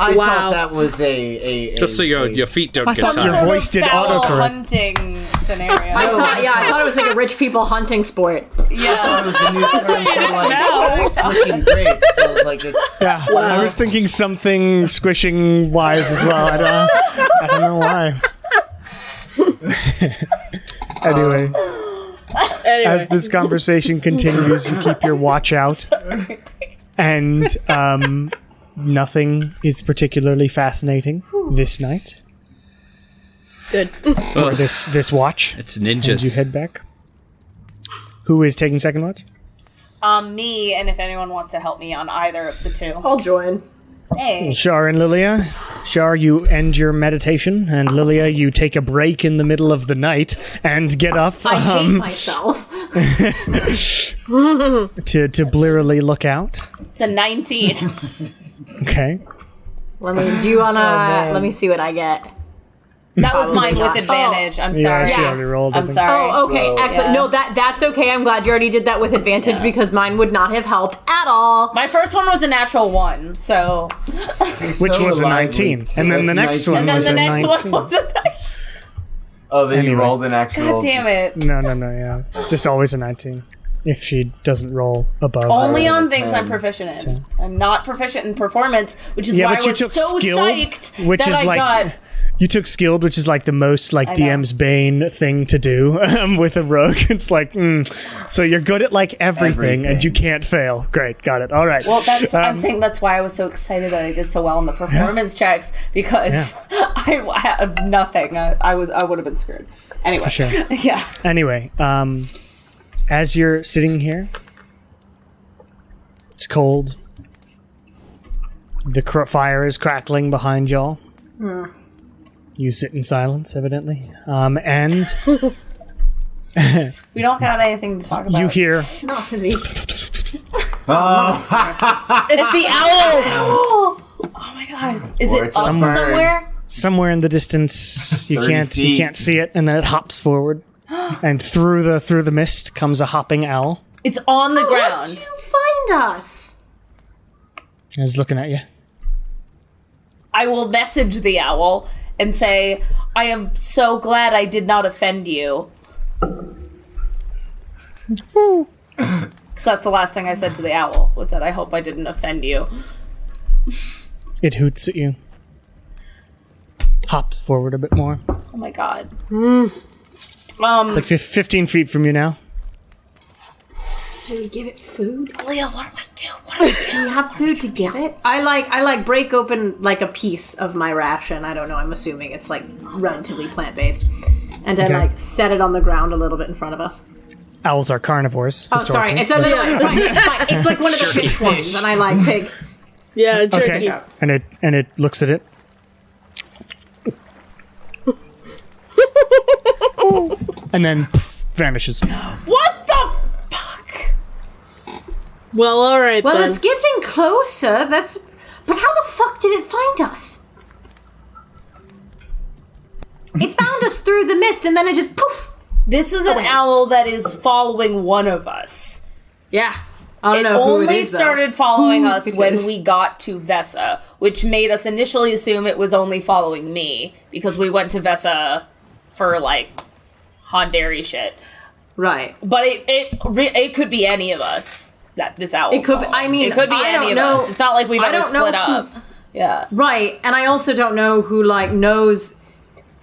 I thought that was a just so your feet don't get thought tired. your voice did Foul autocorrect. hunting scenario. I thought it was like a rich people hunting sport. Yeah. It was a new term for squishing grapes. So like it's Yeah, I was thinking something squishing wise as well. I don't know why. Anyway, as this conversation continues, you keep your watch out, and nothing is particularly fascinating this night. Good. Or this watch. It's And you ninjas. head back. Who is taking second watch? Me, and if anyone wants to help me on either of the two. I'll join. Hey. Shar and Lilia. Shar, you end your meditation, and Lilia, you take a break in the middle of the night and get up I hate myself. to blearily look out. It's a 19. Okay. Let me see what I get. That was mine with advantage. I'm sorry. Yeah, she already rolled. I I'm think. sorry. Oh, okay, excellent. yeah. No, that's okay. I'm glad you already did that with advantage because mine would not have helped at all. My first one was a natural 1, so. Which so was a lively. 19. And then the next one And then was the a next 19. one was a 19. oh, then you Anyway. rolled an actual. God damn it. No, yeah. Just always a 19. If she doesn't roll above. Only than a on things 10. I'm proficient in. I'm not proficient in performance, which is Yeah, why but I you was took so skilled, psyched which that is I like got. you took skilled, which is like the most like know. DM's bane thing to do with a rogue. It's like, so you're good at like everything, and you can't fail. Great, got it. All right. Well, that's I'm saying that's why I was so excited that I did so well in the performance checks because I had nothing. I would have been screwed. Anyway, sure. yeah. Anyway, as you're sitting here, it's cold. The fire is crackling behind y'all. You sit in silence, evidently. And We don't got anything to talk about. you hear Not to me. It's the owl. Oh my god! Is Or it it's up somewhere. somewhere? somewhere in the distance. You 30 can't feet. see it, and then it hops forward, and through the mist comes a hopping owl. It's on the How ground. did you find us? And it's looking at you. I will message the owl and say, "I am so glad I did not offend you." Because that's the last thing I said to the owl, was that I hope I didn't offend you. It hoots at you. Hops forward a bit more. Oh my god. It's like 15 feet from you now. Do we give it food? Leah, what do I do? What do I do? Do we have food to give it? I break open like a piece of my ration. I don't know. I'm assuming it's like relatively plant based, and Okay. I like set it on the ground a little bit in front of us. Owls are carnivores. Oh, sorry. historically. It's fine. It's like one of the fish ones, and I like take. Yeah, jerky. Okay. And it looks at it. And then vanishes. What the fuck? Well, all right Well, then. it's getting closer. But how the fuck did it find us? It found us through the mist, and then it just poof. This is an owl that is following one of us. Yeah. I don't know who it only is, though. started following us it when is. we got to Vesa, which made us initially assume it was only following me, because we went to Vesa for, like, Hondari shit. Right. But it could be any of us that this owl. It could be, I mean, it could be I any don't of know. us. It's not like we've I ever don't know split who- up. Yeah. Right, and I also don't know who, like, knows...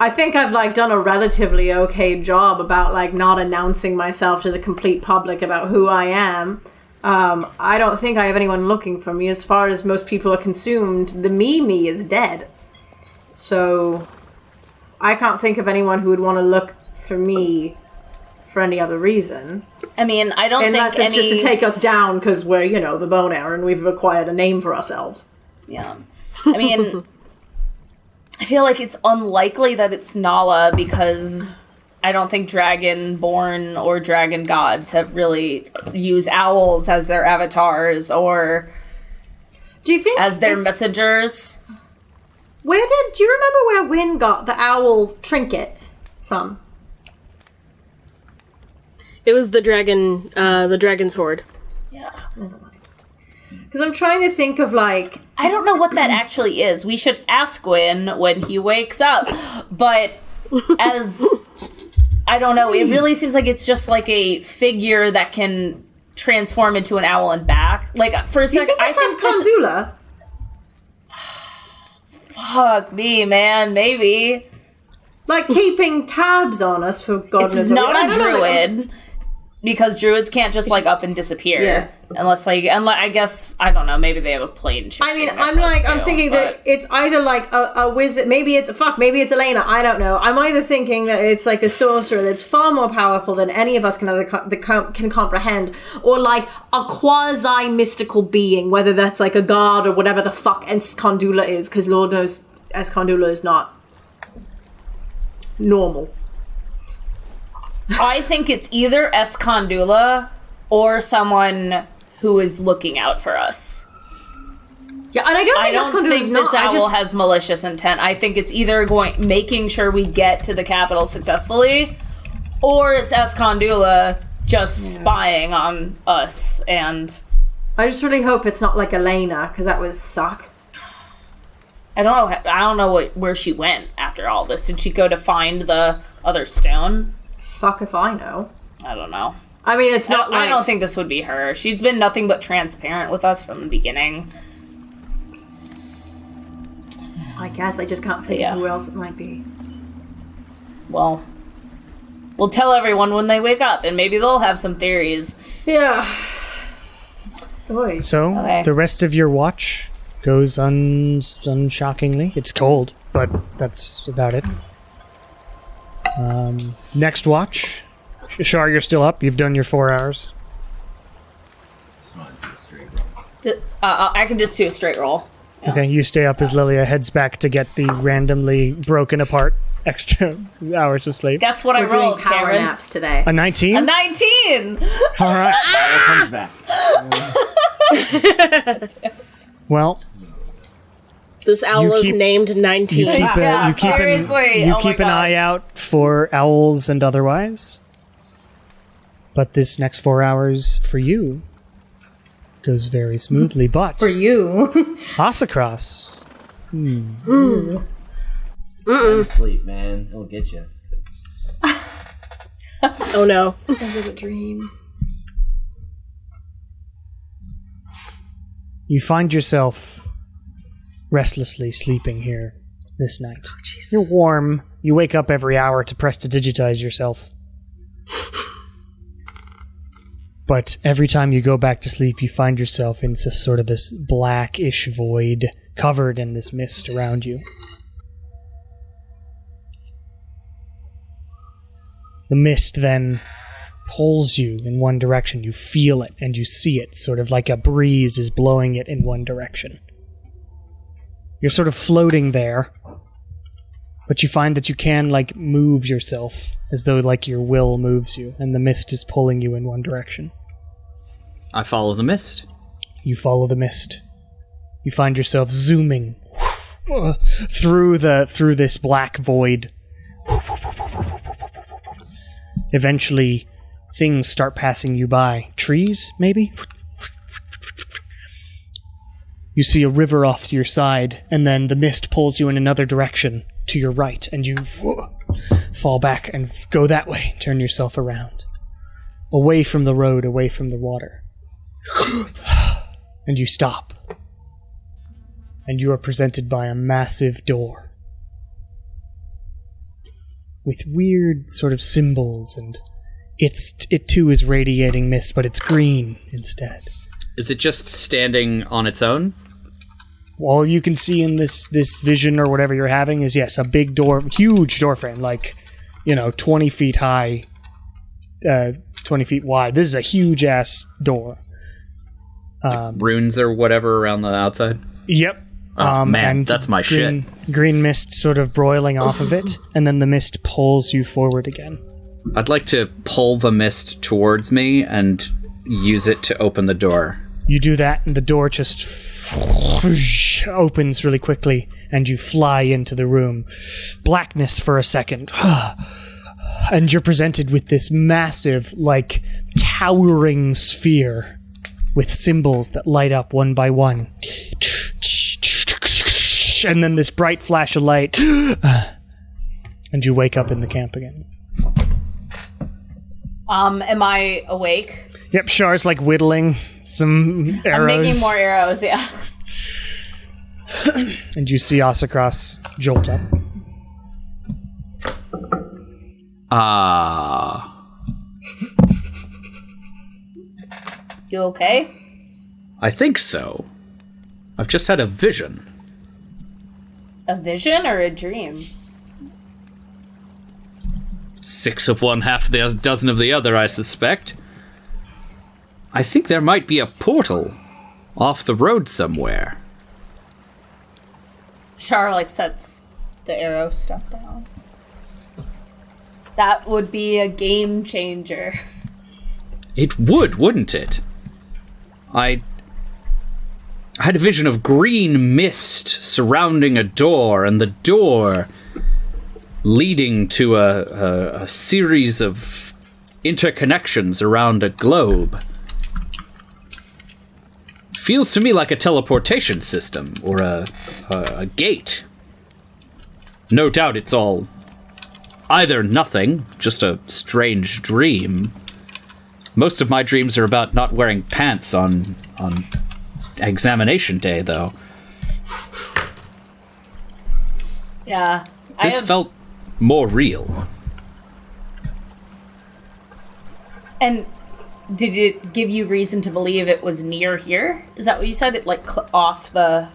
I think I've, like, done a relatively okay job about, like, not announcing myself to the complete public about who I am. I don't think I have anyone looking for me. As far as most people are consumed, the me is dead. So, I can't think of anyone who would want to look for me for any other reason. I mean, I don't Unless think it's just to take us down because we're, you know, the Bone Hour and we've acquired a name for ourselves. Yeah. I mean, I feel like it's unlikely that it's Nala because I don't think Dragonborn or Dragon Gods have really used owls as their avatars or Do you think as their it's- messengers. do you remember where Wynn got the owl trinket from? It was the dragon's horde. Yeah. Because I'm trying to think of, like... I don't know what that actually is. We should ask Gwyn when he wakes up. But as... I don't know. It really seems like it's just like a figure that can transform into an owl and back. Like, for a Do you second, think that's Ascondula? Fuck me, man. Maybe. Like, keeping tabs on us for God knows It's what. not I a don't know, like, druid. Because druids can't just, like, up and disappear. Yeah. Unless, I guess, I don't know, maybe they have a plane shifting I mean, necklace, I'm too, thinking but- that it's either like a wizard, maybe it's Elena, I don't know. I'm either thinking that it's like a sorcerer that's far more powerful than any of us can comprehend, or like a quasi-mystical being, whether that's like a god or whatever the fuck Escondula is, because Lord knows Escondula is not normal. I think it's either Escondula or someone who is looking out for us. Yeah, and I don't I think don't Escondula is think not. this owl has malicious intent. I think it's either making sure we get to the capital successfully, or it's Escondula just spying on us. And I just really hope it's not like Elena, because that would suck. I don't know where she went after all this. Did she go to find the other stone? Fuck if I know. I don't know. I mean, it's not like... I don't think this would be her. She's been nothing but transparent with us from the beginning. I guess I just can't think of who else it might be. Well, we'll tell everyone when they wake up, and maybe they'll have some theories. Yeah. Boy. So, Okay. the rest of your watch goes unshockingly. It's cold, but that's about it. Next watch. Shar, you're still up. You've done your 4 hours. I can just do a straight roll. Yeah. Okay, you stay up as Lilia heads back to get the randomly broken apart extra hours of sleep. That's what We're I rolled, doing power Karen. naps today. A 19? A 19! All right. Owl comes back. Well, This owl You is keep- named 19. you keep, Yeah, you keep seriously. an, you Oh my keep an God. eye out for owls and otherwise. But this next 4 hours for you goes very smoothly. But For you. Asacross, Sleep, man. It'll get you. Oh no. Is it a dream? you find yourself restlessly sleeping here this night. You're warm. You wake up every hour to press to digitize yourself. But every time you go back to sleep, you find yourself in sort of this blackish void covered in this mist around you. The mist then pulls you in one direction. You feel it and you see it, sort of like a breeze is blowing it in one direction. You're sort of floating there, but you find that you can, like, move yourself as though, like, your will moves you, and the mist is pulling you in one direction. I follow the mist. You follow the mist. You find yourself zooming through this black void. Eventually, things start passing you by. Trees, maybe? You see a river off to your side, and then the mist pulls you in another direction to your right, and you fall back and go that way. Turn yourself around. Away from the road, away from the water. And you stop. And you are presented by a massive door. With weird sort of symbols, and it too is radiating mist, but it's green instead. Is it just standing on its own? All you can see in this vision or whatever you're having is, yes, a big door, huge door frame, 20 feet high, 20 feet wide. This is a huge-ass door. Runes or whatever around the outside? Yep. Oh, man, and that's my shit. Green mist sort of broiling off of it, and then the mist pulls you forward again. I'd like to pull the mist towards me and use it to open the door. You do that, and the door just opens really quickly, and you fly into the room. Blackness for a second. And you're presented with this massive, towering sphere with symbols that light up one by one. And then this bright flash of light. And you wake up in the camp again. Am I awake? Yep, Char's whittling some arrows. I'm making more arrows, yeah. And you see Asakras jolt up. You okay? I think so. I've just had a vision. A vision or a dream? 6 of one, half a dozen of the other, I suspect. I think there might be a portal off the road somewhere. Char sets the arrow stuff down. That would be a game changer. It would, wouldn't it? I had a vision of green mist surrounding a door, and the door leading to a series of interconnections around a globe. Feels to me like a teleportation system, or a gate. No doubt it's all either nothing, just a strange dream. Most of my dreams are about not wearing pants on examination day, though. Yeah. This felt more real. And did it give you reason to believe it was near here? Is that what you said? It off the...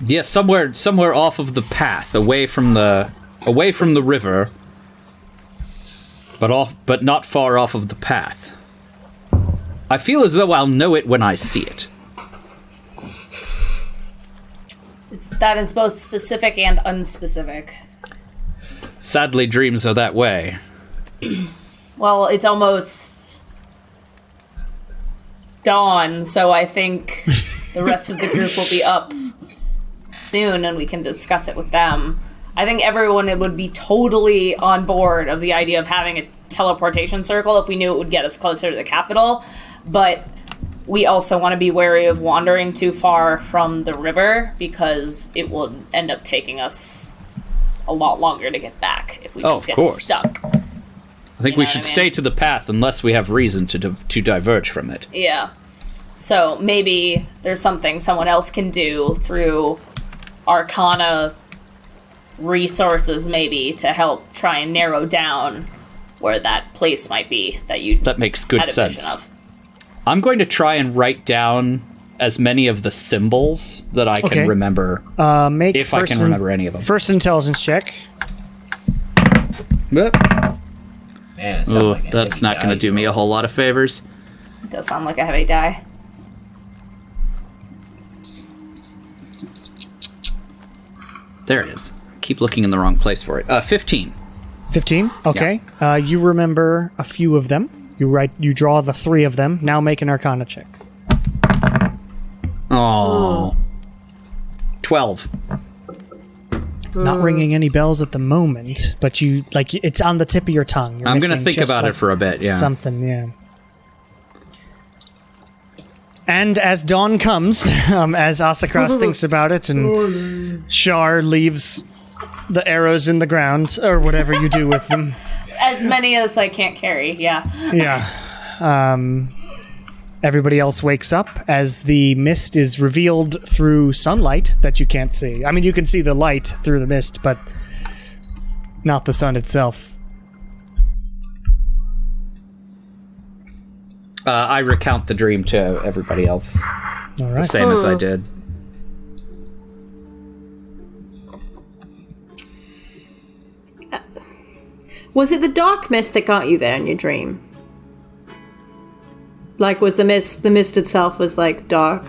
Yeah, somewhere off of the path, away from the river, but not far off of the path. I feel as though I'll know it when I see it. That is both specific and unspecific. Sadly, dreams are that way. Well, it's almost dawn, so I think the rest of the group will be up soon and we can discuss it with them. I think everyone would be totally on board of the idea of having a teleportation circle if we knew it would get us closer to the capital, but we also want to be wary of wandering too far from the river because it will end up taking us a lot longer to get back if we just get stuck. I think we should stay to the path unless we have reason to diverge from it. Yeah. So maybe there's something someone else can do through Arcana resources maybe to help try and narrow down where that place might be that makes good sense. I'm going to try and write down as many of the symbols that I can remember. If I can remember any of them. First intelligence check. Yep. Man, that's not going to do me a whole lot of favors. It does sound like a heavy die. There it is. Keep looking in the wrong place for it. 15. 15? Okay. Yeah. You remember a few of them. You draw the 3 of them. Now make an Arcana check. Oh. 12. Not ringing any bells at the moment, but you it's on the tip of your tongue. I'm going to think about it for a bit, yeah. Something, yeah. And as dawn comes, as Asakras thinks about it, and Shar leaves the arrows in the ground, or whatever you do with them. As many as I can't carry, yeah. Yeah. Everybody else wakes up as the mist is revealed through sunlight that you can't see. I mean, you can see the light through the mist, but not the sun itself. I recount the dream to everybody else. All right. The same as I did. Was it the dark mist that got you there in your dream? Like, was the mist itself was, like, dark?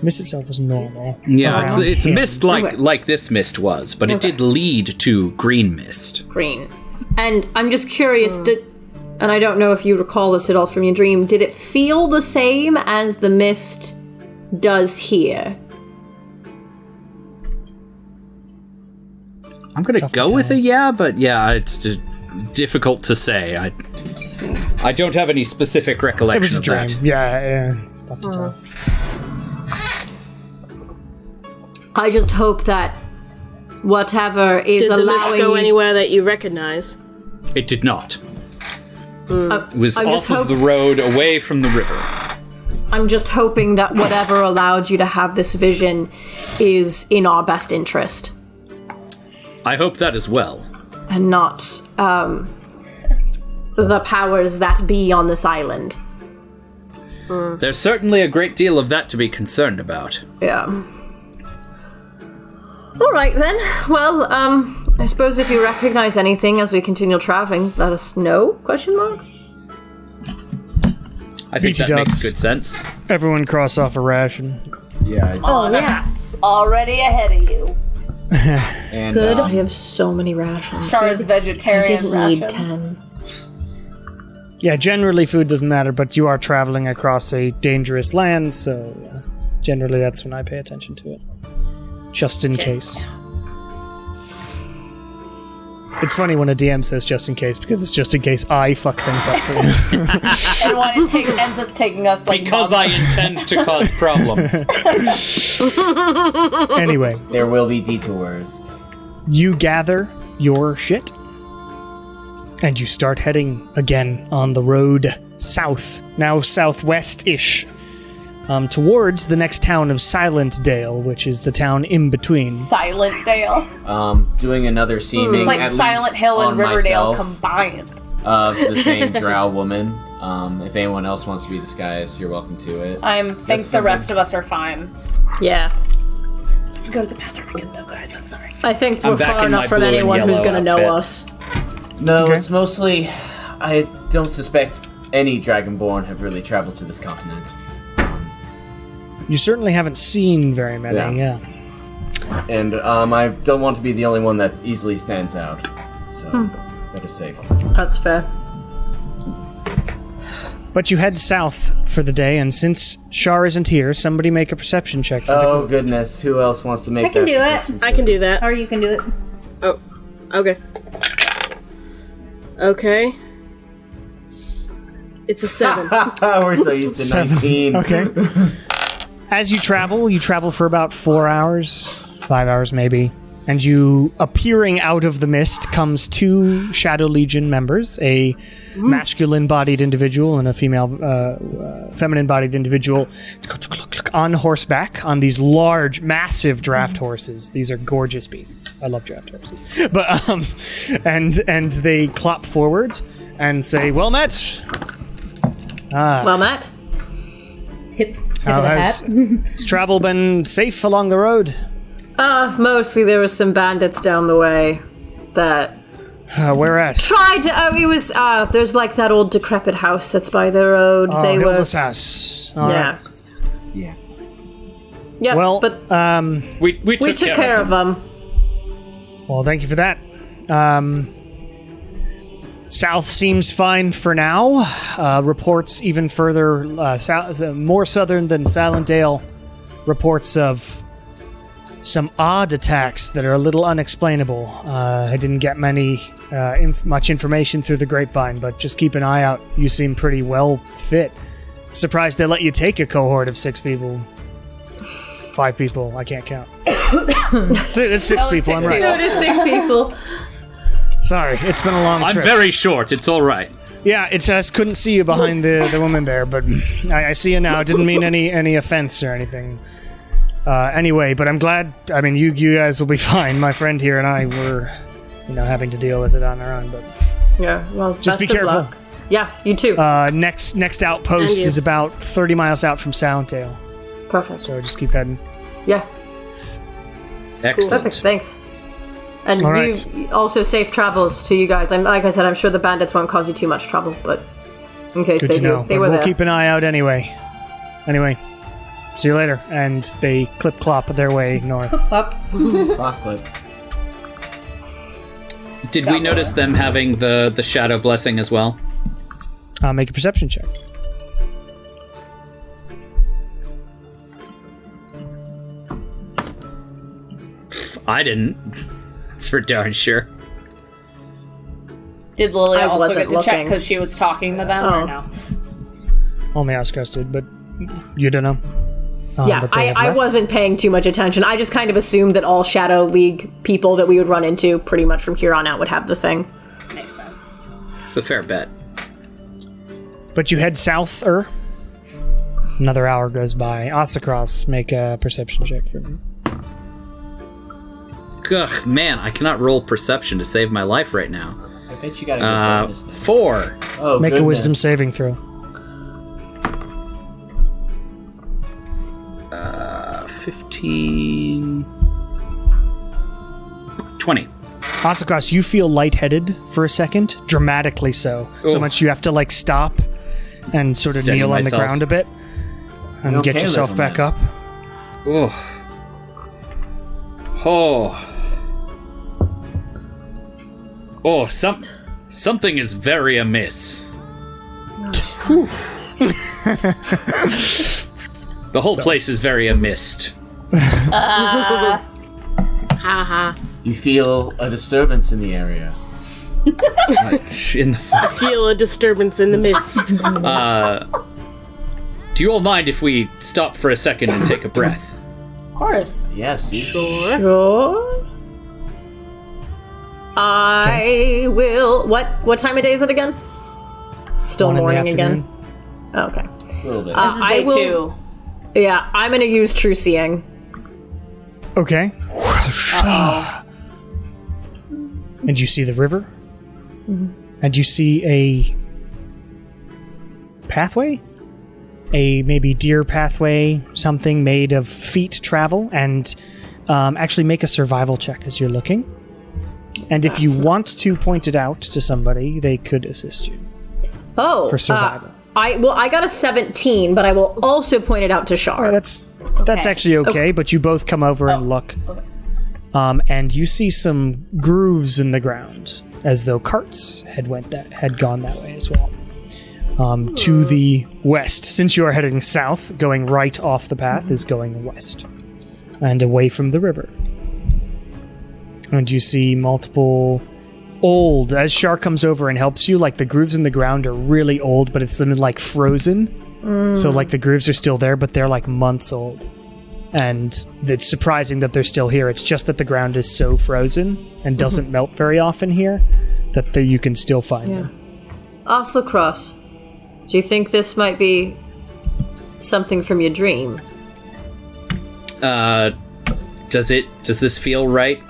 Mist itself was normal. Yeah, it's Yeah. mist like this mist was, but it did lead to green mist. Green. And I'm just curious, and I don't know if you recall this at all from your dream, did it feel the same as the mist does here? I'm gonna go with a yeah, but yeah, it's just difficult to say. I don't have any specific recollection It was a of dream. that. Yeah, it's tough to tell. I just hope that whatever is Did the mist allowing go anywhere that you recognize? It did not. It was I'm just off of the road, away from the river. I'm just hoping that whatever allowed you to have this vision is in our best interest I hope that as well. and not the powers that be on this island. There's certainly a great deal of that to be concerned about. Yeah. All right then. Well, I suppose if you recognize anything as we continue traveling, let us know? Question mark. I think BT that makes dubs. good sense. Everyone cross off a ration. Yeah. Oh yeah. Already ahead of you. And, Good. I have so many rations. Char's I vegetarian didn't need rations. 10. Yeah, generally food doesn't matter, but you are traveling across a dangerous land, so generally that's when I pay attention to it. Just in case. It's funny when a DM says just in case, because it's just in case I fuck things up for you. And when it ends up taking us like Because I months. intend to cause problems. Anyway, there will be detours. you gather your shit, and you start heading again on the road south, now southwest-ish, towards the next town of Silent Dale, which is the town in between. Silent Dale. Doing another seeming It's like at Silent least Hill and on Riverdale myself, combined. of the same drow woman. If anyone else wants to be disguised, you're welcome to it. I think the rest of us are fine. Yeah. Go to the bathroom again though, guys. I'm sorry. I think I'm we're back far in my enough from blue and anyone who's yellow going to know outfit. us. No, Okay. it's mostly... I don't suspect any Dragonborn have really traveled to this continent. You certainly haven't seen very many, Yeah. And I don't want to be the only one that easily stands out. So, better safe. That's fair. But you head south for the day, and since Shar isn't here, somebody make a perception check for Oh, goodness. Who else wants to make I can that do it. perception I check? can do that. Or you can do it. Oh, okay. Okay. It's a 7. We're so used to 19. Okay. As you travel for about 4 hours, 5 hours maybe, and you, appearing out of the mist, comes 2 Shadow Legion members, a masculine-bodied individual and a feminine-bodied individual, on horseback on these large, massive draft horses. These are gorgeous beasts. I love draft horses. But and they clop forward and say, "Well met." Well met. Tip How of the has hat. travel been safe along the road? Mostly there was some bandits down the way that Where at? tried to. Oh, it was. There's like that old decrepit house that's by the road. Oh, they were. Hilda's house. All Yeah. right. Yeah. Yeah. Well, but We we took care of them. well, thank you for that. South seems fine for now. Reports even further, more southern than Silent Dale. Reports of some odd attacks that are a little unexplainable. I didn't get much information through the grapevine, but just keep an eye out. You seem pretty well fit surprised they let you take a cohort of 6 people. 5 people. I can't count. It's 6 people. I'm right. So it is 6 people. Sorry, it's been a long I'm trip. very short. It's all right. Yeah, I just couldn't see you behind the woman there, but I see you now. It didn't mean any offense or anything. Anyway, but I'm glad. I mean, you guys will be fine. My friend here and I were, having to deal with it on our own. But Yeah, well, just be best of careful. luck. Yeah, you too. Next outpost And you. is about 30 miles out from Soundtail, Perfect. so just keep heading. Yeah, Excellent. perfect. Thanks. And All you right. also safe travels to you guys. Like I said, I'm sure the bandits won't cause you too much trouble, but in case Good they to know. do, they But were we'll there. keep an eye out anyway. Anyway, see you later. And they clip-clop their way north. Up. Clock clip. Did we notice them having the shadow blessing as well? Make a perception check. I didn't. That's for darn sure. Did Lily I also wasn't get to check looking. because she was talking to them, Oh. or no? Only Oscars did, but you don't know. Yeah, But they have I left. wasn't paying too much attention. I just kind of assumed that all Shadow League people that we would run into pretty much from here on out would have the thing. Makes sense. It's a fair bet. But you head south-er. Another hour goes by. Osacross, make a perception check for me. Ugh, man, I cannot roll perception to save my life right now. I bet you got a good bonus then. 4. Oh, Make goodness. a wisdom saving throw. 15... 20. Osacross, you feel lightheaded for a second. Dramatically so. So Oh. much you have to, stop and sort of Steady kneel on the myself. ground a bit. And You get okay, yourself little back man? up. Oh. Oh, something is very amiss. Whew. The whole place is very amiss. Haha. You feel a disturbance in the area. In the Feel a disturbance in the mist. Do you all mind if we stop for a second and take a breath? Of course. Yes, you Sure. I will. What time of day is it again? Still 1 in the morning again. afternoon. Oh, okay. a little bit. This is day I will- 2. Yeah, I'm gonna use True Seeing. Okay. And you see the river. And you see a pathway? A maybe deer pathway, something made of feet travel, and actually make a survival check as you're looking. And if you want to point it out to somebody, they could assist you. Oh, For survival. I got a 17, but I will also point it out to Shar. That's actually okay, but you both come over and look. And you see some grooves in the ground, as though carts had gone that way as well. To the west. Since you are heading south, going right off the path is going west. And away from the river. And you see multiple old, as Shar comes over and helps you, the grooves in the ground are really old, but it's them frozen. So the grooves are still there, but they're months old. And it's surprising that they're still here. It's just that the ground is so frozen and doesn't melt very often here that you can still find them. Osselcross, do you think this might be something from your dream? Does this feel right?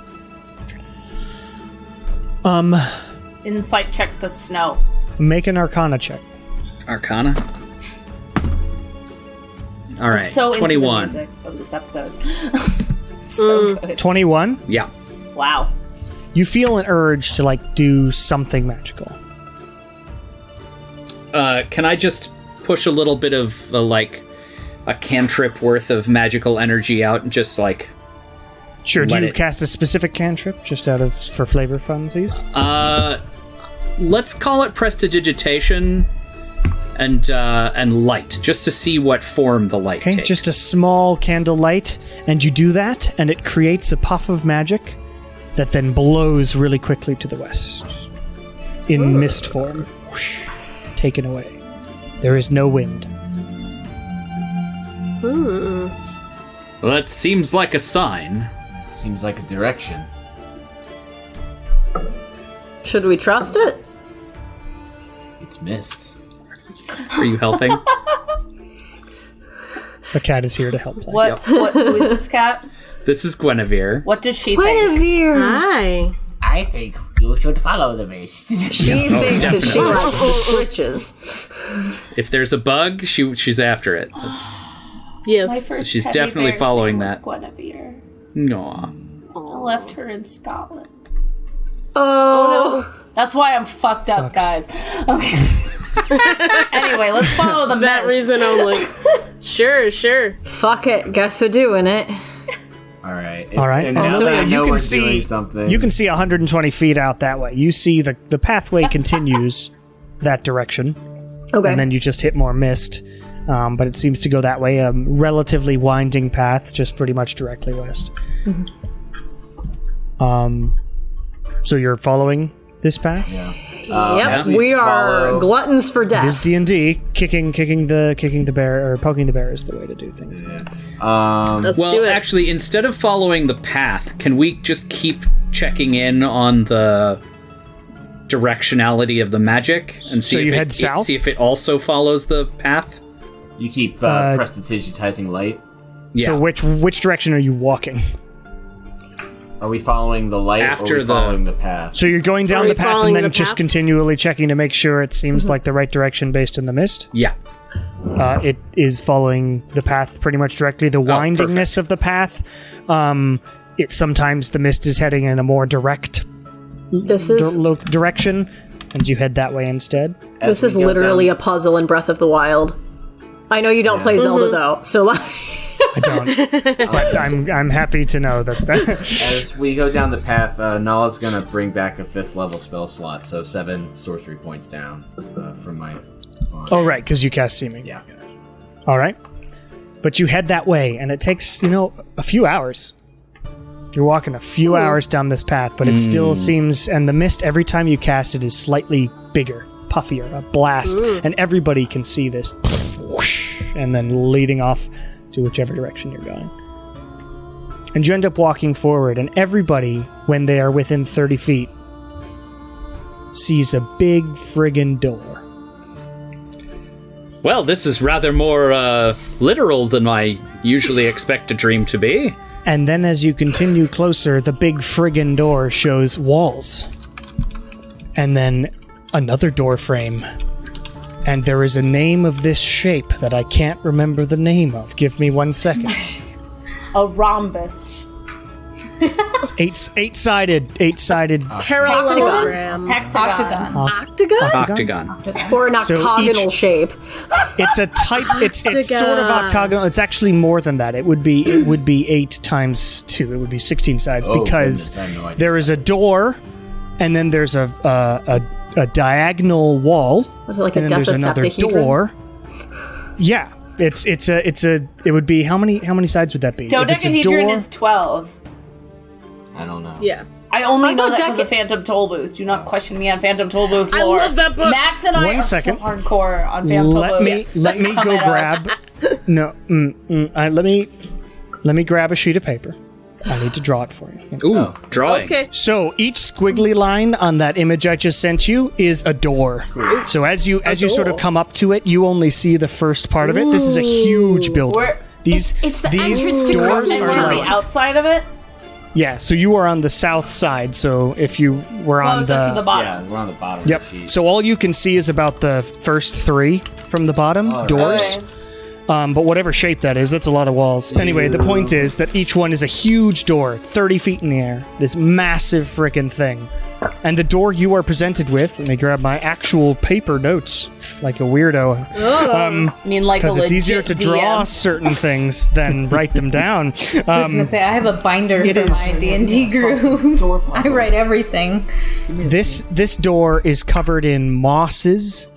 Insight check the snow. Make an Arcana check. Arcana? Alright, So 21. into the music of this episode. So good. 21. Yeah. Wow. You feel an urge to do something magical. Can I just push a little bit of a cantrip worth of magical energy out and just Sure. Do Let you it- cast a specific cantrip just for flavor funsies? let's call it prestidigitation and light, just to see what form the light Okay, takes. just a small candle light, and you do that, and it creates a puff of magic that then blows really quickly to the west. In mist form. Whoosh, taken away. There is no wind. Well, that seems like a sign. Seems like a direction. Should we trust it? It's mist. Are you helping? The cat is here to help. Who is this cat? This is Guinevere. What does she think? Guinevere. Hi. I think you should follow the mist. She thinks that she likes the switches. If there's a bug, she's after it. That's, Yes. so she's definitely following that. Guinevere. Aw. I left her in Scotland. Oh. That's why I'm fucked up, guys. Okay. Anyway, let's follow the That mist. reason only. Sure. Fuck it. Guess we're doing it. All right. All right. And now Also, that I you know can we're see- doing something. You can see 120 feet out that way. You see the pathway continues that direction, Okay. and then you just hit more mist. But it seems to go that way. A relatively winding path, just pretty much directly west. So you're following this path? Yeah. Yep, as we are follow- gluttons for It is death. D&D. Kicking the bear, or poking the bear is the way to do things. Let's do Well, it. actually, instead of following the path, can we just keep checking in on the directionality of the magic and see So if you it, head south? see if it also follows the path? You keep prestidigitizing light. Yeah. So which direction are you walking? Are we following the light After or are we the- following the path? So you're going down Are we the path following and then the just path? continually checking to make sure it seems like the right direction based in the mist? Yeah. It is following the path pretty much directly. The windingness of the path, it sometimes the mist is heading in a more direct This is direction, and you head that way instead. this is literally a puzzle in Breath of the Wild. I know you don't play Zelda though, so like I don't, but I'm happy to know that. As we go down the path, Nala's gonna bring back a 5th level spell slot, so 7 sorcery points down from my. Oh right, because you cast Seeming. Yeah. All right, but you head that way, and it takes a few hours. You're walking a few hours down this path, but it still seems, and the mist every time you cast it is slightly bigger, puffier, a blast, and everybody can see this, whoosh, and then leading off to whichever direction you're going. And you end up walking forward, and everybody, when they are within 30 feet, sees a big friggin' door. Well, this is rather more literal than I usually expect a dream to be. And then as you continue closer, the big friggin' door shows walls. And then another door frame. And there is a name of this shape that I can't remember the name of. Give me 1 second. A rhombus. It's eight-sided. Parallelogram. Hexagon. Octagon? Octagon. or an So octagonal each- shape. It's a type. It's sort of octagonal. It's actually more than that. It would be 8 times 2. It would be 16 sides because goodness, I had no idea. there is a door, and then there's a diagonal wall. Was it like a and then there's another decaseptahedron? door. Yeah, it would be how many sides would that be? If it's a Dodecahedron door- is 12. I don't know. Yeah. I only know thought that because of Phantom Tollbooth. Do not question me on Phantom Tollbooth I lore. love that book. Max and I One are second. so hardcore on Phantom let Tollbooth. me let me Come go at us. grab. No, let me grab a sheet of paper. I need to draw it for you. Ooh, drawing. Okay. So each squiggly line on that image I just sent you is a door. So as you sort of come up to it, you only see the first part of it. This is a huge building. Where- These it's the these entrance to doors Christmas are And Town. on like, the outside of it, yeah. So you are on the south side. So if you were on closest to the the bottom. Yeah, we're on the bottom yep. of the sheet. So all you can see is about the first 3 from the bottom doors. Okay. But whatever shape that is, that's a lot of walls. Anyway, the point is that each one is a huge door, 30 feet in the air. This massive frickin' thing. And the door you are presented with, let me grab my actual paper notes, like a weirdo. I mean, like a Because it's legit easier to draw DM. certain things than write them down. I was gonna say I have a binder for is. my D&D group. I write everything. This door is covered in mosses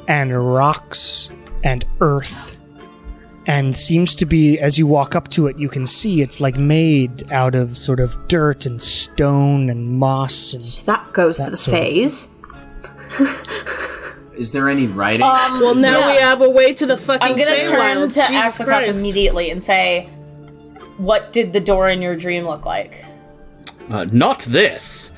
and rocks and earth. And seems to be, as you walk up to it, you can see it's like made out of sort of dirt and stone and moss. And That goes to the sort of- phase. Is there any writing? Well, now we have a way to the fucking I'm gonna turn Feywild. to Jesus Axelcross Christ. immediately and say, what did the door in your dream look like? Not this.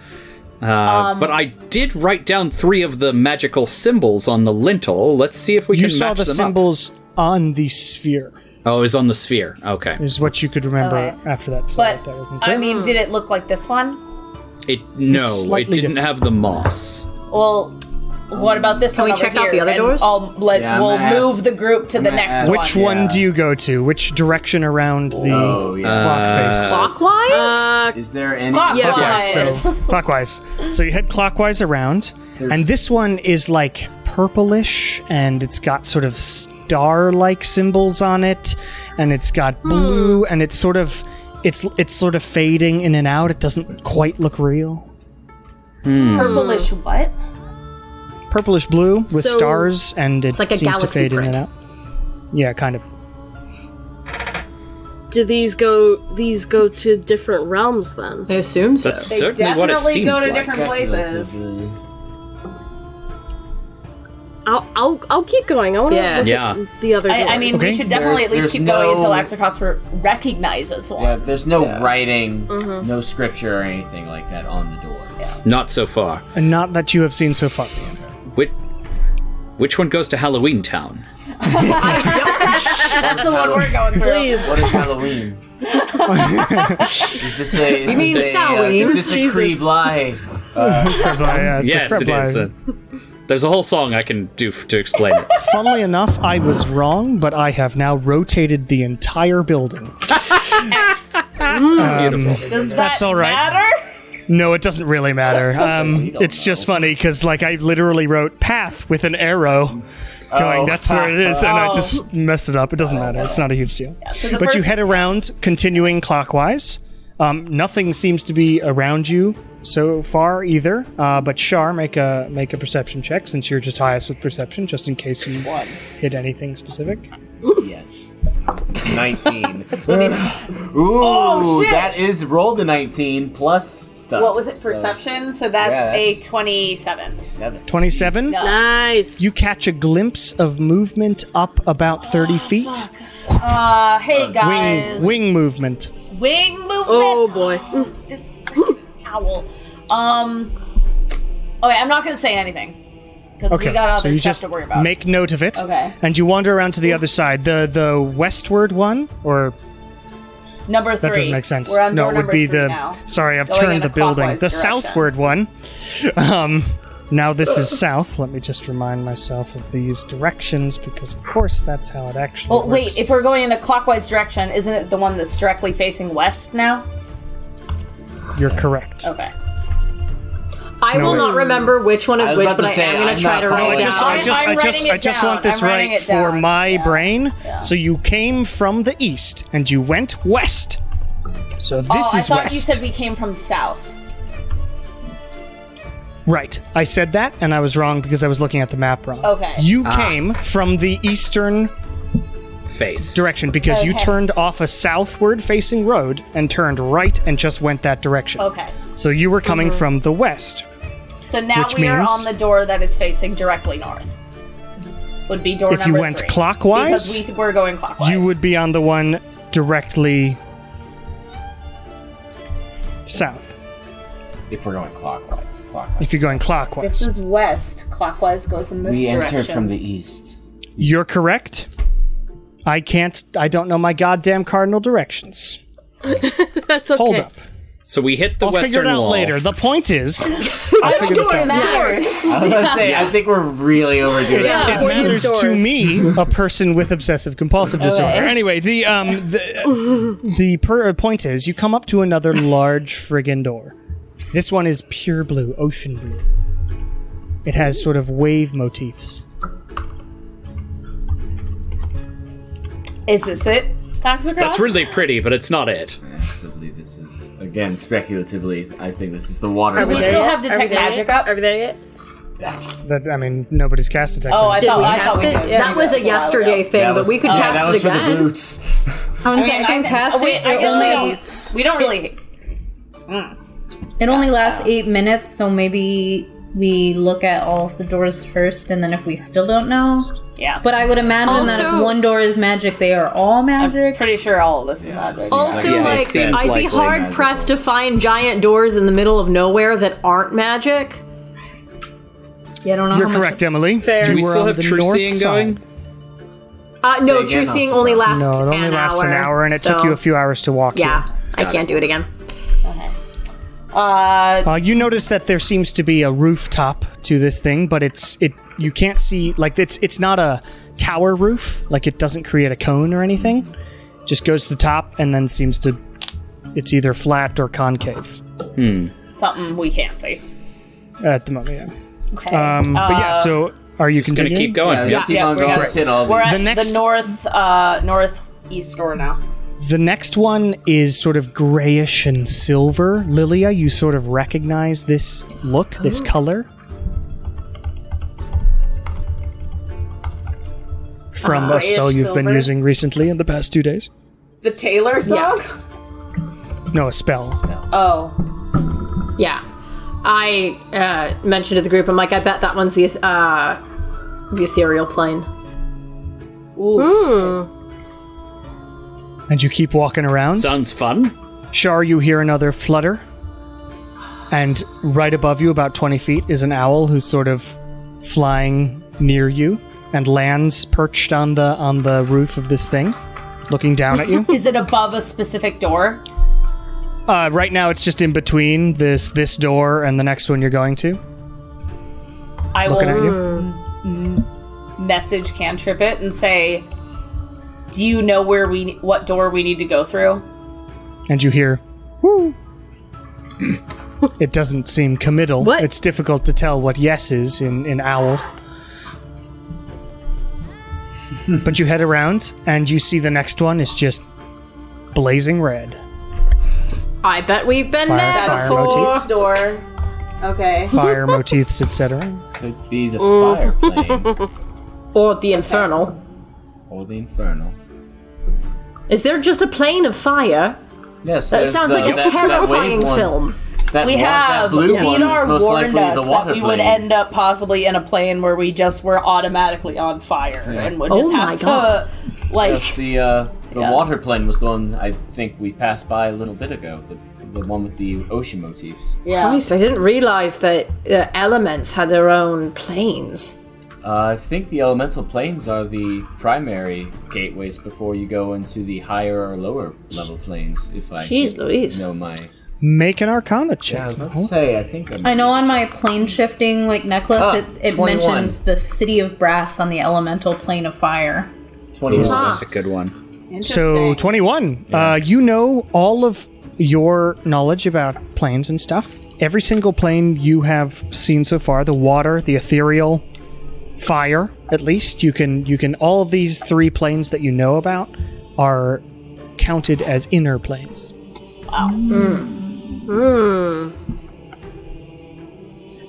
But I did write down 3 of the magical symbols on the lintel. Let's see if we You can saw match the them symbols on the sphere. up. Oh, it was on the sphere. Okay. Is what you could remember Okay. after that. So But, if that wasn't clear. I mean, did it look like this one? It slightly didn't have the moss. Well, what about this Can one we over check out here? the other And doors? We'll I'm gonna move ask- the group to I'm the gonna next ask- one. Which one Yeah. do you go to? Which direction around the clock face? Clockwise? Is there any? Clockwise. So clockwise. So you head clockwise around, and this one is like purplish, and it's got sort of star-like symbols on it, and it's got blue, and it's sort of fading in and out. It doesn't quite look real. Purplish what? Purplish blue with So- stars, and it like a seems to galaxy fade in print. and out. Yeah, kind of. Do these go to different realms then? I assume so. That's certainly what it Definitely seems go to like. different places. Speculatively. I'll keep going. I want to Yeah. look Yeah. at the other doors. I mean, Okay. we should definitely at least There's keep going no- until Axelcross recognizes one. Yeah, there's no writing, no scripture or anything like that on the door. Not so far. And not that you have seen so far. Which one goes to Halloween Town? That's the one we're going through. Please. What is Halloween? Is this a? You mean Samhain? Is this a Jesus. Cree Bly? Yes, it is. There's a whole song I can do to explain it. Funnily enough, I was wrong, but I have now rotated the entire building. Beautiful. Does that That's all right. matter? No, it doesn't really matter. It's just funny because, like, I literally wrote path with an arrow going, that's where it is, and I just messed it up. It doesn't matter. It's not a huge deal. So the But you first- head around, continuing clockwise. Nothing seems to be around you so far either. But Shar, make a perception check since you're just highest with perception, just in case you hit anything specific. Yes. 19. Ooh, Oh, shit. that is rolled a 19 plus stuff. What was it? Perception? So that's Yeah, a that's- 27. 27. No. Nice. You catch a glimpse of movement up about 30 feet. Hey guys. Wing movement. Wing movement. Oh boy. This freaking owl. Okay, I'm not gonna say anything because Okay, we got other so you stuff just to worry about. make note of it. Okay. And you wander around to the other side, the westward one, or Number 3. that doesn't make sense. We're on No, door it would number be 3 the. now. Sorry, I've Going in turned a the building. clockwise The direction. southward one. Now this is south. Let me just remind myself of these directions because, of course, that's how it actually Well, works. wait. If we're going in a clockwise direction, isn't it the one that's directly facing west now? You're correct. Okay. I will not remember which one I is was which, about but to I say, am going I'm to try not to write following it this. down. I'm writing it just down. want this I'm writing right it for down. my Yeah. brain. Yeah. So you came from the east and you went west. So this I is thought west. you said we came from south. Right. I said that and I was wrong because I was looking at the map wrong. Okay. You came from the eastern Face. direction because you Okay. turned off a southward facing road and turned right and just went that direction. Okay. So you were coming from the west. So now Which we are means- on the door that is facing directly north. Would be door If you number went 3. clockwise, because we were going clockwise. You would be on the one directly south. If we're going clockwise. If you're going clockwise. This is west. Clockwise goes in this We direction. entered from the east. You're correct. I don't know my goddamn cardinal directions. That's okay. Hold up. So we hit the I'll western figure it out wall. later. The point is, I'm figure this doing out. matters. I was gonna say, I think we're really overdoing it it. matters to doors. me, a person with obsessive compulsive disorder. Okay. Anyway, the point is, you come up to another large friggin' door. This one is pure blue, ocean blue. It has sort of wave motifs. Is this it? Axelcross? That's really pretty, but it's not it. Possibly this is, again, speculatively, I think this is the water. We plane. still have detect magic up. Are we there yet? That I mean, nobody's cast detect. Oh, I magic. thought we cast did. it? Yeah. That was a yesterday thing, That but was- we could yeah, cast that it was for the again. boots. I can cast it. I guess It only we don't really. it only lasts 8 minutes, so maybe we look at all of the doors first, and then if we still don't know? Yeah. But I would imagine that Also- if one door is magic, they are all magic. Pretty sure all of this is magic. Also, Yeah, it like, seems I'd be likely hard magical. pressed to find giant doors in the middle of nowhere that aren't magic. Yeah, I don't know You're how correct, Emily. Fair. You Do we were still on have the true north seeing side. going? No, again, true seeing also only wrong. lasts No, it only lasts an hour, and it took so- you a few hours to walk Yeah, here. I can't do it again. You notice that there seems to be a rooftop to this thing, but you can't see, like, it's not a tower roof, like it doesn't create a cone or anything. Just goes to the top and then seems to, it's either flat or concave Something we can't see. at the moment. Yeah. Okay. But yeah, so are you Just gonna continuing? keep going. Yeah, Yeah. just keep on we going. got Let's it. hit all We're these. at The next- the northeast door now. The next one is sort of grayish and silver. Lilia, you sort of recognize this look, this color. From a Grayish spell you've been silver? using recently in the past 2 days. The Talor song? No, a spell. Oh. Yeah. I mentioned to the group, I'm like, I bet that one's the ethereal plane. And you keep walking around. Sounds fun. Shar, you hear another flutter. And right above you, about 20 feet, is an owl who's sort of flying near you and lands perched on the roof of this thing, looking down at you. Is it above a specific door? Right now, it's just in between this door and the next one you're going to. I Looking at will you. message cantrip it and say, do you know what door we need to go through? And you hear, whoo. It doesn't seem committal. What? It's difficult to tell what yes is in owl. But you head around, and you see the next one is just blazing red. I bet we've been Fire- there fire before. motifs. Door. Okay. Fire motifs, etc. Could be the fire plane Or the infernal. or the infernal. Is there just a plane of fire? Yes, That there's sounds like a that terrifying wave one. film. That We that have blue one is Vidar most warned likely us the that water we would plane. end up possibly in a plane where we just were automatically on fire and would Oh just my have to God. like Yes, the Yeah. water plane was the one I think we passed by a little bit ago. The one with the ocean motifs. yeah. Christ, I didn't realize that elements had their own planes. I think the elemental planes are the primary gateways before you go into the higher or lower level planes. If I Jeez Louise. know my. Make an Arcana check. Let's say I think I know on my plane shifting necklace, Ah, it 21. mentions the city of brass on the elemental plane of fire. 21. That's a good one. So 21. You know all of your knowledge about planes and stuff. Every single plane you have seen so far, the water, the ethereal, fire, at least, you can all of these 3 planes that you know about are counted as inner planes.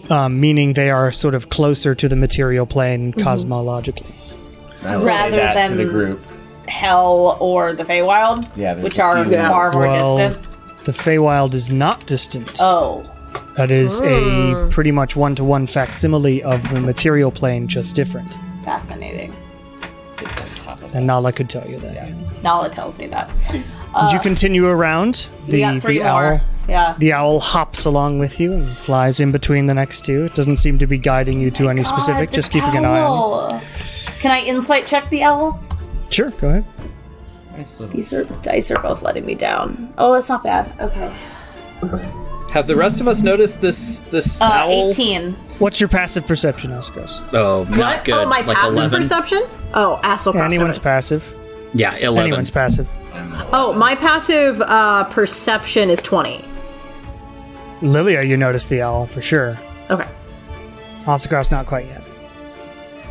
Meaning they are sort of closer to the material plane cosmologically. I will say Rather that to the than- group. Hell or the Feywild, Yeah, there's which a are few- far more Well, distant. the Feywild is not distant. Oh, That is a pretty much one-to-one facsimile of the material plane, just different. fascinating. Sits on top of And us. Nala could tell you that. Nala tells me that. As you continue around, We got 3 the more. owl Yeah. the owl hops along with you and flies in between the next 2. It doesn't seem to be guiding you to any specific, God, just this keeping an eye on owl. Can I insight check the owl? you. Sure, go ahead. Nice little- These dice are both letting me down. Oh, that's not bad. Okay. Have the rest of us noticed this owl? 18. What's your passive perception, Ascos? Oh, not What? good. Oh, my like passive 11. perception? Oh, asshole. Anyone's passive. Yeah, 11. Anyone's passive. Oh, my passive perception is 20. Lilia, you noticed the owl for sure. Okay. Ascos, not quite yet.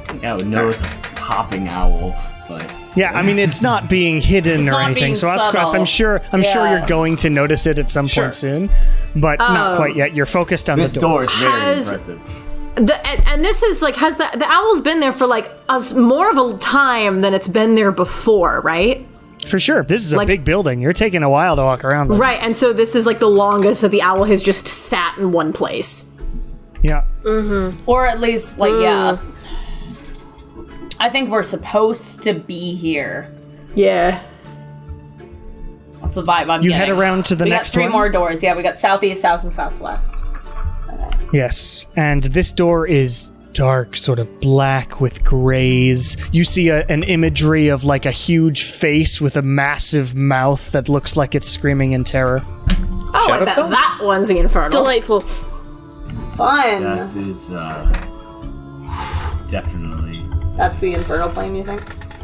I think I would know it's a hopping owl, but Yeah, I mean it's not being hidden or not anything. being So Ascos, subtle. I'm sure Yeah. you're going to notice it at some Sure. point soon, but not quite yet. You're focused on this the door. door is very Has- impressive. And this is like, has the owl's been there for like more of a time than it's been there before, right? For sure. This is a Like- big building. You're taking a while to walk around with. Right, and so this is like the longest that the owl has just sat in one place. Yeah. Or at least, like, yeah. I think we're supposed to be here. Yeah. That's the vibe I'm You getting. head around to the we next got three one. more doors. Yeah, we got southeast, south, and southwest. Yes, and this door is dark, sort of black with grays. You see an imagery of like a huge face with a massive mouth that looks like it's screaming in terror. Oh, I bet that one's the Infernal. Delightful. Fun. That is definitely. That's the infernal plane, you think?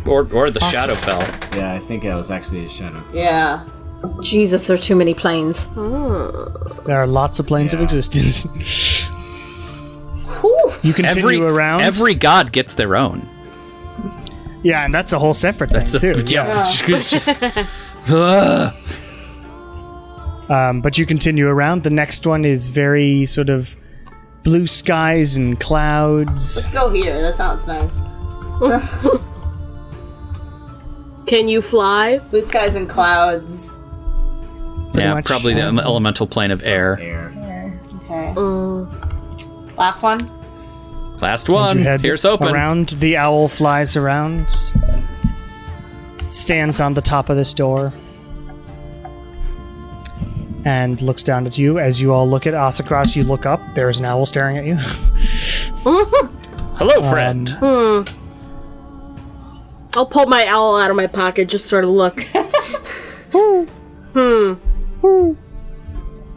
Or the Shadowfell. Yeah, I think it was actually a shadow. Yeah. Jesus, there are too many planes. There are lots of planes of existence. You continue around. Every god gets their own. Yeah, and that's a whole separate thing, too. But you continue around. The next one is very sort of blue skies and clouds. Let's go here. That sounds nice. Can you fly? Blue skies and clouds. Yeah, much. probably the elemental plane of air. Okay. Last one. Last You one. head Here's open. around. The owl flies around, stands on the top of this door, and looks down at you. As you all look at Asakras, you look up. There's an owl staring at you. Hello, friend. I'll pull my owl out of my pocket, just sort of look. I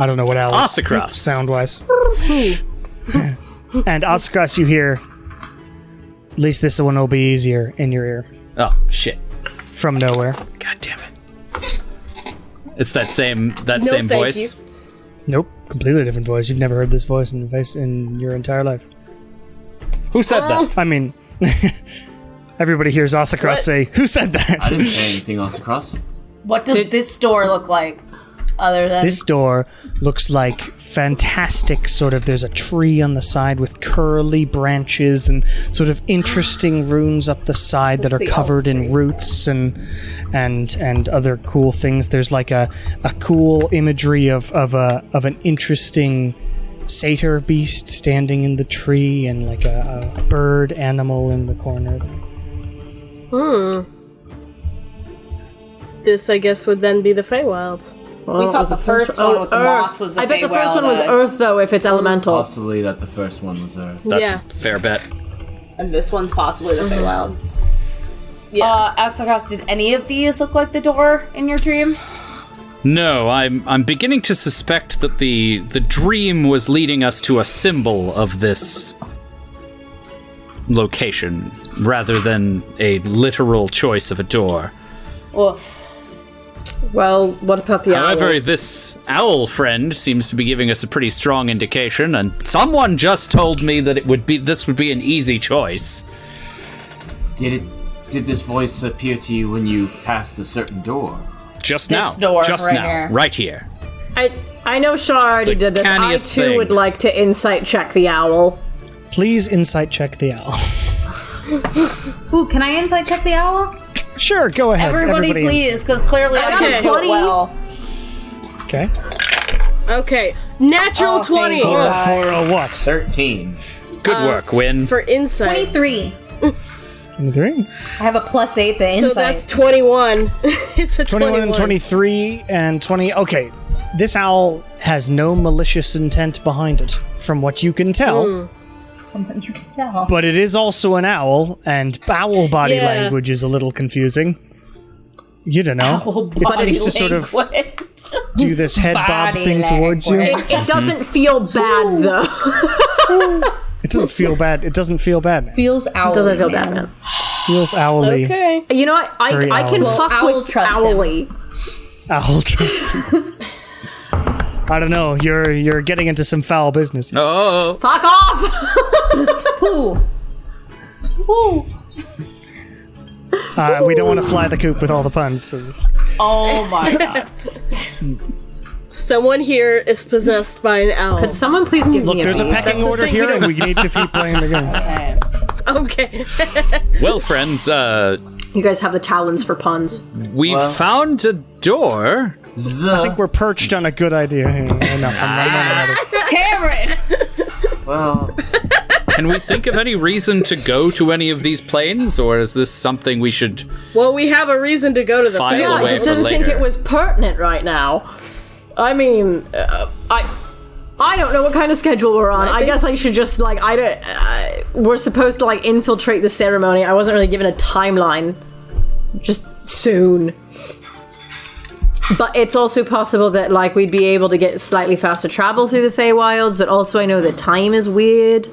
don't know what owls Asakras. sound-wise. And Asakras, you hear, at least this one will be easier in your ear. Oh, shit. From nowhere. God damn it. It's that same thank voice. you. Nope, completely different voice. You've never heard this voice in your entire life. Who said that? I mean, everybody hears Asakras say, "Who said that?" I didn't say anything else across. What does this door look like? Other than This door looks like fantastic sort of, there's a tree on the side with curly branches and sort of interesting runes up the side that are covered in roots and other cool things. There's like a cool imagery of an interesting satyr beast standing in the tree and like a bird animal in the corner. This, I guess, would then be the Feywilds. we thought the first one with the moths was the I bet the first Feywild, one was Earth, though, if it's elemental. Possibly that the first one was Earth. That's Yeah. a fair bet. and this one's possibly the Feywild. Yeah. Axelcross, did any of these look like the door in your dream? No, I'm beginning to suspect that the dream was leading us to a symbol of this location rather than a literal choice of a door. Oof. Well, what about the However, owl? this owl friend seems to be giving us a pretty strong indication, and someone just told me that this would be an easy choice. Did this voice appear to you when you passed a certain door? Just This now. door, Just right now. here. Right here. I know Shar already the did this. I canniest too thing. would like to insight check the owl. Please insight check the owl. Ooh, can I insight check the owl? Sure, go ahead. Everybody please, because clearly I Okay. can do it 20. well. Okay. Okay. Natural Oh, 20 thank you. For a what? 13. Good work, Win. for insight. 23. 23? I have a +8 to insight. So that's 21. It's a 21 21. and 23 and 20. Okay. This owl has no malicious intent behind it, from what you can tell. You can tell. But it is also an owl, and owl body Yeah. language is a little confusing. You don't know. It seems to sort of do this head bob Body thing towards you. language. It doesn't feel bad, though. It doesn't feel bad. It doesn't feel bad, man. Feels owly. Doesn't feel man. bad, man. Feels owly. Okay. You know what? Very I can owly. fuck Well, owl with trust him. owly. Owl. I don't know. You're getting into some foul business. Oh, Fuck off! Ooh. We don't want to fly the coop with all the puns. So Oh my god. Someone here is possessed by an owl. Could someone please give look, me there's a beat? pecking the order thing here, we and we need to keep playing the game. Okay. well, friends, You guys have the talons for puns. we found a door. I think we're perched on a good idea here. Enough. I'm running out of- Cameron! Well, Can we think of any reason to go to any of these planes, or is this something we should Well, we have a reason to go to the File Yeah, away I just for doesn't think later? it was pertinent right now. I mean, I don't know what kind of schedule we're on. I guess I should just we're supposed to infiltrate the ceremony. I wasn't really given a timeline. Just soon. But it's also possible that we'd be able to get slightly faster travel through the Feywilds, but also I know that time is weird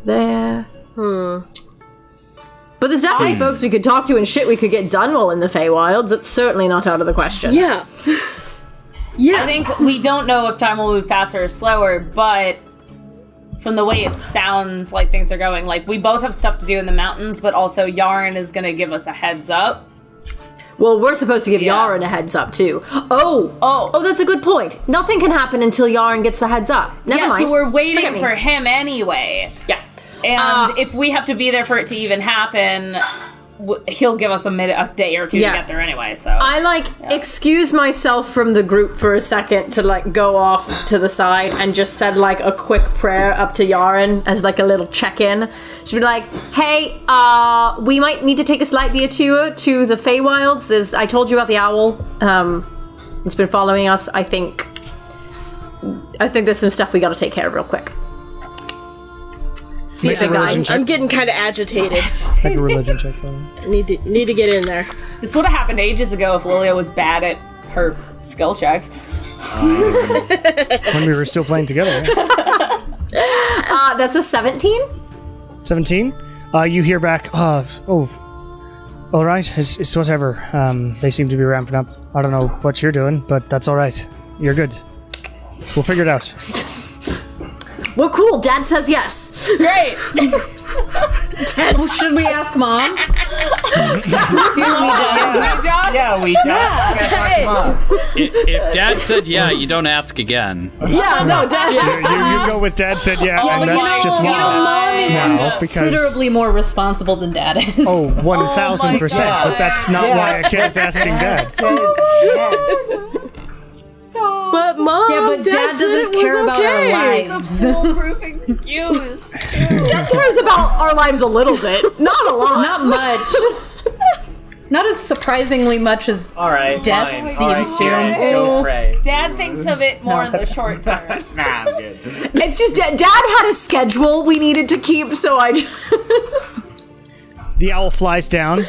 there. But there's definitely folks we could talk to and shit we could get done while in the Feywilds. It's certainly not out of the question. Yeah. I think we don't know if time will move faster or slower, but from the way it sounds like things are going, we both have stuff to do in the mountains, but also Yarn is going to give us a heads up. Well, we're supposed to give Yarn a heads up, too. Oh, that's a good point. Nothing can happen until Yarn gets the heads up. Never mind. So we're waiting Forget me. for him anyway. Yeah. And if we have to be there for it to even happen, he'll give us a day or two to get there anyway, so. I, excuse myself from the group for a second to, go off to the side and just said, a quick prayer up to Yaren as, a little check-in. She'd be like, hey, we might need to take a slight detour to the Feywilds. I told you about the owl. It's been following us. I think there's some stuff we gotta take care of real quick. See Make if a religion guy. check. I'm getting kind of agitated. Make a religion check. Need to get in there. This would have happened ages ago if Lilia was bad at her skill checks. When we were still playing together. Yeah. That's a 17? 17. You hear back. All right. It's whatever. They seem to be ramping up. I don't know what you're doing, but that's all right. You're good. We'll figure it out. Well, cool. Dad says yes. Great! Should we ask Mom? yeah, we If Dad said yeah, you don't ask again. Yeah, no, Dad. You go with Dad said yeah, and but that's just me. Mom is No, because- considerably more responsible than Dad is. Oh, 1,000%. But that's not why a kid's asking Dad. yes. But Mom, Yeah, but Dad said it doesn't was care about our okay. lives. Foolproof excuse. Dad cares about our lives a little bit. Not a lot. Not much. Not as surprisingly much as All right, Death fine. seems All right, to. Jared, go pray. Dad thinks of it more in the short term. Nah, I'm good. It's just Dad had a schedule we needed to keep, so I. The owl flies down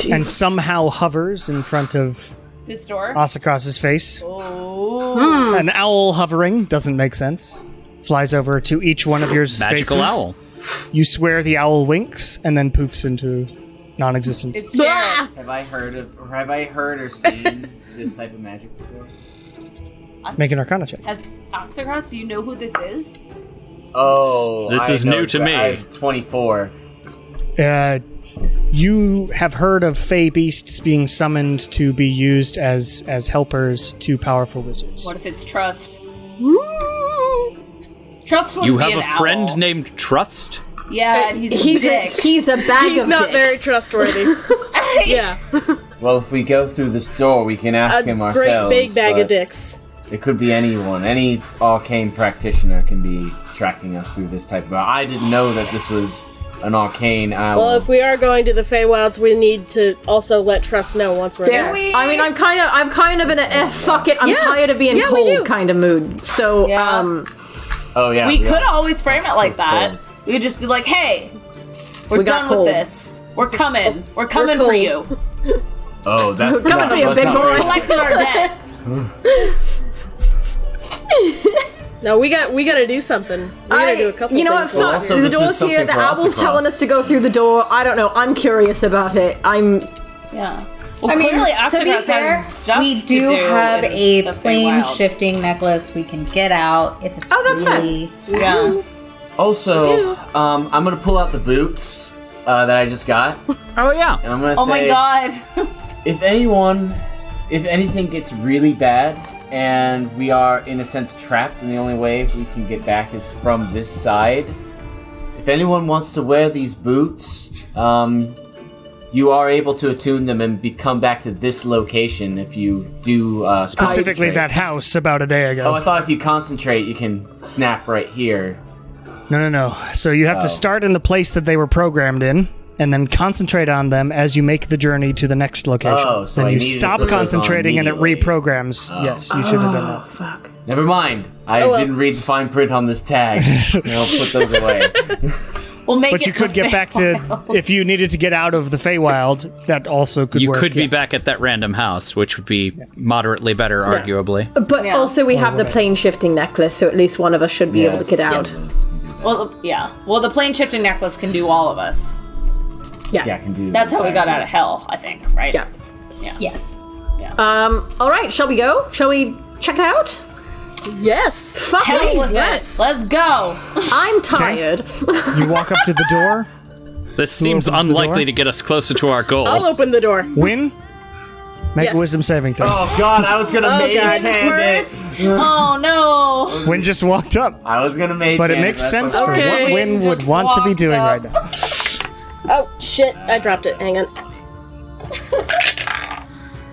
and somehow hovers in front of This door. Asakross's face. An owl hovering doesn't make sense. Flies over to each one of your Magical faces. owl. You swear the owl winks and then poofs into non-existence. It's Jared. Have I heard or seen this type of magic before? Make an Arcana check. Has Oxycross, do you know who this is? Oh, This I is know new to that. me. I have 24. You have heard of Fey beasts being summoned to be used as helpers to powerful wizards. What if it's Trust? Trust would You be have an a friend owl. named Trust? Yeah, and he's a dick. He's a bag He's of not dicks. very trustworthy. Yeah, Well, if we go through this door, we can ask him a great ourselves. big bag but of dicks. It could be anyone. Any arcane practitioner can be tracking us through this type of owl. I didn't know that this was an arcane owl. Well, if we are going to the Feywilds, we need to also let Trust know once we're there. I mean, I'm kind of in a fuck it, I'm tired of being Yeah, we do. cold kind of mood. So, Yeah. oh yeah, We could are. always frame it like that. cold. We could just be like, hey, we're We got done cold. with this. We're coming. We're coming for cold. you. Oh, that's Coming not, for you, let's big not boy. raise- Collected our debt. No, we got to do something. We got to do a couple. you know what? things. Fuck. also, The this is door's here. something The for us owl's to telling cross. us to go through the door. I don't know. I'm curious about it. Yeah. Well, I mean, clearly, to be Oxycross fair, has stuff we to do have in a the plane Feywild. shifting necklace we can get out if it's that's really... Yeah. Also, I'm gonna pull out the boots that I just got, Oh, yeah. and I'm gonna Oh say, my god. if anything gets really bad, and we are in a sense trapped, and the only way we can get back is from this side. If anyone wants to wear these boots, you are able to attune them and come back to this location if you do Specifically concentrate. that house about a day ago. Oh, I thought if you concentrate, you can snap right here. No. So you have to start in the place that they were programmed in, and then concentrate on them as you make the journey to the next location. Oh, so then I you needed to stop put those on concentrating and it immediately. reprograms. Yes, you should have done that. Fuck. Never mind. I didn't read the fine print on this tag. I'll put those away. We'll make But it you could the get back to, if you needed to get out of the Feywild, that also could You work. could be yes. back at that random house, which would be moderately better, arguably. But also we have the plane shifting necklace, so at least one of us should be able to get out. Well, yeah. Well, the plane shifting necklace can do all of us. Yeah. Yeah, I can do That's how we got out of hell, I think, right? Yeah. Yes. All right, shall we go? Shall we check it out? Yes. Fuck Hell me. with it. Let's go. I'm tired. You walk up to the door. This seems opens the unlikely door? to get us closer to our goal. I'll open the door. Win. Make Yes. a wisdom saving throw. Oh god, I was gonna mage God. hand it. Oh no. Win just walked up. I was gonna mage But it hand makes that's sense what- for Okay. what Win would Just want to be walked doing up. right now. Oh, shit. I dropped it. Hang on.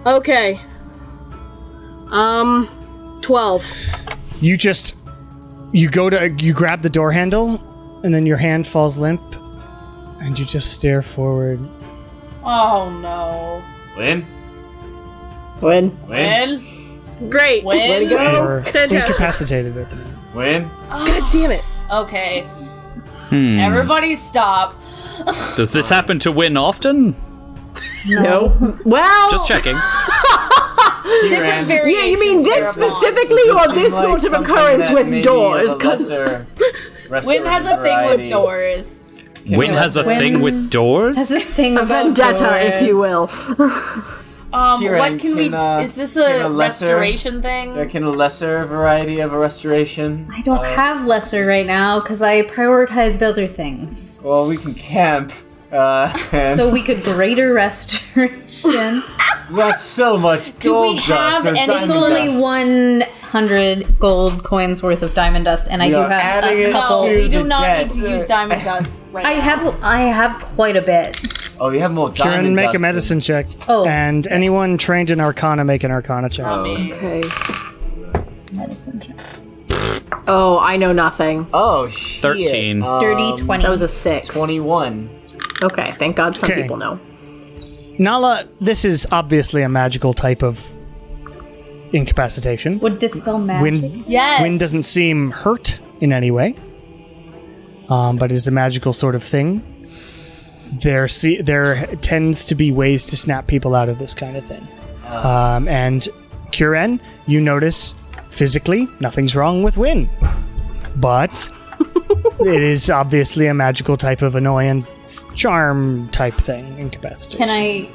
Okay. 12. You grab the door handle, and then your hand falls limp, and you just stare forward. Oh no. Win? Win. Win? Great. Way to You're Fantastic. incapacitated at the moment. Win? God damn it. Okay. Everybody stop. Does this happen to Win often? No. Well. Just checking. Different variations. Yeah, you mean this thereupon. specifically, or this sort of occurrence with doors? Because Win has a thing with doors. Win has a thing with doors? That's a thing a about vendetta, doors. if you will. Kieran, What can we? can, Is this can a a lesser- restoration thing? Can a lesser variety of a restoration? I don't have lesser right now because I prioritized other things. Well, we can camp. And So we could greater restoration. that's so much gold we have dust. or any- diamond It's only dust. 100 gold coins worth of diamond dust, and I We do are have adding a it couple. No, to we do the not debt. need to use diamond dust right now. I have quite a bit. Oh, you have more diamond Kieran, make dust a medicine check. Oh. And anyone trained in Arcana, make an Arcana check. Okay. Medicine check. Oh, I know nothing. Oh, shit. 13. Dirty 20. That was a 6. 21. Okay, thank God some Okay. people know. Nala, this is obviously a magical type of incapacitation. Would dispel magic. Win, Yes. Win doesn't seem hurt in any way, but is a magical sort of thing. There tends to be ways to snap people out of this kind of thing. And Kieran, you notice physically nothing's wrong with Win, but it is obviously a magical type of annoyance charm type thing, incapacitation. Can I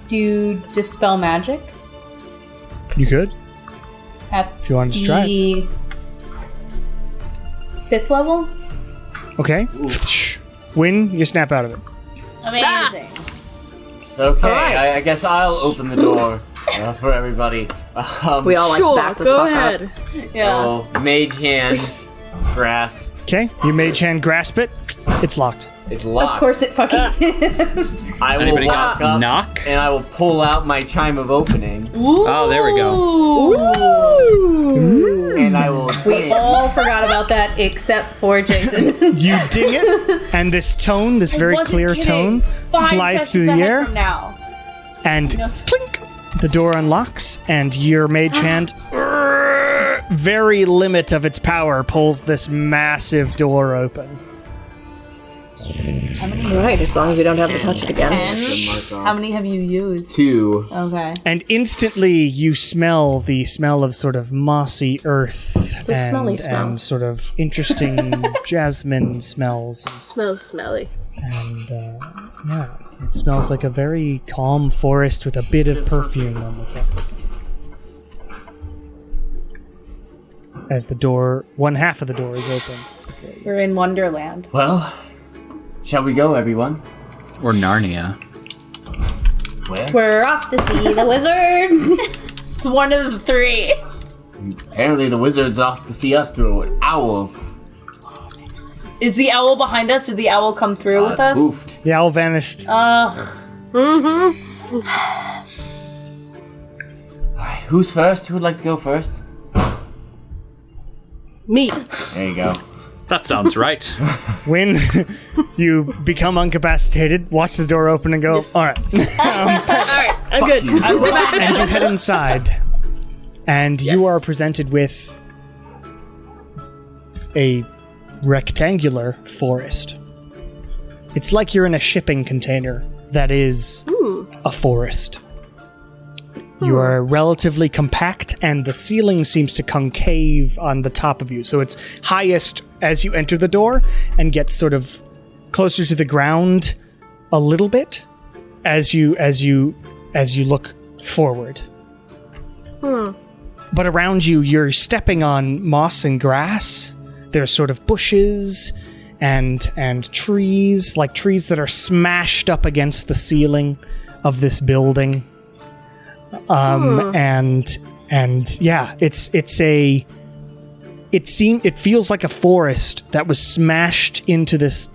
do dispel magic? You could, At if you wanted to try it. the 5th level? Okay. Win, you snap out of it. Amazing. It's okay. Alright. I guess I'll open the door for everybody. We all like Sure, back the go fuck ahead. up. Yeah. Oh, mage hand, grasp. Okay, you mage hand grasp it. It's locked. It's locked. Of course it fucking is. I will Anybody walk got up knock? and I will pull out my chime of opening, Oh, there we go. and I will. We ding. all forgot about that except for Jason. You ding it, and this tone, this very Wasn't clear kidding. tone, 5 flies through sessions the ahead air, from now. and No, clink, the door unlocks, and your mage hand, very limit of its power, pulls this massive door open. Alright, as long as we don't have to touch it again. How many have you used? 2. Okay. And instantly you smell the smell of sort of mossy earth a smelly smell. and sort of interesting jasmine smells. Smells smelly. And yeah, it smells like a very calm forest with a bit of perfume on the top. As the door, one half of the door is open. We're in Wonderland. Well, shall we go, everyone? Or Narnia. Where? We're off to see the wizard. It's one of the 3. Apparently, the wizard's off to see us through an owl. Is the owl behind us? Did the owl come through with us? Oofed. The owl vanished. Alright, who's first? Who would like to go first? Me. There you go. That sounds right. When you become incapacitated, watch the door open and go, all right. Alright, I'm good. We're back. And you head inside. And you are presented with a rectangular forest. It's like you're in a shipping container that is a forest. You are relatively compact, and the ceiling seems to concave on the top of you. So it's highest as you enter the door and gets sort of closer to the ground a little bit as you look forward. But around you, you're stepping on moss and grass. There's sort of bushes and trees, like trees that are smashed up against the ceiling of this building. And yeah, it feels like a forest that was smashed into this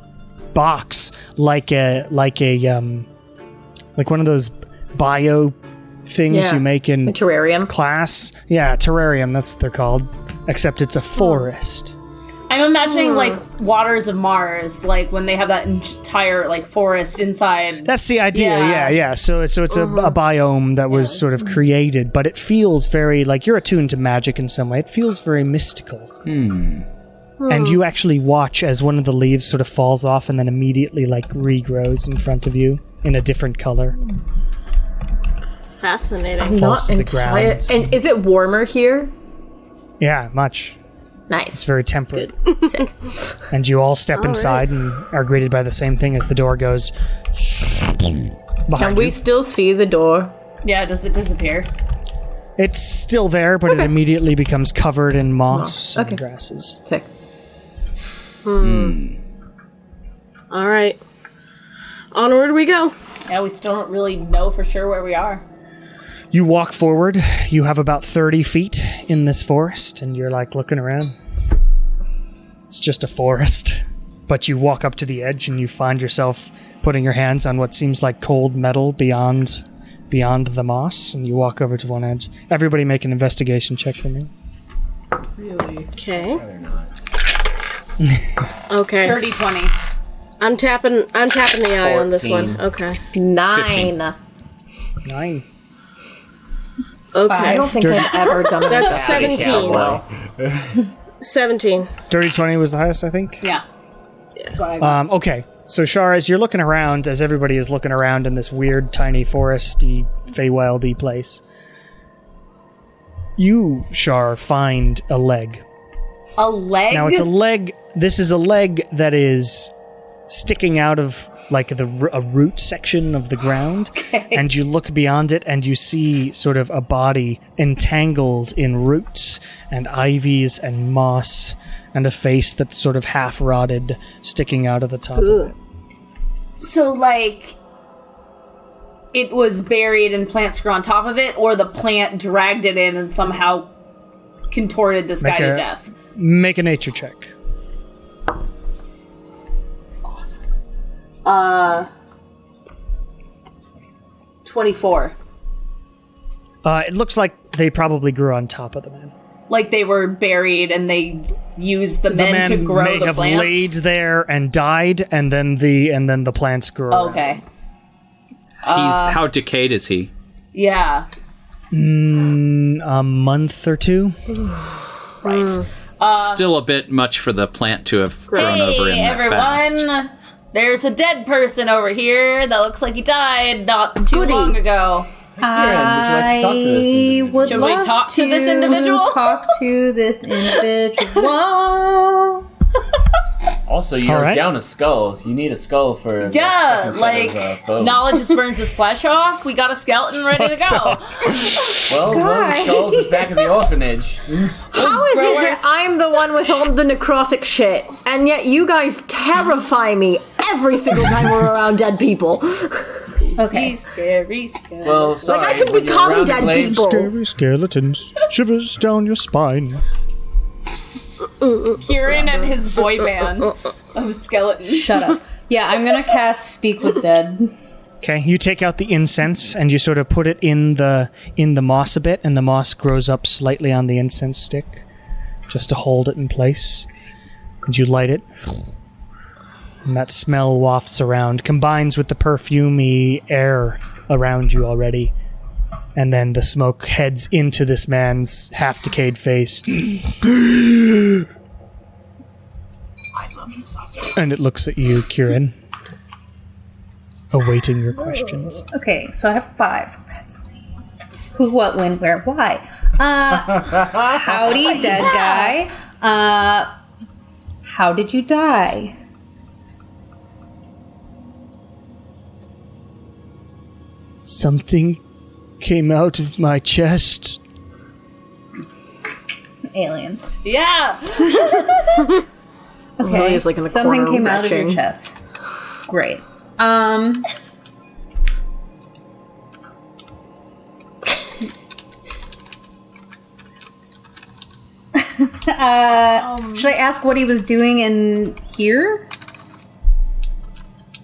box like one of those bio things you make in a terrarium class. Yeah, terrarium, that's what they're called. Except it's a forest. I'm imagining like Waters of Mars, like when they have that entire like forest inside. That's the idea. Yeah. So it's a biome that was sort of created, but it feels very like you're attuned to magic in some way. It feels very mystical. And you actually watch as one of the leaves sort of falls off and then immediately like regrows in front of you in a different color. Fascinating. Falls to the ground. And is it warmer here? Yeah, much. Nice. It's very temperate. Sick. And you all step inside and are greeted by the same thing as the door goes Can behind we you. still see the door? Yeah, does it disappear? It's still there, but it immediately becomes covered in moss and grasses. Sick. Alright. Onward we go. Yeah, we still don't really know for sure where we are. You walk forward. You have about 30 feet in this forest, and you're like looking around. It's just a forest. But you walk up to the edge, and you find yourself putting your hands on what seems like cold metal beyond the moss, and you walk over to one edge. Everybody make an investigation check for me. Okay. Okay. Dirty 20. I'm tapping the eye on this one. 14. Okay. 9. 9. Okay. I don't think I've ever done that. That's 17. 17. Dirty 20 was the highest, I think. Yeah. That's what I got. Okay. So, Shar, as you're looking around, as everybody is looking around in this weird, tiny, foresty, Feywildy place, you, Shar, find a leg. A leg? Now, it's a leg. This is a leg that is sticking out of, like, a root section of the ground. Okay. And you look beyond it, and you see sort of a body entangled in roots and ivies and moss, and a face that's sort of half-rotted, sticking out of the top of it. So, like, it was buried and plants grew on top of it, or the plant dragged it in and somehow contorted this guy to death? Make a nature check. 24. It looks like they probably grew on top of the man. Like they were buried and they used the men to grow may the have plants? laid there and died, and then the plants grew. Okay. How decayed is he? Yeah. A month or two. Right. Still a bit much for the plant to have grown over in Hey, that fast. everyone! There's a dead person over here that looks like he died not too long ago. Kieran, would you like to talk to this individual? Would Should we love talk to this individual? Talk to this individual. Also, you're All right. down a skull. You need a skull for the Yeah, second set like, of, bones. knowledge just burns his flesh off. We got a skeleton ready to go. Well, one of the skulls is back in the orphanage. How is it that I'm the one with all the necrotic shit, and yet you guys terrify me every single time we're around dead people? Okay. Scary. Well, sorry. Like, I could when you're become around the dead blade- people. Scary skeletons, shivers down your spine. Kieran and his boy band of skeletons. Shut up. Yeah, I'm gonna cast Speak with Dead. Okay, you take out the incense and you sort of put it in the moss a bit, and the moss grows up slightly on the incense stick, just to hold it in place. And you light it. And that smell wafts around, combines with the perfumey air around you already. And then the smoke heads into this man's half-decayed face. I love this sauce. And it looks at you, Kieran. Awaiting your questions. Okay, so I have 5. Let's see. Who, what, when, where, why? Howdy, dead guy. How did you die? Something came out of my chest. Alien. Yeah. Okay, he's like in the something corner came out of your retching. chest. Great. Should I ask what he was doing in here?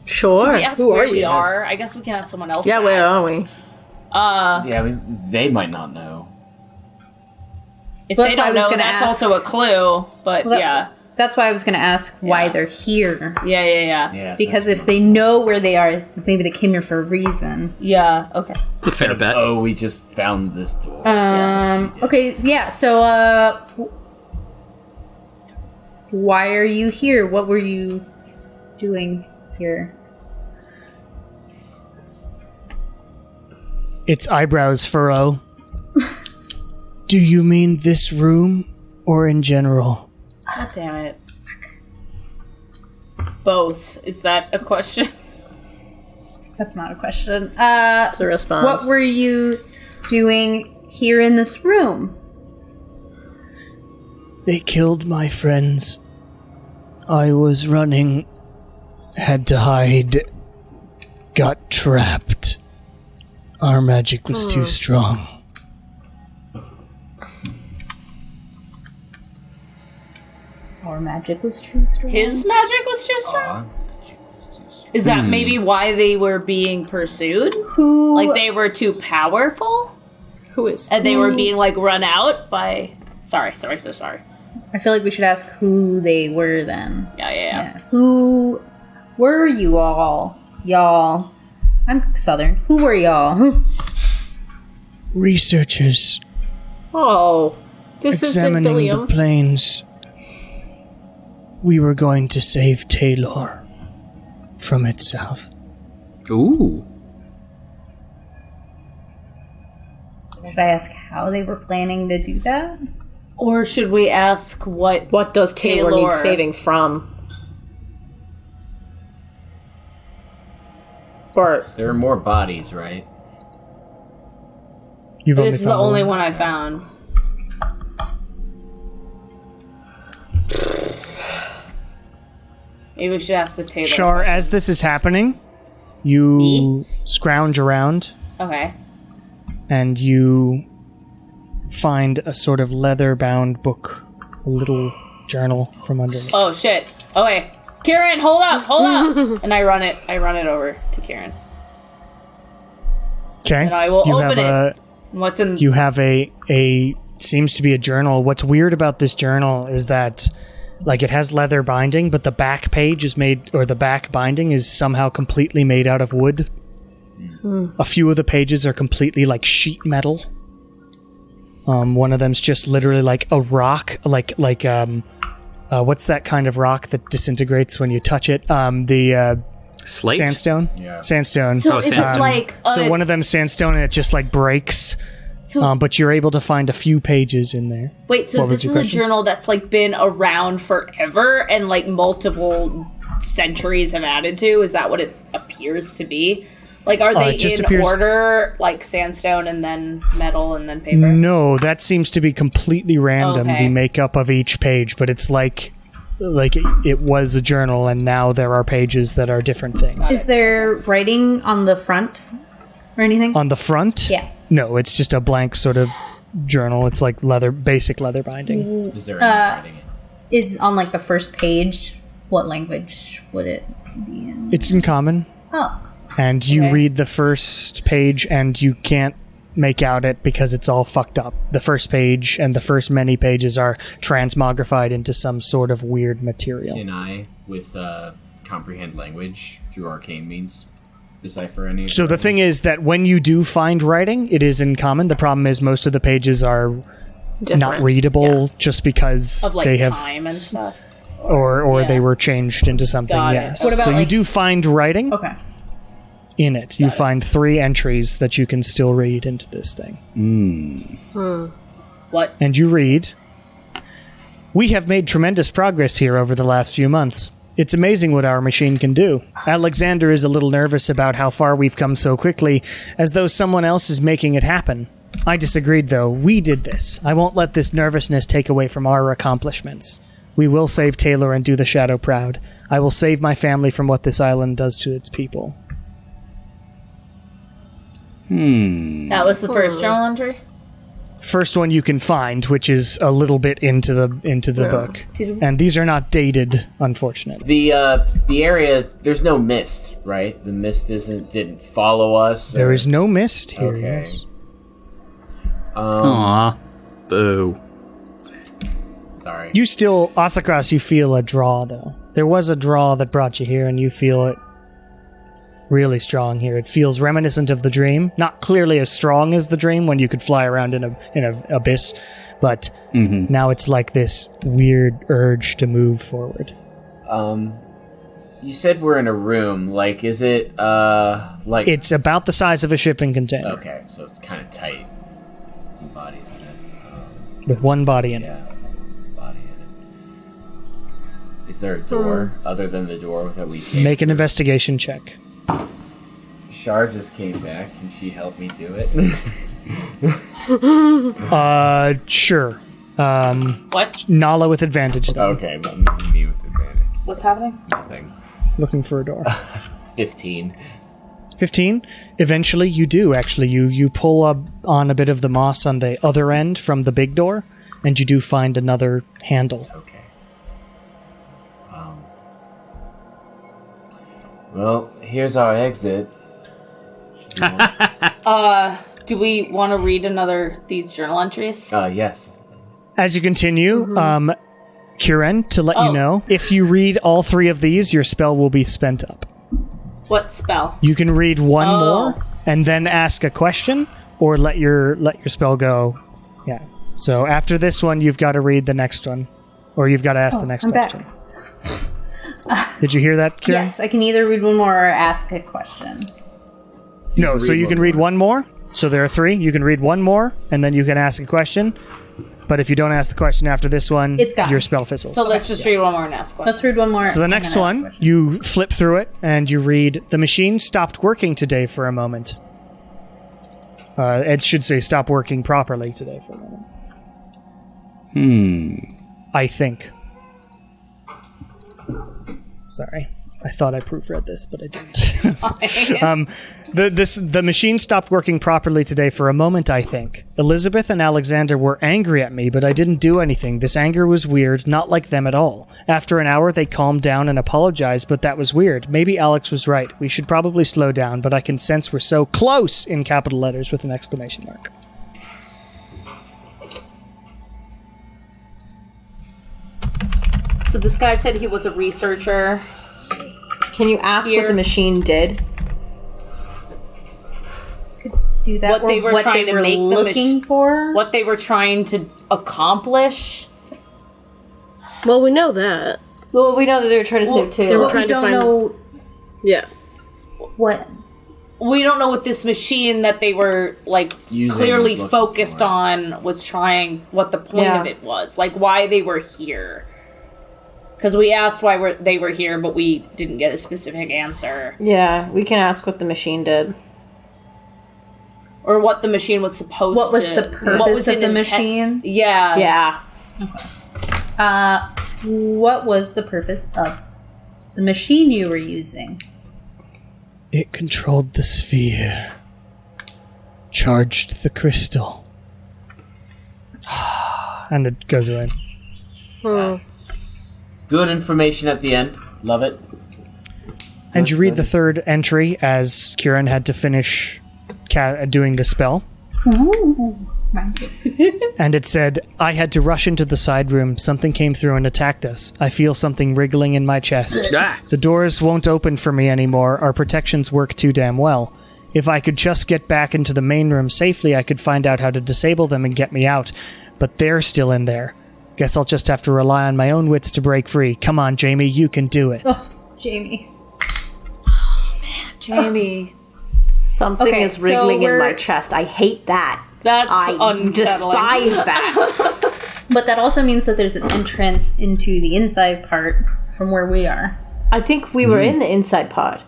Sure. We ask Who where are we you? are. I guess we can ask someone else. Yeah, that. where are we? Yeah, they might not know. If Well, they that's why I don't was know, gonna that's ask. also a clue. But Well, yeah. That's why I was going to ask why Yeah. they're here. Yeah. Yeah, Because that's if they know where they are, maybe they came here for a reason. Yeah. Okay. It's a fair bet. Oh, we just found this door. Okay, yeah, so, why are you here? What were you doing here? Its eyebrows furrow. Do you mean this room or in general? God damn it. Both. Is that a question? That's not a question. It's a response. What were you doing here in this room? They killed my friends. I was running, had to hide, got trapped. Our magic was too strong. Our magic was too strong. His magic was too strong? Is that maybe why they were being pursued? Who? Like they were too powerful? Who is? And they were being like run out by... Sorry, so sorry. I feel like we should ask who they were then. Yeah. Who were you all? Y'all. I'm Southern. Who were y'all? Researchers Oh, this is examining the Billiam. plains. We were going to save Talor from itself. Ooh. Should I ask how they were planning to do that? Or should we ask what... What does Taylor need Talor. saving from? Or There are more bodies, right? You've This is the found only one I found. Maybe we should ask the Taylor. Shar, as this is happening, you scrounge around Okay. and you find a sort of leather-bound book, a little journal from underneath. Oh shit. Okay. Kieran, hold up. And I run it over to Kieran. Okay. And I will you open have it. What's in... You have a seems to be a journal. What's weird about this journal is that, like, it has leather binding, but the back page is made, or the back binding is somehow completely made out of wood. A few of the pages are completely like sheet metal. One of them's just literally like a rock, what's that kind of rock that disintegrates when you touch it? The Slate? sandstone. Yeah. Sandstone. So is it sandstone. like... So one of them's sandstone and it just like breaks. But you're able to find a few pages in there. Wait, so What was this your is a question? journal that's like been around forever and like multiple centuries have added to? Is that what it appears to be? Like, are they it just in appears- order, like sandstone and then metal and then paper? No, that seems to be completely random, Okay. the makeup of each page, but it's like it was a journal and now there are pages that are different things. Is there writing on the front or anything? On the front? Yeah. No, it's just a blank sort of journal. It's like basic leather binding. Is there any writing in? Is on like the first page. What language would it be in? It's in common. Oh. And you read the first page and you can't make out it because it's all fucked up. The first page and the first many pages are transmogrified into some sort of weird material. Can I, with comprehend language through arcane means, decipher any? So the thing is that when you do find writing, it is in common. The problem is most of the pages are not readable just because of, like, they have time and stuff. or they were changed into something. Got it. Yes. What about, so you like- do find writing Okay. in it. You find 3 entries that you can still read into this thing. What? And you read, "We have made tremendous progress here over the last few months. It's amazing what our machine can do. Alexander is a little nervous about how far we've come so quickly, as though someone else is making it happen. I disagreed, though. We did this. I won't let this nervousness take away from our accomplishments. We will save Talor and do the Shadow proud. I will save my family from what this island does to its people." That was the first journal entry? First one you can find, which is a little bit into the book. And these are not dated, unfortunately. The area, there's no mist, right? The mist didn't follow us. There is no mist here. Okay. Yes. Aw. Boo. Sorry. You still, Asakras, you feel a draw, though. There was a draw that brought you here, and you feel it really strong here. It feels reminiscent of the dream. Not clearly as strong as the dream when you could fly around in an abyss, but now it's like this weird urge to move forward. You said we're in a room. Like, is it, like... It's about the size of a shipping container, Okay, so it's kind of tight. Some bodies in it. with one body in it. Yeah, body in it. Is there a door other than the door that we came Make an through? investigation check. Shar just came back. Can she help me do it? Sure. What? Nala with advantage, though. Okay, but me with advantage. What's happening? Nothing. Looking for a door. 15. 15? Eventually you do, actually. You pull on a bit of the moss on the other end from the big door, and you do find another handle. Okay. Well, here's our exit. Do we want to read these journal entries? Yes. As you continue, Kieran, to let you know, if you read all 3 of these, your spell will be spent up. What spell? You can read one more and then ask a question, or let your spell go. Yeah. So after this one, you've got to read the next one, or you've got to ask the next I'm question. back. Did you hear that, Kieran? Yes, I can either read one more or ask a question. No, so you can read one more. So there are 3. You can read one more, and then you can ask a question. But if you don't ask the question after this one, It's gone. your spell fizzles. So let's just read one more and ask one. Let's read one more. So the and next then ask a one, question. you flip through it, and you read, "The machine stopped working today for a moment." It should say, "Stop working properly today for a moment." I think. Sorry. I thought I proofread this, but I didn't. The machine stopped working properly today for a moment, I think. Elizabeth and Alexander were angry at me, but I didn't do anything. This anger was weird, not like them at all. After an hour, they calmed down and apologized, but that was weird. Maybe Alex was right. We should probably slow down, but I can sense we're so close, in capital letters with an exclamation mark. So this guy said he was a researcher. Can you ask Here. what the machine did? Do that. What or they were what trying they to were make the looking for. What they were trying to accomplish. Well, we know that. Well, we know that they were trying to save they were Taylor. trying We to don't find- know Yeah. what. We don't know what this machine that they were like Using clearly was looking focused for. on was trying. What the point Yeah. of it was, like why they were here. Because we asked why they were here, but we didn't get a specific answer. Yeah, we can ask what the machine did. Or what the machine was supposed What was to... the purpose what was of it the inten- machine? Yeah. Yeah. What was the purpose of the machine you were using? It controlled the sphere. Charged the crystal. And it goes away. Good information at the end. Love it. And you read the third entry as Kieran had to finish doing the spell. Ooh. And it said, I had to rush into the side room. Something came through and attacked us. I feel something wriggling in my chest. Ah. The doors won't open for me anymore. Our protections work too damn well. If I could just get back into the main room safely, I could find out how to disable them and get me out. But they're still in there. Guess I'll just have to rely on my own wits to break free. Come on, Jamie, you can do it. Oh, Jamie. Jamie. Something Okay, is wriggling so in my we're- chest. I hate that. That's I unsettling. despise that. But that also means that there's an entrance into the inside part from where we are. I think we were in the inside part.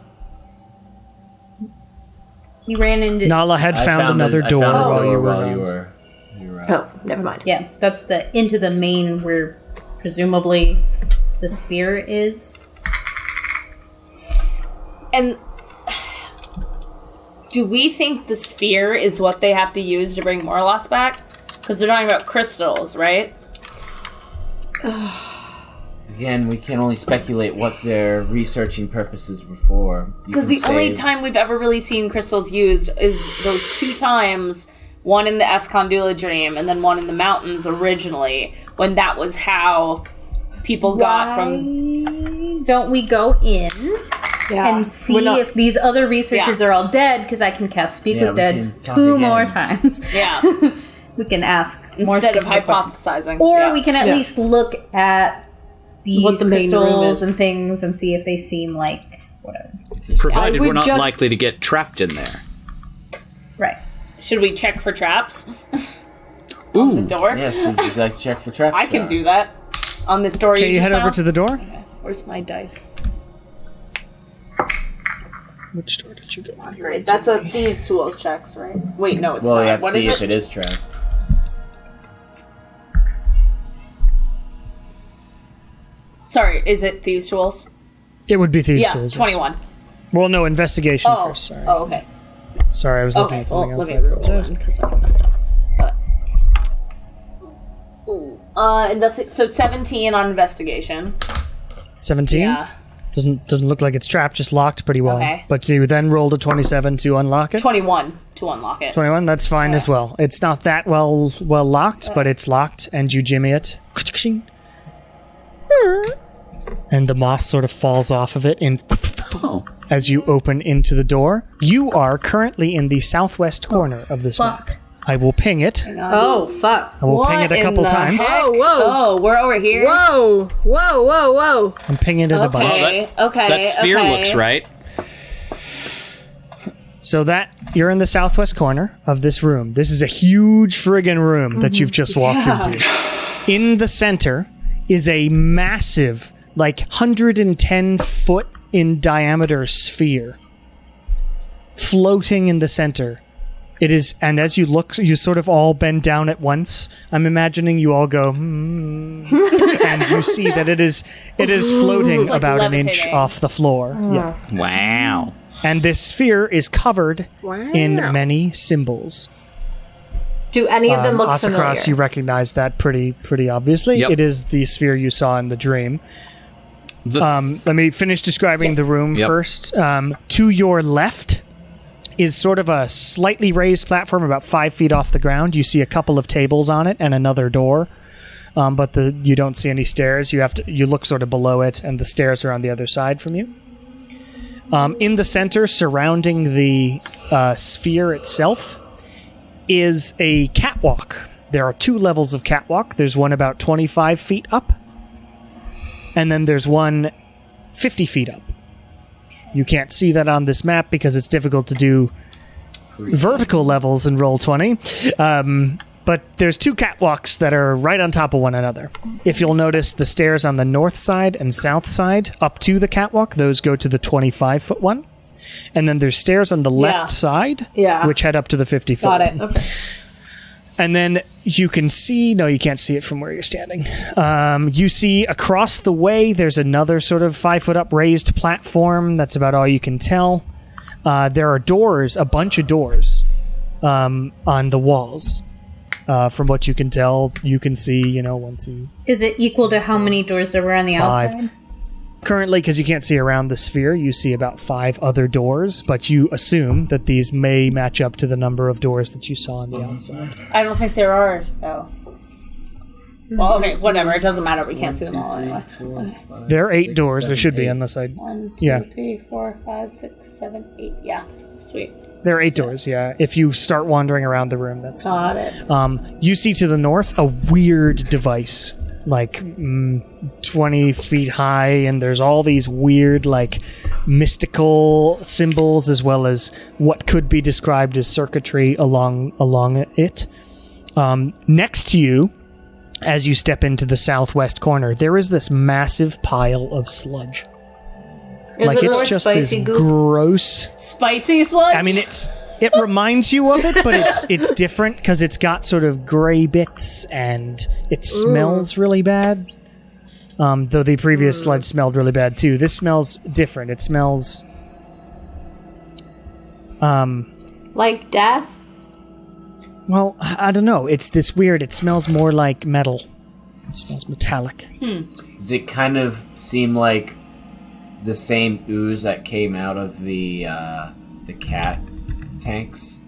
He ran into... Nala had found another door while you were around. Oh, never mind. Yeah, that's the into the main where presumably the sphere is. And do we think the sphere is what they have to use to bring Morlos back? Because they're talking about crystals, right? Again, we can only speculate what their researching purposes were for. Because the only time we've ever really seen crystals used is those 2 times, one in the Escondula dream and then one in the mountains originally, when that was how people got from... Don't we go in Yeah. and see if these other researchers are all dead? Because I can cast Speak with we Dead can talk 2 again. more times. Yeah. We can ask more Instead of specific questions. hypothesizing. Or Yeah. we can at least look at these What the main room crystals is. and things and see if they seem like whatever. Provided I we're would not just- likely to get trapped in there. Right. Should we check for traps? Ooh. On the door? Yes, would you like to check for traps? I can do that. On this door Okay, you just head over found? to the door. Where's my dice? Which door did you go on? Great. That's a thieves' tools checks, right? Wait, no, it's Well, not. you have to What see is if it is trapped. Sorry, is it thieves' tools? It would be Thieves' Yeah, Tools. yes. 21. Well, no, investigation Oh, first. Sorry. oh, okay. Sorry, I was looking Okay, at well, something else. let I me roll apologize. one because I messed up. So 17 on investigation. 17? Yeah. Doesn't look like it's trapped, just locked pretty well. Okay. But you then rolled a 27 to unlock it. 21 to unlock it. 21, that's fine as well. It's not that well locked, but it's locked, and you jimmy it. And the moss sort of falls off of it as you open into the door. You are currently in the southwest corner of this map. I will ping it. Oh, fuck. I will ping it a couple times. Oh, whoa. Oh, we're over here. Whoa. Whoa, whoa, whoa. I'm pinging it a bunch. Okay. That sphere looks right. So that you're in the southwest corner of this room. This is a huge friggin' room that you've just walked into. In the center is a massive, like 110 foot in diameter sphere floating in the center. It is, and as you look, you sort of all bend down at once. I'm imagining you all go, and you see that it is floating like about an inch levitating. off the floor. Yeah. Wow. And this sphere is covered in many symbols. Do any of them look Asakras, familiar? you recognize that pretty obviously. Yep. It is the sphere you saw in the dream. Let me finish describing the room first. To your left is sort of a slightly raised platform about 5 feet off the ground. You see a couple of tables on it and another door. But you don't see any stairs. You look sort of below it, and the stairs are on the other side from you. In the center, surrounding the sphere itself, is a catwalk. There are 2 levels of catwalk. There's one about 25 feet up, and then there's one 50 feet up. You can't see that on this map because it's difficult to do vertical levels in Roll20. But there's 2 catwalks that are right on top of one another. If you'll notice, the stairs on the north side and south side up to the catwalk, those go to the 25-foot one. And then there's stairs on the left side, which head up to the 50-foot Got it. one. Okay. And then you can see... No, you can't see it from where you're standing. You see across the way, there's another sort of 5-foot-up raised platform. That's about all you can tell. There are doors, a bunch of doors, on the walls. From what you can tell, you can see, once you... Is it equal to how many doors there were on the 5. outside? Currently, because you can't see around the sphere, you see about 5 other doors, but you assume that these may match up to the number of doors that you saw on the outside. I don't think there are. Oh. Well, okay, whatever. It doesn't matter. We can't see them all anyway. There are 8 doors. There should be, unless I... 1, 2, Yeah. 3, 4, 5, 6, 7, 8. Yeah. Sweet. There are 8 doors, yeah. If you start wandering around the room, that's Got fine. it. You see to the north a weird device, like 20 feet high, and there's all these weird, like, mystical symbols, as well as what could be described as circuitry along it. Next to you, as you step into the southwest corner, there is this massive pile of sludge. Like, it's just this gross... Spicy sludge? I mean, it reminds you of it, but it's different because it's got sort of gray bits and it smells really bad. Though the previous sludge smelled really bad too. This smells different. It smells Like death? well, I don't know. It's this weird. It smells more like metal. It smells metallic. Does it kind of seem like the same ooze that came out of the cat tanks?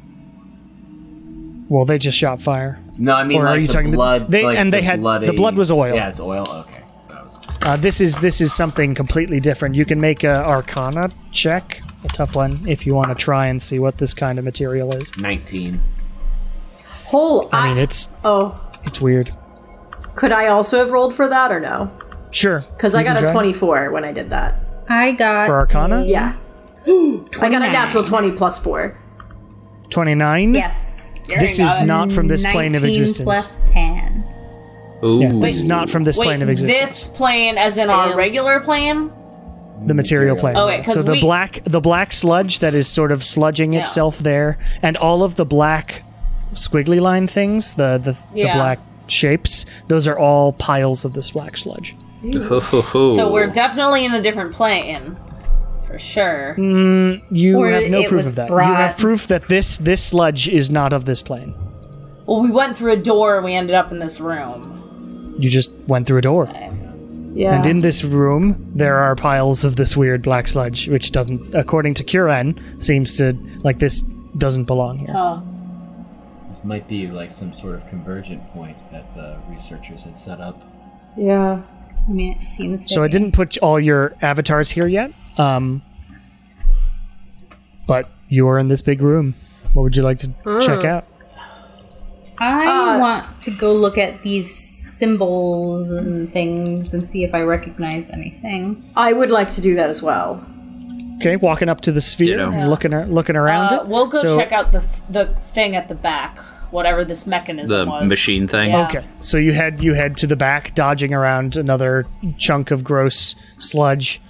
Well, they just shot fire. No, I mean, Or are like you the talking blood. they like and they the had bloody, the blood was oil. Yeah, it's oil. Okay. That was... This is something completely different. You can make a Arcana check, a tough one, if you want to try and see what this kind of material is. 19. I mean, it's weird. Could I also have rolled for that or no? Sure. Because I got a 24 when I did that. I got For Arcana? Yeah. I got a natural 20 plus 4. 29? Yes. This is not from this plane of 19 existence. plus 10. Ooh. Yeah, this is not from this plane of existence. This plane, as in our regular plane? The material plane. Okay, 'cause so the black sludge that is sort of sludging itself there, and all of the black squiggly line things, the black shapes, those are all piles of this black sludge. So we're definitely in a different plane. For sure. You Or have no it proof was of that. You brought- have proof that this sludge is not of this plane. Well, we went through a door and we ended up in this room. You just went through a door. Yeah. And in this room, there are piles of this weird black sludge, which doesn't, according to Kuren, seems to, like, this doesn't belong here. Oh. This might be like some sort of convergent point that the researchers had set up. Yeah. I mean, it seems to So I be. didn't put all your avatars here yet, but you are in this big room. What would you like to check out? I want to go look at these symbols and things and see if I recognize anything. I would like to do that as well. Okay, walking up to the sphere Ditto. and looking around it. We'll go So- check out the thing at the back, whatever this mechanism The was. machine thing. Yeah. Okay, so you head to the back, dodging around another chunk of gross sludge,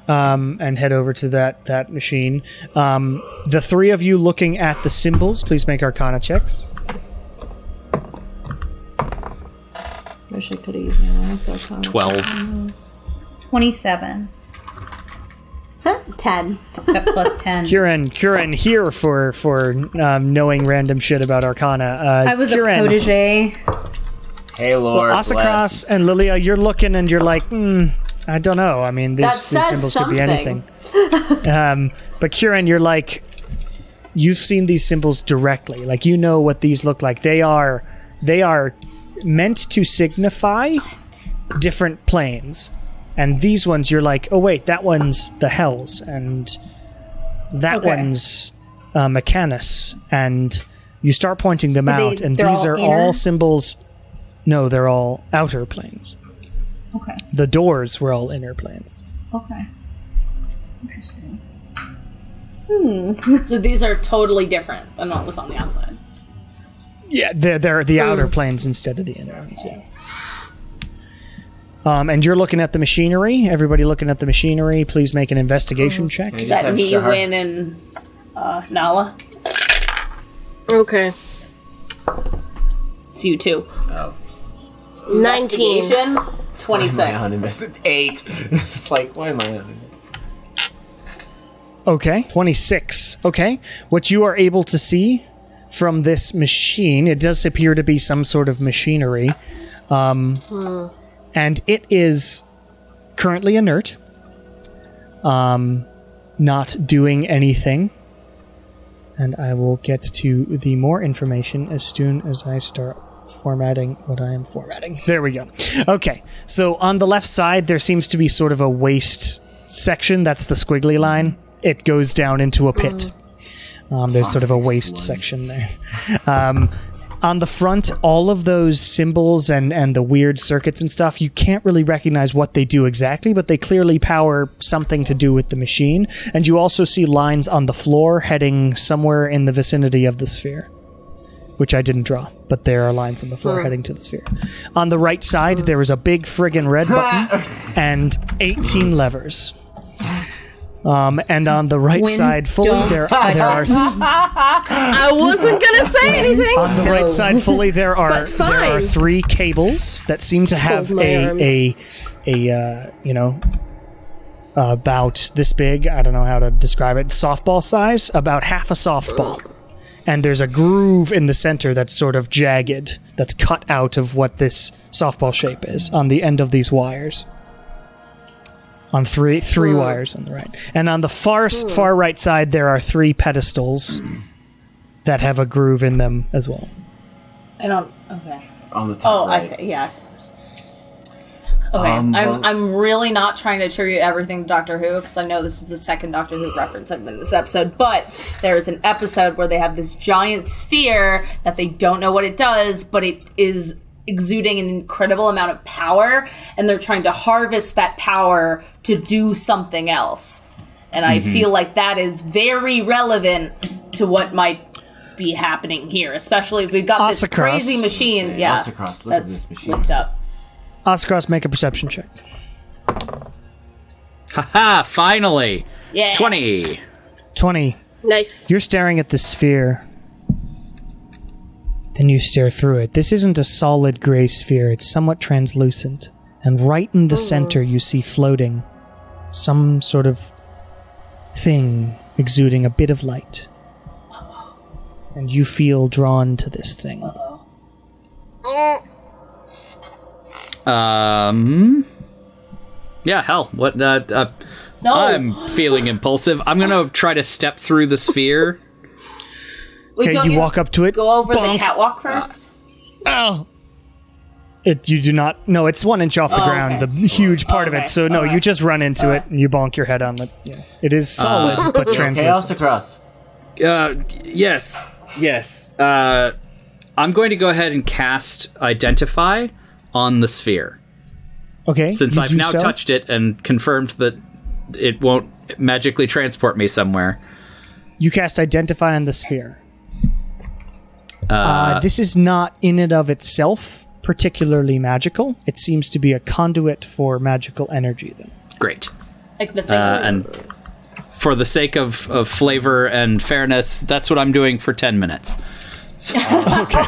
and head over to that machine. The three of you looking at the symbols, please make Arcana checks. Wish I could have used my last Arcana. 12. 27. 10. Got plus 10. Kuren here for knowing random shit about Arcana. I was Kuren, a protege. Hey, Lord. Asakras bless. and Lilia, you're looking and you're like, I don't know. I mean, That these says symbols could be something. anything. But Kuren, you're like, you've seen these symbols directly. Like, you know what these look like. They are meant to signify different planes. And these ones, you're like, oh wait, that one's the Hells, and that Okay. one's Mechanus, and you start pointing them out, and they're these all are inner? all symbols. No, they're all outer planes. Okay. The doors were all inner planes. Okay. Interesting. So these are totally different than what was on the outside. Yeah, they're the outer planes instead of the inner ones. Yes. And you're looking at the machinery. Everybody looking at the machinery, please make an investigation check. Is that me, Shahar? Win, and Nala? Okay. It's you too. Oh. 19. Investigation, Why am I 26. on invest- 8. It's like, why am I on Okay, 26. Okay, what you are able to see from this machine, it does appear to be some sort of machinery, and it is currently inert, not doing anything. And I will get to the more information as soon as I start formatting what I am formatting. There we go. Okay, so on the left side, there seems to be sort of a waste section. That's the squiggly line. It goes down into a pit. There's sort of a waste section there. On the front, all of those symbols and the weird circuits and stuff, you can't really recognize what they do exactly, but they clearly power something to do with the machine. And you also see lines on the floor heading somewhere in the vicinity of the sphere, which I didn't draw, but there are lines on the floor heading to the sphere. On the right side, there is a big friggin' red button and 18 levers. And on the right side fully, there are... I wasn't gonna say anything. On the right side fully, there are 3 cables that seem to have about this big. I don't know how to describe it. Softball size, about half a softball. And there's a groove in the center that's sort of jagged, that's cut out of what this softball shape is on the end of these wires. On three wires on the right. And on the far right side, there are 3 pedestals that have a groove in them as well. Okay. On the top right. I see. Yeah. Okay, I'm really not trying to attribute everything to Doctor Who, because I know this is the second Doctor Who reference I've been in this episode, but there is an episode where they have this giant sphere that they don't know what it does, but it is exuding an incredible amount of power, and they're trying to harvest that power to do something else. And I feel like that is very relevant to what might be happening here, especially if we've got this crazy machine. Yeah, Ossicross, look at this machine. Looked up. Ossicross, make a perception check. Haha, finally! Yeah. 20. 20. Nice. You're staring at the sphere. Then you stare through it. This isn't a solid gray sphere. It's somewhat translucent. And right in the center, you see floating some sort of thing exuding a bit of light. And you feel drawn to this thing. Yeah, hell. What? No. I'm feeling impulsive. I'm gonna try to step through the sphere. Wait, Okay, you walk up to it. Go over bonk. the catwalk first. Oh! You do not... No, it's 1 inch off the ground, okay. the huge part of it. So, no, you just run into it, and you bonk your head on it. Yeah. It is solid, but Okay, translucent. Ossicross. Yes. I'm going to go ahead and cast Identify on the sphere. Okay, Since you I've do now so. touched it and confirmed that it won't magically transport me somewhere. You cast Identify on the sphere. This is not in and of itself particularly magical. It seems to be a conduit for magical energy, then. Great. Like the thing. And for the sake of flavor and fairness, that's what I'm doing for 10 minutes. Okay.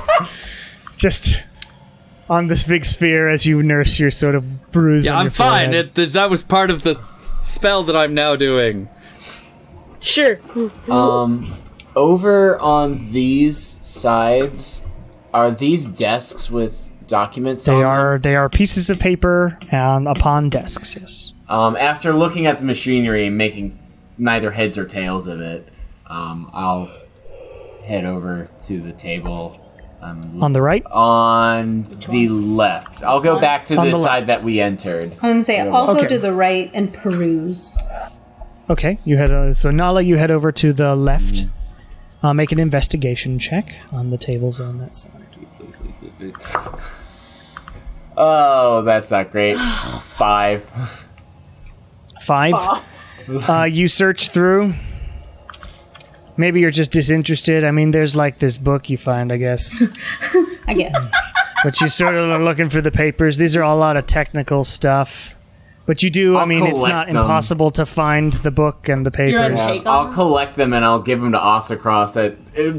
Just on this big sphere as you nurse your sort of bruise on I'm your fine. forehead. That was part of the spell that I'm now doing. Sure. Over on these sides, are these desks with documents on them? They are pieces of paper and upon desks, yes. After looking at the machinery and making neither heads or tails of it, I'll head over to the table. On the right? On the left. I'll go back to the side that we entered. I'm gonna say I'll go Okay. to the right and peruse. Okay, you head. So Nala, you head over to the left. Make an investigation check on the tables on that side. Oh, that's not great. 5. 5. You search through. Maybe you're just disinterested. I mean, there's like this book you find, I guess. I guess. But you sort of are looking for the papers. These are all a lot of technical stuff. But you do, I'll it's not collect them. impossible to find the book and the papers. Take I'll them? collect them and I'll give them to Ossicross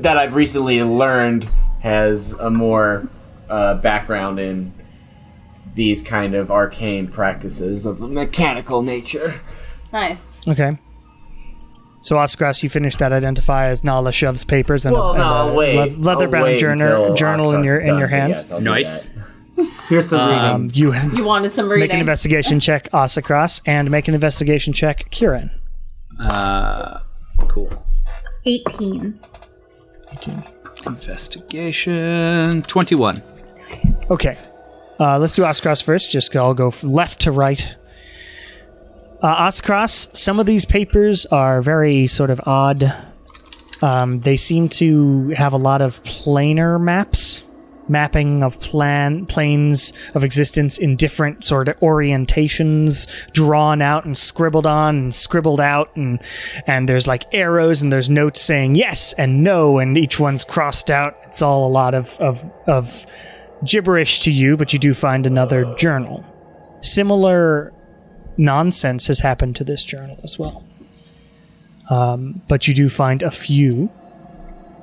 that I've recently learned has a more background in these kind of arcane practices of the mechanical nature. Nice. Okay. So, Ossicross, you finish that Identify as Nala shoves papers and Well, no, I'll wait. leather-bound I'll wait until journal in Ossicross your is done, hands. yes, I'll do Nice. that. Here's some reading. You wanted some reading. Make an investigation check, Asakras, and make an investigation check, Kieran. Cool. 18. Investigation 21. Okay. Let's do Asakras first. Just I'll go left to right. Asakras, some of these papers are very sort of odd. They seem to have a lot of planar maps. Mapping of planes of existence in different sort of orientations, drawn out and scribbled on and scribbled out, and there's like arrows and there's notes saying yes and no, and each one's crossed out. It's all a lot of gibberish to you, but you do find another journal. Similar nonsense has happened to this journal as well. But you do find a few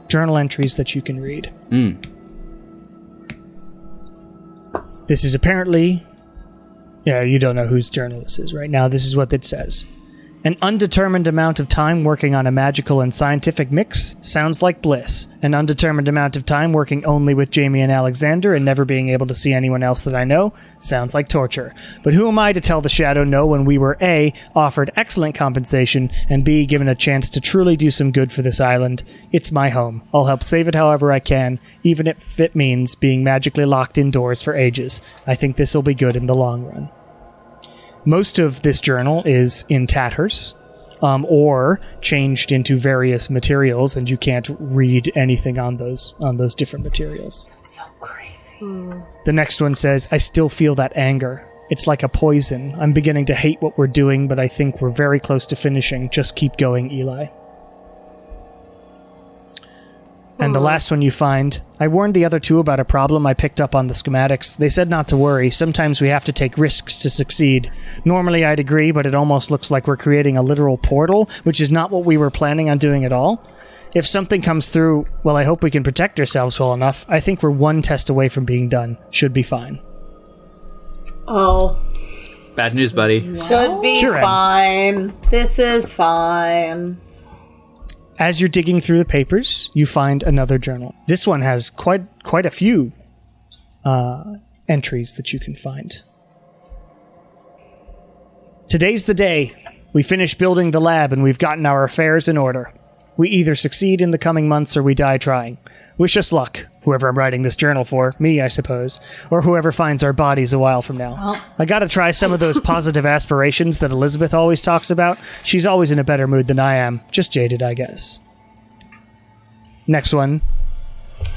journal entries that you can read. This is apparently... Yeah, you don't know whose journal this is right now. This is what it says. An undetermined amount of time working on a magical and scientific mix sounds like bliss. An undetermined amount of time working only with Jamie and Alexander and never being able to see anyone else that I know sounds like torture. But who am I to tell the Shadow no when we were A, offered excellent compensation, and B, given a chance to truly do some good for this island? It's my home. I'll help save it however I can, even if it means being magically locked indoors for ages. I think this will be good in the long run. Most of this journal is in tatters, or changed into various materials, and you can't read anything on those different materials. That's so crazy. The next one says, I still feel that anger. It's like a poison. I'm beginning to hate what we're doing, but I think we're very close to finishing. Just keep going, Eli. And the last one you find, I warned the other two about a problem I picked up on the schematics. They said not to worry. Sometimes we have to take risks to succeed. Normally I'd agree, but it almost looks like we're creating a literal portal, which is not what we were planning on doing at all. If something comes through, well, I hope we can protect ourselves well enough. I think we're one test away from being done. Should be fine. Oh. Bad news, buddy. Should be Kieran. fine. This is fine. As you're digging through the papers, you find another journal. This one has quite a few entries that you can find. Today's the day. We finished building the lab and we've gotten our affairs in order. We either succeed in the coming months or we die trying. Wish us luck, whoever I'm writing this journal for, me, I suppose, or whoever finds our bodies a while from now. I gotta try some of those positive aspirations that Elizabeth always talks about. She's always in a better mood than I am. Just jaded, I guess. Next one.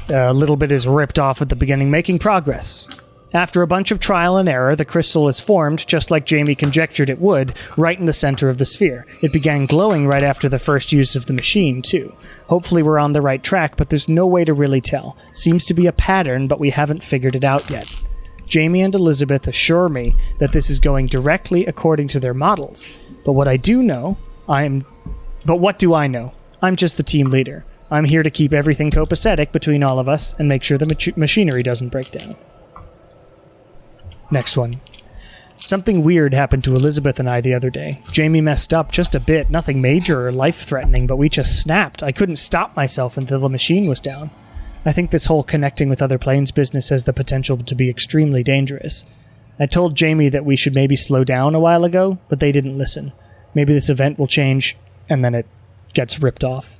A little bit is ripped off at the beginning. Making progress. After a bunch of trial and error, the crystal is formed, just like Jamie conjectured it would, right in the center of the sphere. It began glowing right after the first use of the machine, too. Hopefully we're on the right track, but there's no way to really tell. Seems to be a pattern, but we haven't figured it out yet. Jamie and Elizabeth assure me that this is going directly according to their models. But what do I know? I'm just the team leader. I'm here to keep everything copacetic between all of us and make sure the machinery doesn't break down. Next one. Something weird happened to Elizabeth and I the other day. Jamie messed up just a bit, nothing major or life-threatening, but we just snapped. I couldn't stop myself until the machine was down. I think this whole connecting with other planes business has the potential to be extremely dangerous. I told Jamie that we should maybe slow down a while ago, but they didn't listen. Maybe this event will change, and then it gets ripped off.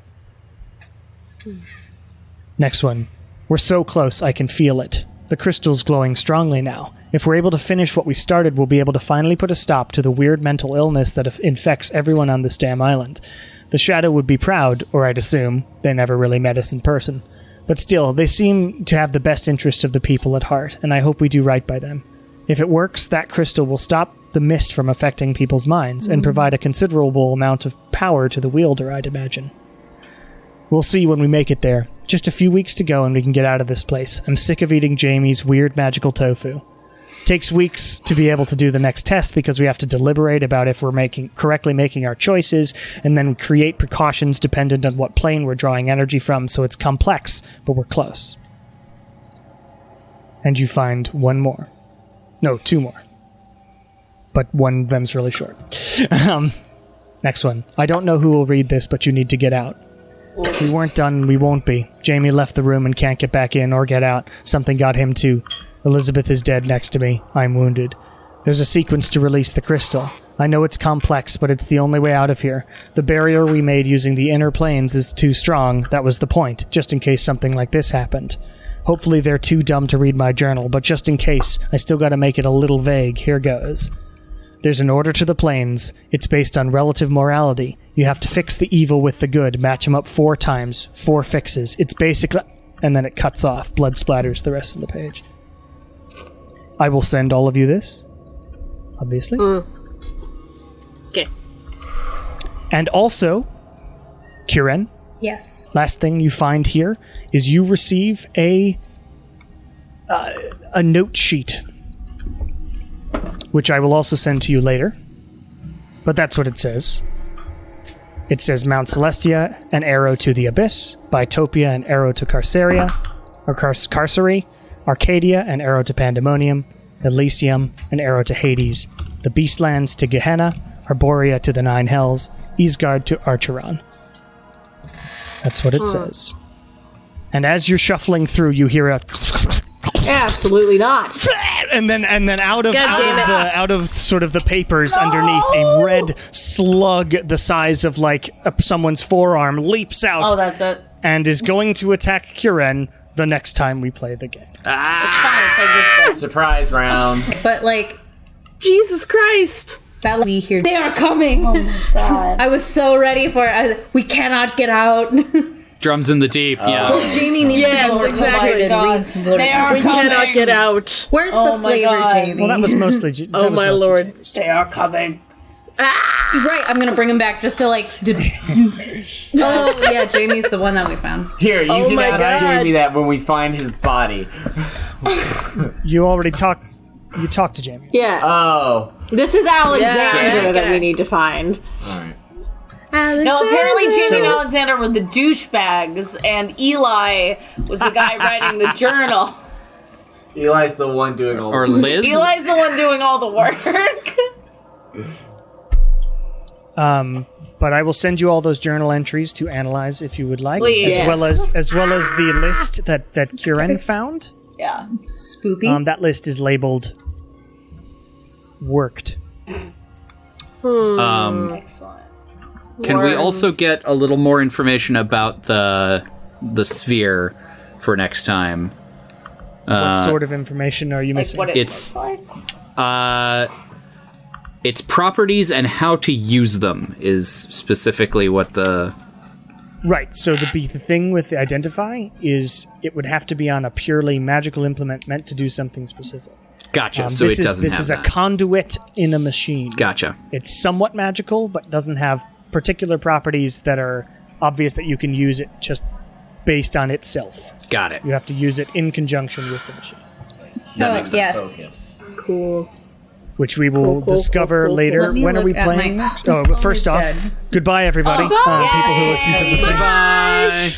Next one. We're so close, I can feel it. The crystal's glowing strongly now. If we're able to finish what we started, we'll be able to finally put a stop to the weird mental illness that infects everyone on this damn island. The Shadow would be proud, or I'd assume. They never really met us in person. But still, they seem to have the best interest of the people at heart, and I hope we do right by them. If it works, that crystal will stop the mist from affecting people's minds and provide a considerable amount of power to the wielder, I'd imagine. We'll see when we make it there. Just a few weeks to go and we can get out of this place. I'm sick of eating Jamie's weird magical tofu. Takes weeks to be able to do the next test because we have to deliberate about if we're correctly making our choices and then create precautions dependent on what plane we're drawing energy from, so it's complex, but we're close. And you find one more. No, two more. But one of them's really short. Next one. I don't know who will read this, but you need to get out. We weren't done, we won't be. Jamie left the room and can't get back in or get out. Something got him too. Elizabeth is dead next to me. I'm wounded. There's a sequence to release the crystal. I know it's complex, but it's the only way out of here. The barrier we made using the inner planes is too strong. That was the point, just in case something like this happened. Hopefully they're too dumb to read my journal, but just in case, I still gotta make it a little vague. Here goes. There's an order to the planes. It's based on relative morality. You have to fix the evil with the good, match them up 4 times, 4 fixes. It's basically... And then it cuts off. Blood splatters the rest of the page. I will send all of you this, obviously. Okay. And also, Kieran, Yes. last thing you find here is you receive a note sheet, which I will also send to you later. But that's what it says. It says Mount Celestia, an arrow to the abyss. Bitopia, an arrow to Carceria, or Carcery. Arcadia, an arrow to Pandemonium. Elysium, an arrow to Hades. The Beastlands to Gehenna. Arborea to the Nine Hells. Isgard to Archeron. That's what it says. And as you're shuffling through, you hear a... Absolutely not. And then out of sort of the papers underneath, a red slug the size of like someone's forearm leaps out. Oh, that's it. And is going to attack Kieran the next time we play the game. It's fine. It's like this. Surprise round. But like Jesus Christ! that we hear. They are coming. Oh my god. I was so ready for it. We cannot get out. Drums in the deep, yeah. Jamie needs to go exactly. and read some They are We coming. cannot get out. Where's Oh the my flavor, God. Jamie? Well, that was mostly... Oh my lord. They are coming. Right, I'm gonna bring him back just to like. Oh yeah, Jamie's the one that we found. Here, you can my ask God. Jamie that when we find his body. You already talked... You talked to Jamie. Yeah. Oh. This is Alexander Yeah. that we need to find. Alright. No, apparently Jamie So- and Alexander were the douchebags, and Eli was the guy writing the journal. Eli's the one doing all Or the Liz? Eli's the one doing all the work. But I will send you all those journal entries to analyze if you would like, Please. as well as the list that Kieran found. Yeah. Spoopy. That list is labeled worked. Excellent. Can we also get a little more information about the sphere for next time? What sort of information are you Like missing? what it It's- looks like. Its properties and how to use them is specifically what the... Right, so the thing with the identify is it would have to be on a purely magical implement meant to do something specific. Gotcha, so it doesn't This have is that. a conduit in a machine. Gotcha. It's somewhat magical, but doesn't have particular properties that are obvious that you can use it just based on itself. Got it. You have to use it in conjunction with the machine, That makes sense. Yes. focus. Cool. which we will discover later. Let me When are we look at playing? my- Oh, but first off, dead. goodbye, everybody. Oh, bye. People who listen to the thing. Bye.